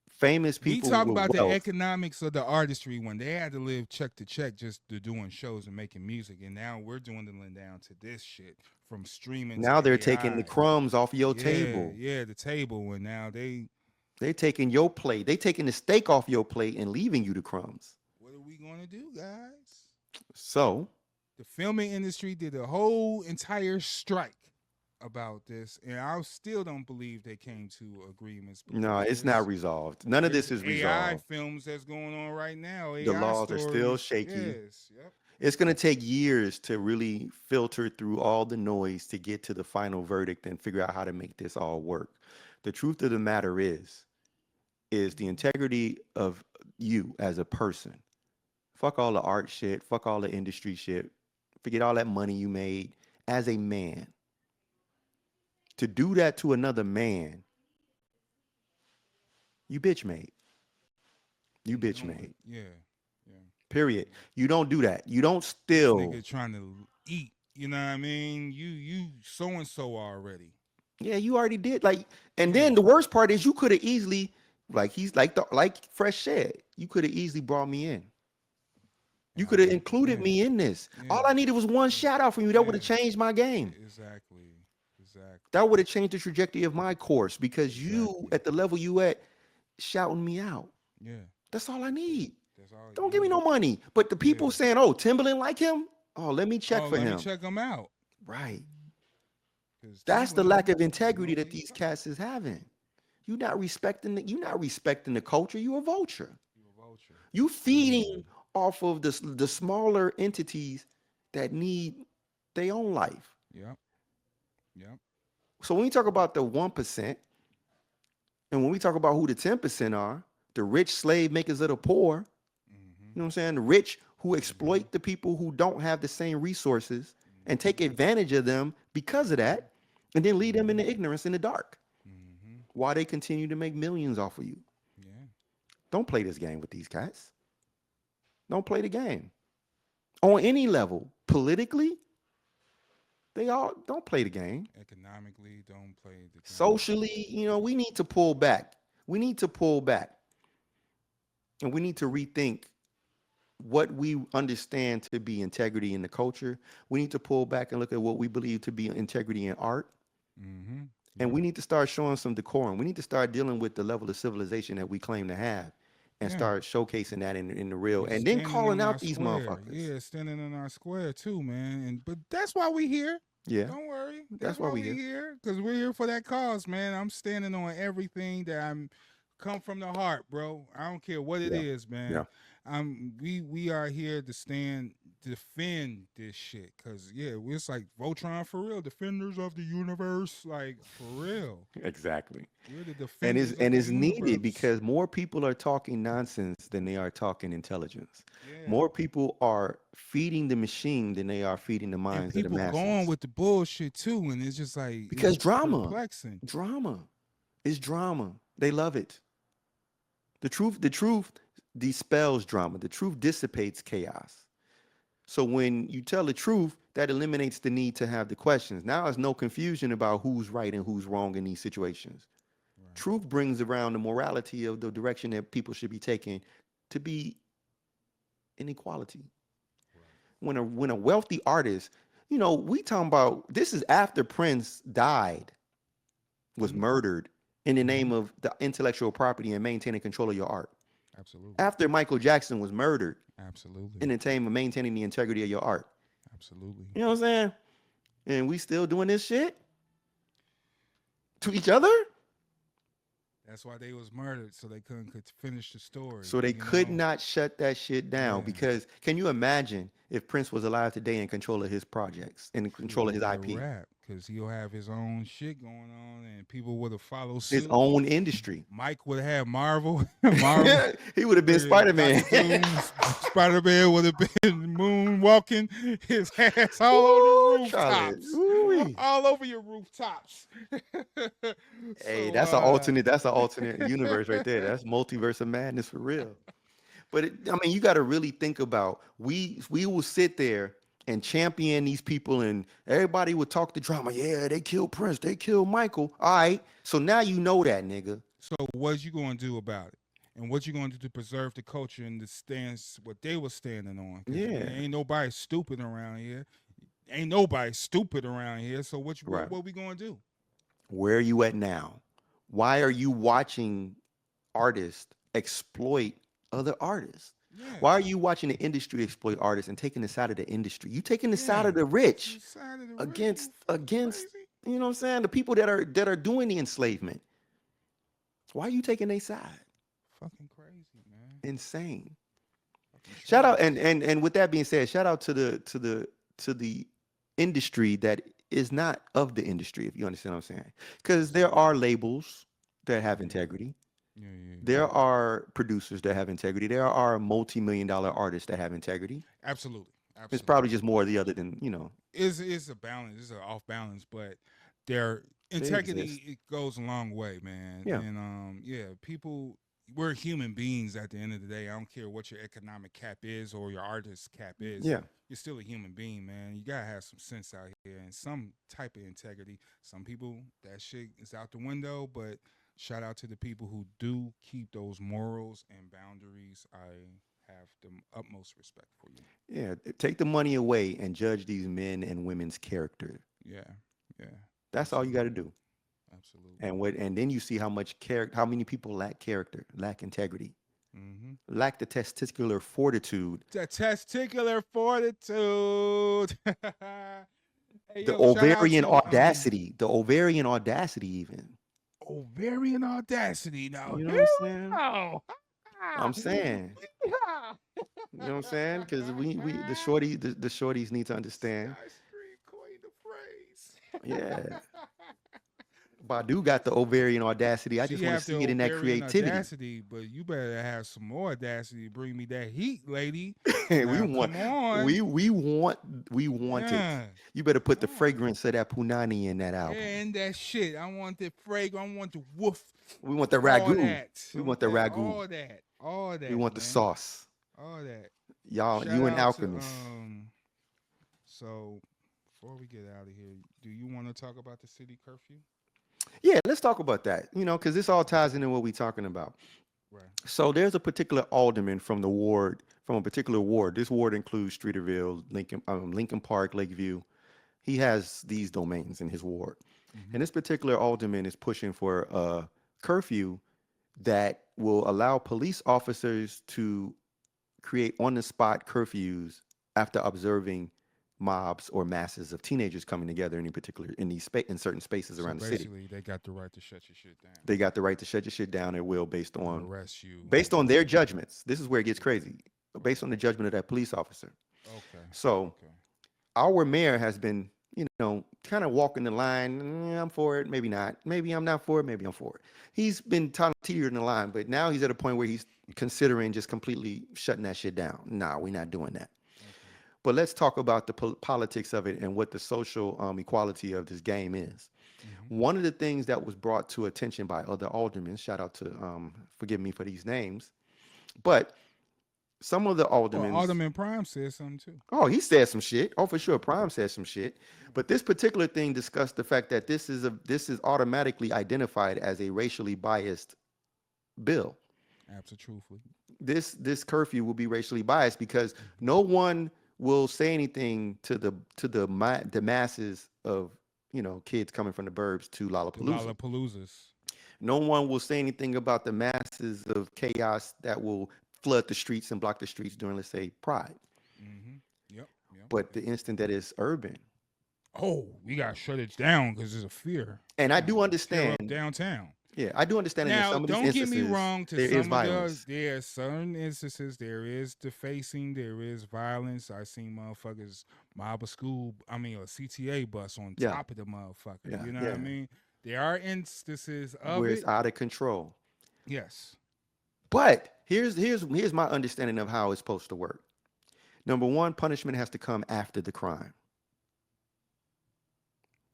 Famous We people talk with about the wealth. economics of the artistry when they had to live check to check just to doing shows and making music, and now we're dwindling down to this shit from streaming Now to they're taking the AI. crumbs off your Yeah, table. yeah, the table, and now They're taking your plate. They taking the steak off your plate and leaving you the crumbs. what are we gonna do, guys? So The filming industry did a whole entire strike about this, and I still don't believe they came to agreements. no, it's not resolved. None of this is AI resolved. films that's going on right now. The AI laws are still stories. shaky. Yes, yep. It's going to take years to really filter through all the noise to get to the final verdict and figure out how to make this all work. The truth of the matter is the integrity of you as a person. Fuck all the art shit, fuck all the industry shit. Forget all that money you made as a man. To do that to another man, you bitch made. You bitch made. Yeah, yeah. Period. You don't do that. You don't This steal. nigga trying to eat. You know what I mean? You so and so already. Yeah, you already did. Like, and then the worst part is you could have easily, like he's like Fresh said, you could have easily brought me in. You could have included me in this. All I needed was one shout out from you. That would have changed my game. Exactly. That would have changed the trajectory of my course because you, at the level you at, shouting me out. Yeah. That's all I need. That's all. Don't give me no money. But the people saying, "Oh, Timberland like him. Oh, let me check for him." Let me check him out. Right. That's the lack of integrity that these cats is having. You're not respecting the culture. You a vulture. You feeding off of the smaller entities that need their own life. Yep. So when we talk about the 1%, and when we talk about who the 10% are, the rich slave makers of the poor, you know what I'm saying? The rich who exploit the people who don't have the same resources and take advantage of them because of that, and then leave them in the ignorance in the dark while they continue to make millions off of you. Yeah. Don't play this game with these cats. Don't play the game. On any level, politically, they all don't play the game. Economically, don't play the game. Socially, we need to pull back. We need to pull back. And we need to rethink what we understand to be integrity in the culture. We need to pull back and look at what we believe to be integrity in art. And we need to start showing some decorum. We need to start dealing with the level of civilization that we claim to have and start showcasing that in the real. And then calling out these motherfuckers. Yeah, standing in our square too, man. But that's why we here. Yeah. Don't worry. That's why we here. Because we're here for that cause, man. I'm standing on everything that I'm come from the heart, bro. I don't care what it is, man. Yeah. We are here to defend this shit. Cause it's like Voltron for real, defenders of the universe, like for real. Exactly. We're the defenders And it's of the needed universe. because more people are talking nonsense than they are talking intelligence. Yeah. More people are feeding the machine than they are feeding the minds of the people masses. going with the bullshit too, and it's just like Because it's drama. perplexing. Drama. It's drama. They love it. The truth dispels drama. The truth dissipates chaos. So when you tell the truth, that eliminates the need to have the questions. Now there's no confusion about who's right and who's wrong in these situations. Right. Truth brings around the morality of the direction that people should be taking to be inequality. Right. When a wealthy artist, we talking about, this is after Prince died, was murdered in the name of the intellectual property and maintaining control of your art. Absolutely. After Michael Jackson was murdered. Absolutely. In the name of maintaining the integrity of your art. Absolutely. You know what I'm saying? And we still doing this shit to each other? That's why they was murdered, so they could finish the story. So they could not shut that shit down because can you imagine if Prince was alive today in control of his projects, in control of his IP? Because he'll have his own shit going on and people would have followed suit. His own industry. Mike would have had Marvel. He would have been Spider-Man. Spider-Man would have been moonwalking his ass all over the rooftops. All over your rooftops. Hey, that's an alternate universe right there. That's multiverse of madness for real. But I mean, you got to really think about we will sit there and champion these people, and everybody would talk the drama. Yeah, they killed Prince, they killed Michael. All right, so now you know that, nigga. So what you gonna do about it? And what you gonna do to preserve the culture and the stance what they were standing on? Yeah, ain't nobody stupid around here. Ain't nobody stupid around here. So what we gonna do? Where are you at now? Why are you watching artists exploit other artists? Yeah. Why are you watching the industry exploit artists and taking the side of the industry? You taking the side of the rich against you know what I'm saying, the people that are doing the enslavement. Why are you taking their side? Fucking crazy, man. Insane. Shout out and with that being said, shout out to the industry that is not of the industry, if you understand what I'm saying. Because there are labels that have integrity. There are producers that have integrity. There are multi-million-dollar artists that have integrity. Absolutely. It's probably just more of the other than, you know. It's a balance. It's an off balance, but their integrity, it goes a long way, man. Yeah. And people, we're human beings at the end of the day. I don't care what your economic cap is or your artist cap is. Yeah. You're still a human being, man. You gotta have some sense out here and some type of integrity. Some people, that shit is out the window, but shout out to the people who do keep those morals and boundaries. I have the utmost respect for you. Yeah, take the money away and judge these men and women's character. Yeah. That's all you got to do. Absolutely. And then you see how many people lack character, lack integrity, lack the testicular fortitude. The testicular fortitude. The ovarian audacity. The ovarian audacity, even. Ovarian audacity now. You know what I'm saying? Oh. I'm saying. You know what I'm saying? Because the shorties need to understand. Yeah. Badu got the ovarian audacity. I just want to see it in that creativity. Audacity, but you better have some more audacity to bring me that heat, lady. We want it. You better put the fragrance of that punani in that album. And that shit. I want the fragrance. I want the woof. We want the ragu. We want the ragu. All that. We want the sauce. All that. Y'all, you and Alchemist. So before we get out of here, do you want to talk about the city curfew? Yeah, let's talk about that. You know, because this all ties into what we're talking about. Right. So there's a particular alderman from a particular ward. This ward includes Streeterville, Lincoln Park, Lakeview. He has these domains in his ward. And this particular alderman is pushing for a curfew that will allow police officers to create on-the-spot curfews after observing mobs or masses of teenagers coming together in certain spaces around the city. Basically, they got the right to shut your shit down. They got the right to shut your shit down at will based on arrest you. Based on their judgments. This is where it gets crazy. Based on the judgment of that police officer. Okay. So our mayor has been, kind of walking the line. I'm for it, maybe not. Maybe I'm not for it, maybe I'm for it. He's been teetering the line, but now he's at a point where he's considering just completely shutting that shit down. Nah, we're not doing that. But let's talk about the politics of it and what the social equality of this game is. One of the things that was brought to attention by other aldermen, shout out to, forgive me for these names, but some of the aldermen. Alderman Prime said something too. Oh, he said some shit. Oh, for sure, Prime said some shit. But this particular thing discussed the fact that this is automatically identified as a racially biased bill. Absolutely. This curfew will be racially biased because no one will say anything to the masses of kids coming from the burbs to Lollapaloozas. No one will say anything about the masses of chaos that will flood the streets and block the streets during, let's say, Pride. Yep. But the instant that it's urban, we gotta shut it down because there's a fear. And I do understand downtown. Yeah, I do understand that in Now, some of these don't get me instances, wrong. To there is some of violence. there are certain instances there is defacing, there is violence. I seen motherfuckers mob a school. I mean, a CTA bus on Yeah, top of the motherfucker. yeah, You know what I yeah. mean? There are instances of Where it's it. out of control. Yes. But here's my understanding of how it's supposed to work. Number one, punishment has to come after the crime.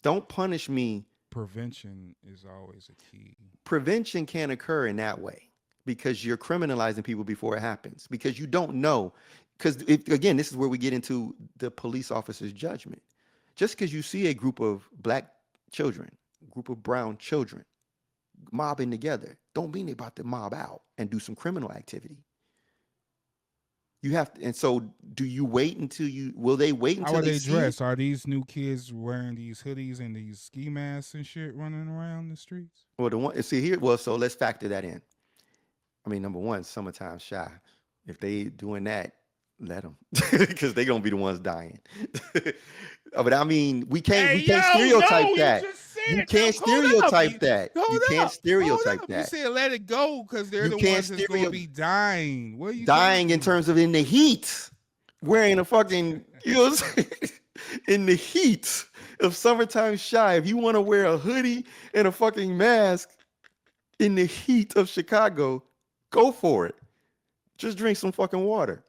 Don't punish me. Prevention is always a key. Prevention can't occur in that way because you're criminalizing people before it happens because you don't know. Because again, this is where we get into the police officer's judgment. Just because you see a group of black children, a group of brown children mobbing together, don't mean they're about to mob out and do some criminal activity. You have to, and so do you wait until will they wait How until are they they see it? dressed? Are these new kids wearing these hoodies and these ski masks and shit running around the streets? Well, the one see here. Well, so let's factor that in. I mean, number one, summertime shy. If they doing that, let them, because they're gonna be the ones dying. But I mean, we can't stereotype that. You can't stereotype that. You can't stereotype You that. said let it go because they're You the can't ones that's going to be dying. What are you Dying in talking terms of in the heat, wearing a fucking, you know what I'm saying? In the heat of summertime shy. If you want to wear a hoodie and a fucking mask in the heat of Chicago, go for it. Just drink some fucking water.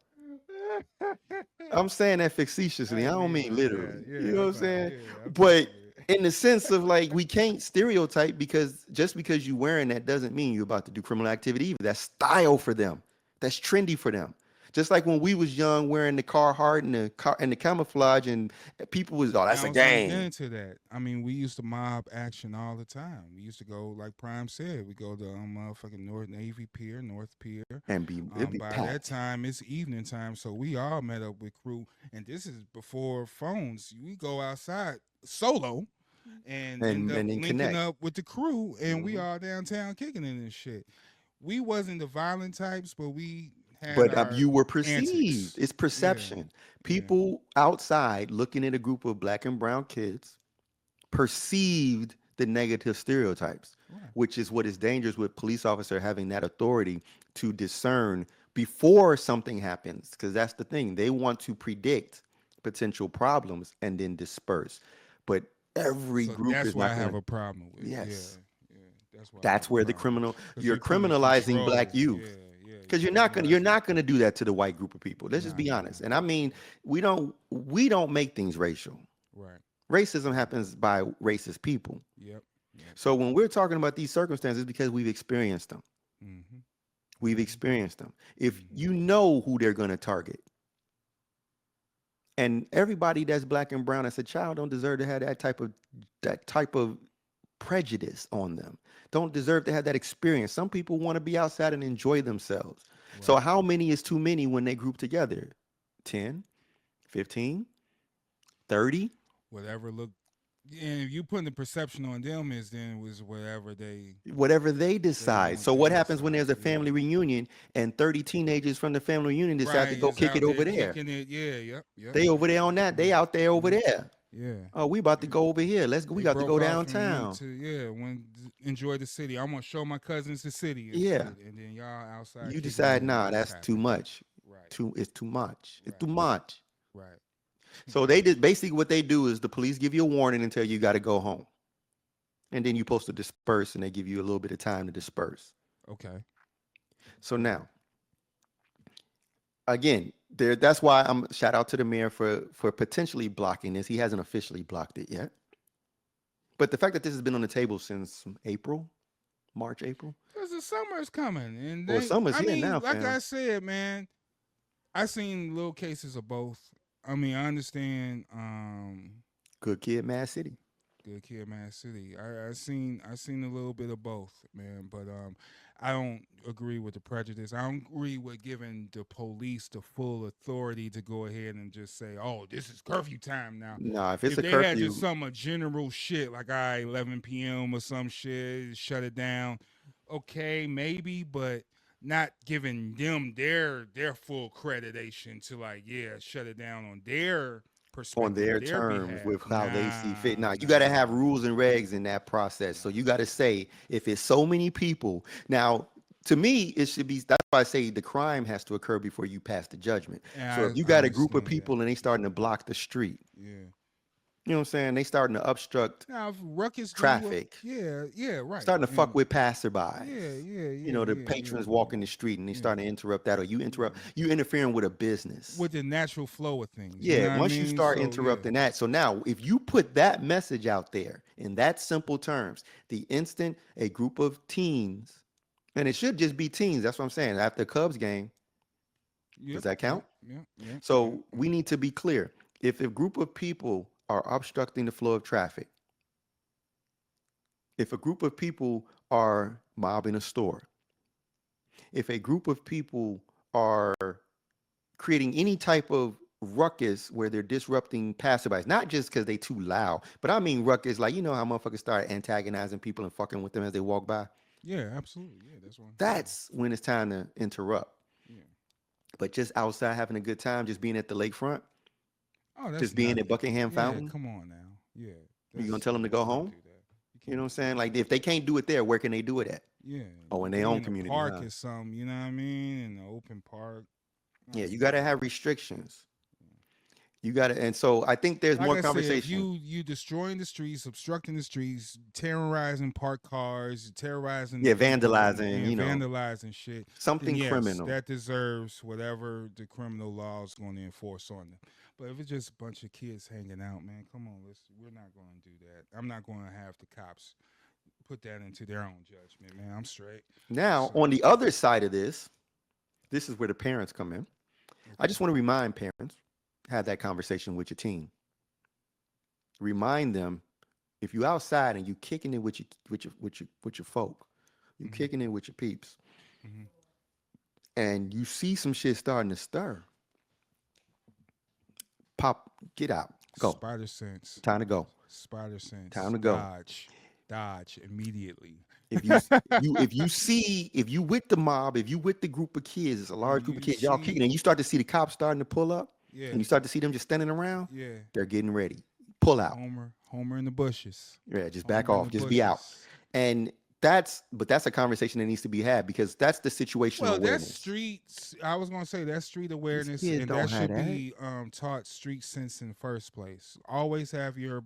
I'm saying that facetiously. I don't mean literally. Yeah, you know what I'm saying? yeah, But in the sense of like, we can't stereotype because just because you're wearing that doesn't mean you're about to do criminal activity either. That's style for them. That's trendy for them. Just like when we was young, wearing the Carhartt and the camouflage, and people was, oh, that's a I was gonna get gang. into that. I mean, we used to mob action all the time. We used to go, like Prime said, we go to motherfucking North Navy Pier, North Pier. And it'd be By packed. that time, it's evening time, so we all met up with crew, and this is before phones. We go outside solo and end up then linking connect. up with the crew, and we all downtown kicking it and shit. We wasn't the violent types, but we had But our you were perceived. antics. It's perception. People outside looking at a group of black and brown kids perceived the negative stereotypes, which is what is dangerous with police officer having that authority to discern before something happens. Because that's the thing. They want to predict potential problems and then disperse. But every So group that's is what not I have gonna, a problem with. Yes. Yeah. That's why. I that's have a where the problem with criminal, it. 'Cause you're putting criminalizing control. black youth. Because you're not gonna do that to the white group of people. Let's just be honest. And I mean, we don't make things racial. Right. Racism happens by racist people. Yep. So when we're talking about these circumstances, because we've experienced them. Mm-hmm. We've experienced them. If you know who they're gonna target, and everybody that's black and brown as a child don't deserve to have that type of prejudice on them. Don't deserve to have that experience. Some people want to be outside and enjoy themselves. Right. So how many is too many when they group together? 10, 15, 30? Whatever look. And if you putting the perception on them is then was whatever they decide. So what happens when there's a family reunion and 30 teenagers from the family reunion decide to go kick it over there? Yep. They over there on that. They out there over there. Yeah. Oh, we about to go over here. We got to go downtown. Enjoy the city. I'm gonna show my cousins the city. And then y'all outside. You decide, nah, that's too much. Right. It's too much. It's too much. Right. So they did basically what they do is the police give you a warning and tell you got to go home, and then you're supposed to disperse, and they give you a little bit of time to disperse. Okay. So now, again, that's why I'm shout out to the mayor for potentially blocking this. He hasn't officially blocked it yet, but the fact that this has been on the table since March, April. Because the summer's coming, and summer's here now. Like fam. I said, man, I seen little cases of both. I mean, I understand. Good kid, Mad City. Good kid, Mad City. I seen a little bit of both, man. But I don't agree with the prejudice. I don't agree with giving the police the full authority to go ahead and just say, "Oh, this is curfew time now." No, if it's a they curfew, had just some general shit like 11 p.m. or some shit, shut it down. Okay, maybe, but not giving them their full accreditation to shut it down on their perspective, on their their terms behalf. with how they see fit. Now, you Nah. got to have rules and regs in that process. So you got to say, if it's so many people, now, to me, it should be, that's why I say the crime has to occur before you pass the judgment. Yeah, So if you I got a group of understand people and they starting to block the street, Yeah. you know what I'm saying? They starting to obstruct Now, if ruckus do traffic, yeah, right. starting to fuck And with passerbys. yeah, You know, the patrons walking the street and they starting to interrupt that, or you interfering with a business. with the natural flow of things. You Yeah, know what I once you mean? start So, interrupting that. So now, if you put that message out there in that simple terms, the instant a group of teens, and it should just be teens, that's what I'm saying, after the Cubs game, Yep, does that count? Yeah. So we need to be clear. If a group of people are obstructing the flow of traffic, if a group of people are mobbing a store, if a group of people are creating any type of ruckus where they're disrupting passerbys, not just because they too loud, but I mean ruckus, like, you know how motherfuckers start antagonizing people and fucking with them as they walk by? Yeah, absolutely. Yeah, that's one. That's when it's time to interrupt. Yeah. But just outside having a good time, just being at the lakefront, Oh, that's just being at nothing. Buckingham Yeah, Fountain, come on now. Yeah. you gonna tell them to go home? Do that. You know what I'm saying? Like, if they can't do it there, where can they do it at? Yeah. Oh, in Do their it own in the community, park huh? or something, you know what I mean? In the open park. Yeah, you got to have restrictions. You got to, and so I think there's Like more I said, if conversation. you destroying the streets, obstructing the streets, terrorizing park cars, terrorizing Yeah, the people, vandalizing, and you know, vandalizing shit, something then yes, criminal. that deserves whatever the criminal law is going to enforce on them. But if it's just a bunch of kids hanging out, man, come on, we're not going to do that. I'm not going to have the cops put that into their own judgment, man. I'm straight. Now, So, on the other side of this is where the parents come in. I just want to remind parents, have that conversation with your teen. Remind them, if you outside and you kicking it with your folk, you kicking it with your peeps, and you see some shit starting to stir, pop, get out, go. Spider sense. Time to go. Spider sense. Time to go. Dodge immediately. If you with the mob, if you with the group of kids, it's a large group of kids, y'all kicking, and you start to see the cops starting to pull up, and you start to see them just standing around, they're getting ready. Pull out. Homer in the bushes. Yeah, just back off. Just be out. And that's a conversation that needs to be had, because that's the situational Well, awareness. that's streets. I was gonna say that's street awareness, kids and don't that have should that. be taught street sense in the first place. Always have your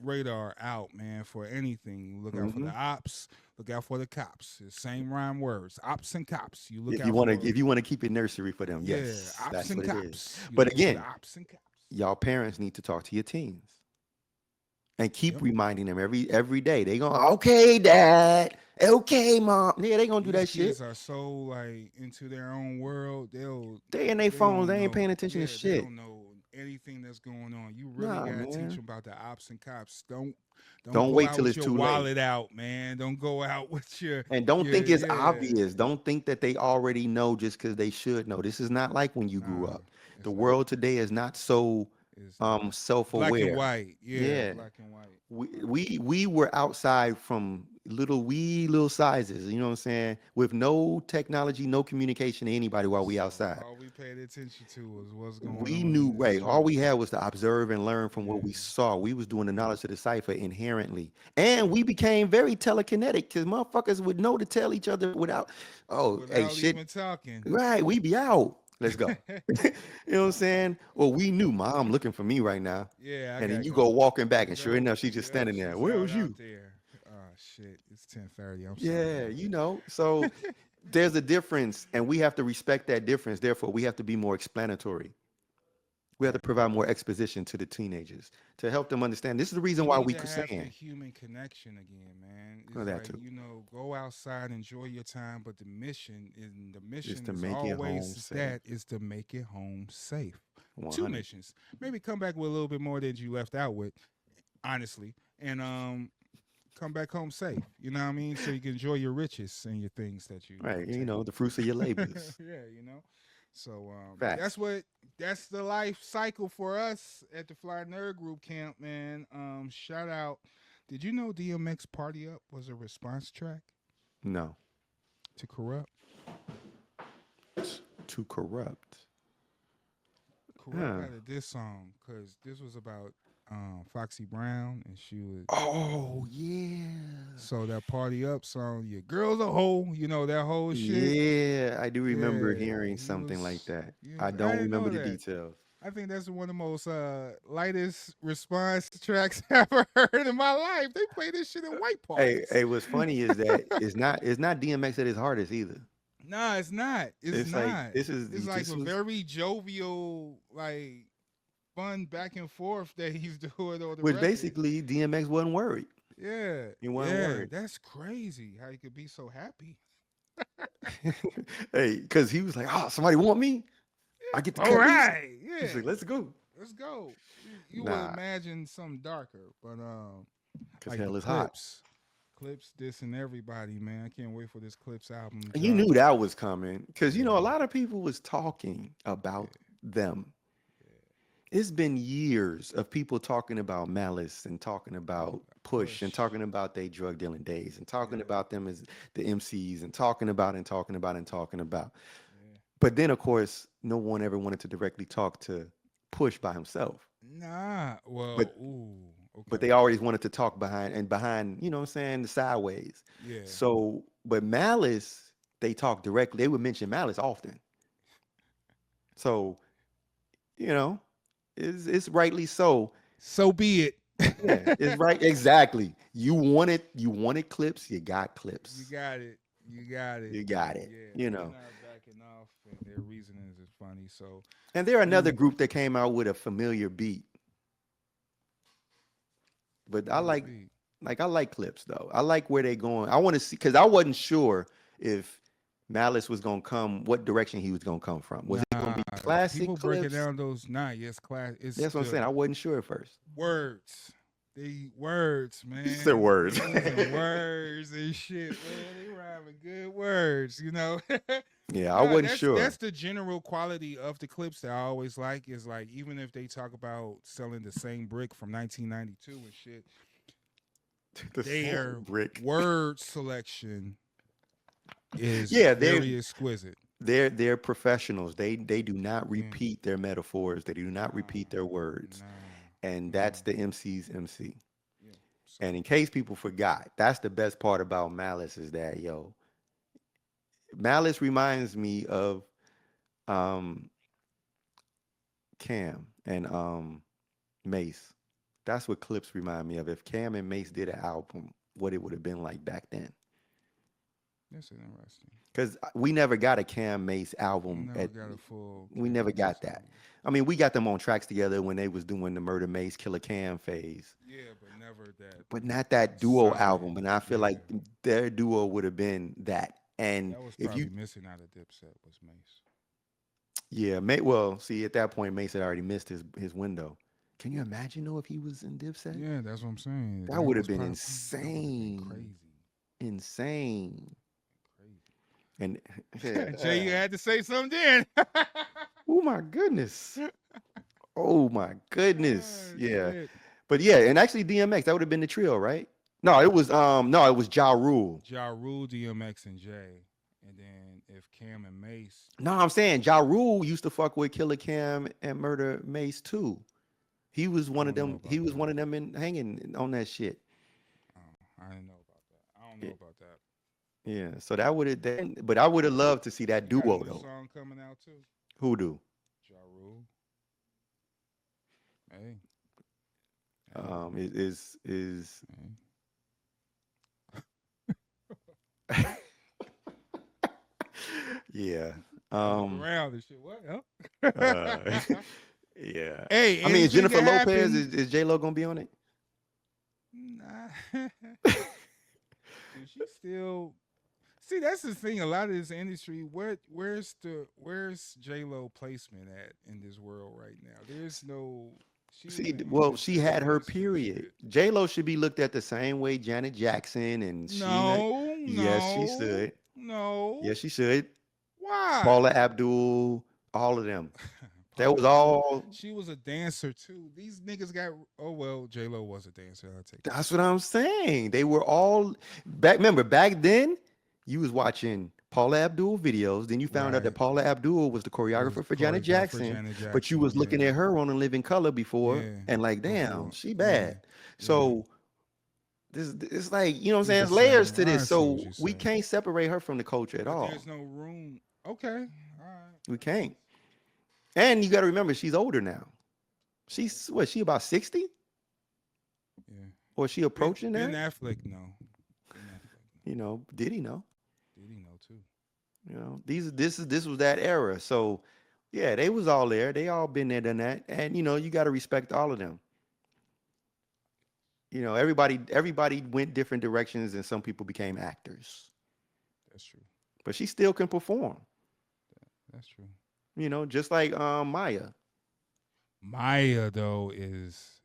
radar out, man, for anything. Look out for the ops. Look out for the cops. The same rhyme words. Ops and cops. You look If out you for want to keep it nursery for them, yeah, yes, ops that's and what it cops. is. You But look for again, the ops and cops. y'all parents need to talk to your teens and keep reminding them every day. They going, okay, dad, okay, mom. Yeah, they gonna do that These shit. kids are so like into their own world. They in their phones. don't They ain't paying know- attention to They shit. don't know anything that's going on. You really Nah, gotta man. teach them about the ops and cops. Don't Don't go wait out till with it's your too late. wallet out, man. Don't go out with your And don't think it's yeah. obvious. Don't think that they already know just because they should know. This is not like when you grew Nah, up. it's The not. world today is not so It's self-aware. black and white. Yeah. Black and white. We were outside from little sizes, you know what I'm saying, with no technology, no communication to anybody while we outside. All we paid attention to was what's going on. We in knew, the right? All we streets. had was to observe and learn from what we saw. We was doing the knowledge of the cipher inherently, and we became very telekinetic, because motherfuckers would know to tell each other without hey, shit, even talking. right? We be out. Let's go. You know what I'm saying? Well, we knew mom looking for me right now. Yeah, And then you go walking back, and sure enough, she's just standing there. she's Where out was you? there. Oh shit! It's 10:30. I'm Yeah, sorry. you know. So there's a difference, and we have to respect that difference. Therefore, we have to be more explanatory. We have to provide more exposition to the teenagers to help them understand. This is the reason why we have the saying. human connection again, man. It's Oh, that like, too. you know, go outside, enjoy your time, but the mission is to make it home always safe. that is to make it home safe. 2 100. missions. Maybe come back with a little bit more than you left out with, honestly, and come back home safe. You know what I mean? So you can enjoy your riches and your things that you Right, you obtain. know, the fruits of your labors. Yeah, you know. So Facts. that's the life cycle for us at the Fly Nerd Group Camp, man. Shout out. Did you know DMX Party Up was a response track No, to Corrupt? to corrupt. correct out of this song because this was about Foxy Brown, and she was. Oh yeah. So that Party Up song, your girl's a hoe, that whole shit. Yeah, I do remember Yeah, hearing he something like was. that. Yeah, I I don't didn't remember know the that. details. I think that's one of the most lightest response tracks I ever heard in my life. They play this shit in white parties. Hey, what's funny is that it's not DMX at his hardest either. Nah, it's not. It's It's like not. this is It's like this a was very jovial, like fun back and forth that he's doing on the which record. basically DMX wasn't worried. Yeah, He wasn't worried. that's crazy how you could be so happy. Hey, because he was like, oh, somebody want me? I get the All cut these?" right, He's yeah, like, let's go. let's go. You Nah. would imagine something darker, but Because like hell the is hot. Clipse dissing everybody, man. I can't wait for this Clipse album. to And you drop. knew that was coming. Because, a Yeah. lot of people was talking about them. It's been years of people talking about Malice and talking about Push and Push. talking about their drug dealing days and talking Yeah. about them as the MCs and talking about and talking about and talking about. Yeah. But then, of course, no one ever wanted to directly talk to Push by himself. Nah, well, But- ooh, okay. But they always wanted to talk behind, you know what I'm saying, the sideways. yeah. So, but Malice, they talk directly. They would mention Malice often. So, it's rightly so. So be it. Yeah, it's right. Exactly. You wanted Clipse, you got Clipse. You got it. You got it. You got it. Yeah, they're not backing off, and their reasonings is funny. So And they're another group that came out with a familiar beat. But I like Clipse though. I like where they going. I want to see because I wasn't sure if Malice was gonna come, what direction he was gonna come from. Was it gonna be classic People breaking Clipse? down those. Nah, yes, class. It's That's what I'm saying. I wasn't sure at first. Words. They words, man. You said words. They using words and shit, man. They rhyming good words, Yeah, I wasn't sure. That's the general quality of the Clipse that I always like. Is like even if they talk about selling the same brick from 1992 and shit, their brick. word selection is Yeah, very exquisite. They're professionals. They do not repeat their metaphors. They do not repeat their words. Nah. And that's the MC's MC. Yeah. So, And in case people forgot, that's the best part about Malice is that, Malice reminds me of Cam and Mace. That's what Clipse remind me of. If Cam and Mace did an album, what it would have been like back then. that's interesting. Because we never got a Cam Mace album. Never got a full. We never got that. I mean, we got them on tracks together when they was doing the Murder Mace Killer Cam phase. Yeah, but never that. But not that duo Solid, album. And I feel like yeah. their duo would have been that. And That was if probably you, missing out of Dipset was Mace. yeah, well, see, at that point, Mace had already missed his window. Can you imagine though if he was in Dipset? Yeah, that's what I'm saying. That would have was been probably- that would've been insane. Insane. And Crazy. Jay, you had to say something then. oh my goodness. Oh my goodness. Oh, Yeah. shit. But yeah, and actually DMX, that would have been the trio, right? No, it was Ja Rule. Ja Rule, DMX, and Jay. And then if Cam and Mace. No, I'm saying Ja Rule used to fuck with Killer Cam and Murder Mace too. He was one of don't know them. about He was that. one of them hanging on that shit. Oh, I didn't know about that. I don't know about that. Yeah. So that would have but I would have loved to see that You got duo a new though. song coming out too. Who do? Ja Rule. Hey. Is Hey. yeah. Around and shit. What? Huh? Yeah. Hey, I mean, is anything Jennifer can Lopez, happen. is J-Lo gonna be on it? Nah. Dude, she still. See, that's the thing. A lot of this industry, where's J-Lo placement at in this world right now? There's no. She had her period. J-Lo should be looked at the same way Janet Jackson and No, Yes, she should. No. Yes, she should. Why? Paula Abdul, all of them. That was all. She was a dancer too. These niggas got. Oh well, J-Lo was a dancer. I'll take that. That's what I'm saying. They were all back. Remember back then, you was watching Paula Abdul videos. Then you found out that Right. Paula Abdul was the It was choreographer for Janet choreographed for Jackson, Janet but you Jackson. was looking Yeah. at her on A Living Color before, Yeah. and like, damn, Before. she Yeah. bad. Yeah. So this, it's like, you know what I'm See saying? what There's you're layers saying. to I this, see what so you're we saying. can't separate her from the culture at But all. there's no room. Okay. All right. We can't. And you got to remember, she's older now. She's what? She about 60, Yeah. or is she approaching Ben that? Affleck, no. Ben Affleck, no. You know, did he know? Did he know too? You know, this was that era. So yeah, they was all there. They all been there, done that. And you know, you got to respect all of them. You know, everybody went different directions, and some people became actors. That's true. But she still can perform. That's true. You know, just like Maya. Maya though is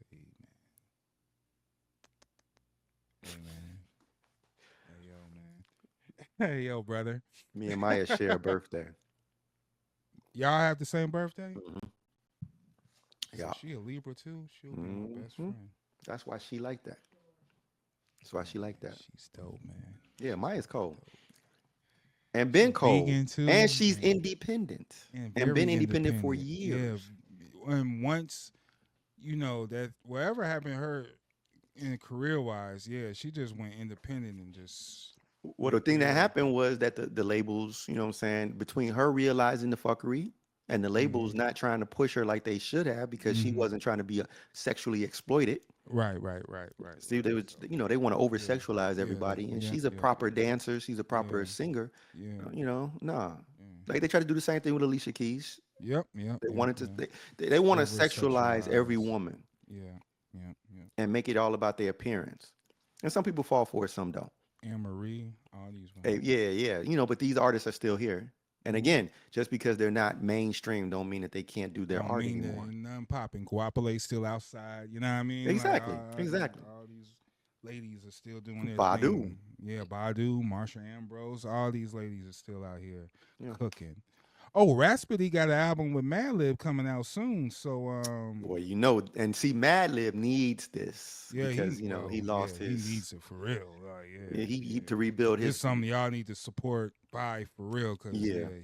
hey man. Hey yo man. Hey yo brother. Me and Maya share a birthday. Y'all have the same birthday? Mhm. So Yeah. she a Libra too? She'll be my best friend. That's why she like that. That's why she like that. She's dope, man. Yeah, Maya's cold. And been She's cold. vegan, too, And she's and- independent. And, And been very independent for years. Yeah. And once, you know, that whatever happened to her in career wise, yeah, she just went independent and just Well, the thing that happened was that the labels, you know what I'm saying, between her realizing the fuckery and the labels not trying to push her like they should have because she wasn't trying to be sexually exploited. right. See, they was, you know, they want to over sexualize everybody, and she's a proper dancer, she's a proper singer. Yeah. You know, nah. Like they try to do the same thing with Alicia Keys. Yep. They wanted to, they want to sexualize every Over-sexualize. woman Yeah. and make it all about their appearance. And some people fall for it, some don't. Anne Marie, all these Hey, women. yeah. You know, but these artists are still here. And again, just because they're not mainstream don't mean that they can't do their Don't art mean anymore. that nothing popping. Guapale's still outside. You know what I mean? Exactly, Like, exactly. All these ladies are still doing their Badu. thing. Yeah, Badu, Marsha Ambrose, all these ladies are still out here cooking. Oh, Rhapsody got an album with Madlib coming out soon. So Boy, you know, and see, Madlib needs this yeah, because he lost his. He needs it for real. Like, Yeah, he to rebuild It's his. something y'all need to support by for real because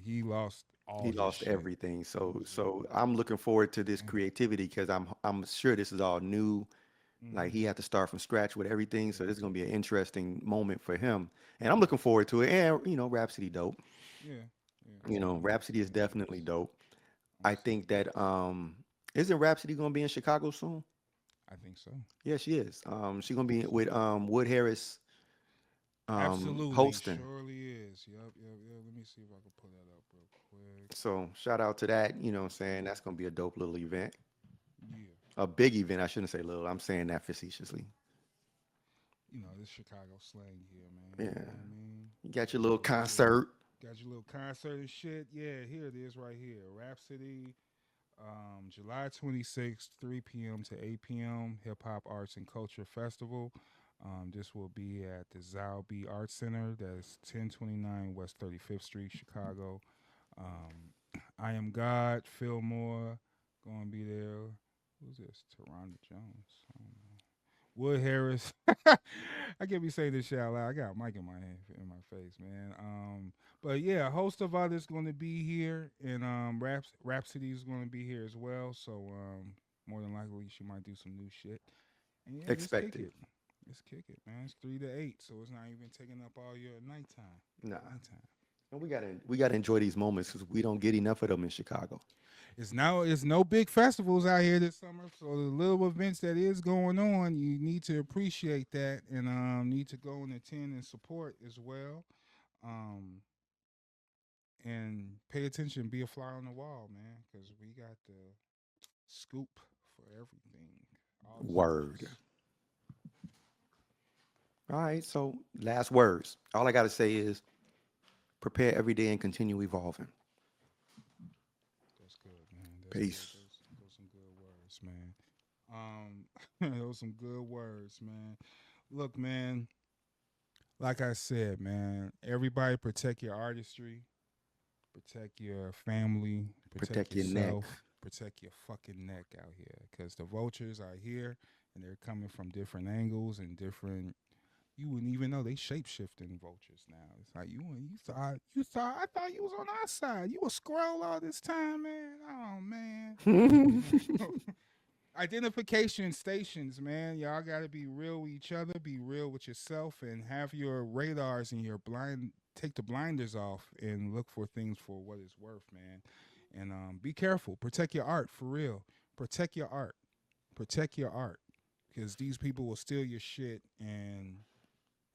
he lost all. He his lost shit. everything. So I'm looking forward to this creativity because I'm sure this is all new. Like he had to start from scratch with everything. So this is gonna be an interesting moment for him, and I'm looking forward to it. And you know, Rhapsody dope. Yeah. You know, Rhapsody is definitely dope. I think that isn't Rhapsody gonna be in Chicago soon? I think so. Yeah, she is. She's gonna be with Wood Harris Absolutely, hosting. surely is. Yep. Let me see if I can pull that up real quick. So shout out to that. You know what I'm saying? That's gonna be a dope little event. Yeah. A big event. I shouldn't say little. I'm saying that facetiously. You know, this Chicago slang here, man. Yeah. You know what I mean? You got your little concert. Got your little concert and shit. Yeah, here it is right here. Rhapsody, July 26th, 3 p.m. to 8 p.m. Hip Hop Arts and Culture Festival. This will be at the Zalby Art Center. That's 1029 West 35th Street, Chicago. I Am God, Phil Moore, going to be there. Who's this? Taronda Jones. I don't know. Wood Harris. I can't be saying this shit out loud. I got a mic in my hand, in my face, man. But yeah, a host of others going to be here, and Rhapsody is going to be here as well. So more than likely, she might do some new shit. And yeah, Expect it. Let's kick it, man. It's 3 to 8, so it's not even taking up all your nighttime. Nah. Nighttime. And we gotta enjoy these moments because we don't get enough of them in Chicago. It's no big festivals out here this summer, so the little events that is going on, you need to appreciate that and need to go and attend and support as well, and pay attention, be a fly on the wall, man, because we got the scoop for everything. All the Word. scoops. All right, so last words. All I gotta say is prepare every day and continue evolving. That's good, man. Peace. Good. Those some good words, man. Those some good words, man. Look, man. Like I said, man, everybody protect your artistry, protect your family, Protect your yourself, neck. protect your fucking neck out here, because the vultures are here and they're coming from different angles and different You wouldn't even know they shape-shifting vultures now. It's like you thought I thought you was on our side. You a squirrel all this time, man. Oh man. Identification stations, man. Y'all gotta be real with each other, be real with yourself, and have your radars and your take the blinders off and look for things for what it's worth, man. And be careful. Protect your art for real. Protect your art. Protect your art. Because these people will steal your shit and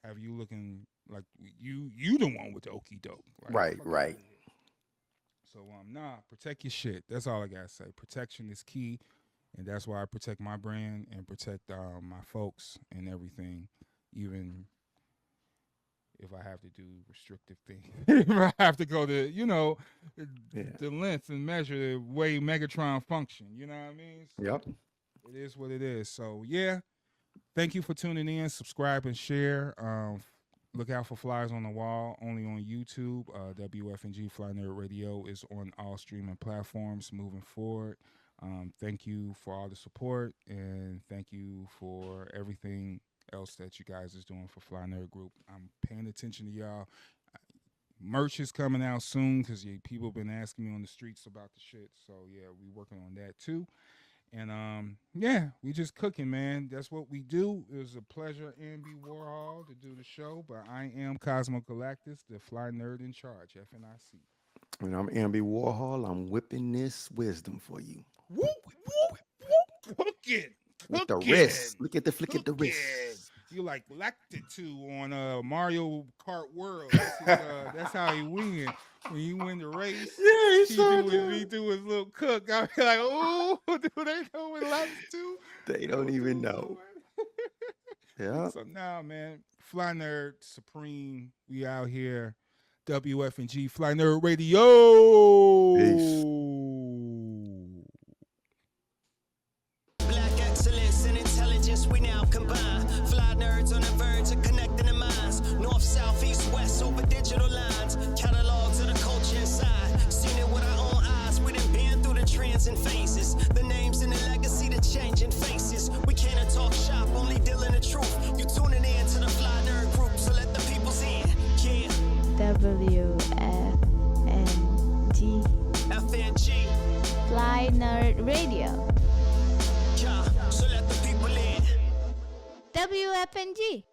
have you looking like you the one with the okie doke. Like, Right. So protect your shit. That's all I gotta say. Protection is key, and that's why I protect my brand and protect my folks and everything, even if I have to do restrictive things. If I have to go to, the length and measure the way Megatron function. You know what I mean? So Yep. it is what it is. So yeah, thank you for tuning in. Subscribe and share. Look out for Flies on the Wall, only on YouTube. WFNG Fly Nerd Radio is on all streaming platforms moving forward. Thank you for all the support, and thank you for everything else that you guys is doing for Fly Nerd Group. I'm paying attention to y'all. Merch is coming out soon because people have been asking me on the streets about the shit. So yeah, we working on that too. And we just cooking, man. That's what we do. It was a pleasure, Ambi Warhol, to do the show. But I am Cosmo Galactus, the Fly Nerd in charge, FNIC. And I'm Ambi Warhol. I'm whipping this wisdom for you. Whoop, whoop, whoop. Cooking. With the wrist. Look at the flick at the wrist. You like Lacted to on Mario Kart World. That's how he win. When he win the race, he do his little cook. I be like, oh, do they know what Lacted to? They don't even know. Yeah. So now, man, Fly Nerd Supreme. We out here. WFNG Fly Nerd Radio. Peace. Black excellence and intelligence we now combine. Fly nerds on the verge of connecting the minds. North, south, east, west over digital lines. Catalogs of the culture inside. Seen it with our own eyes. We done been through the trends and phases. The names and the legacy, the changing faces. We can't talk shop, only dealing the truth. You tuning in to the Fly Nerd Group, so let the peoples in. Yeah. WFNG FNG. Fly Nerd Radio. Yeah. So let the people in. WFNG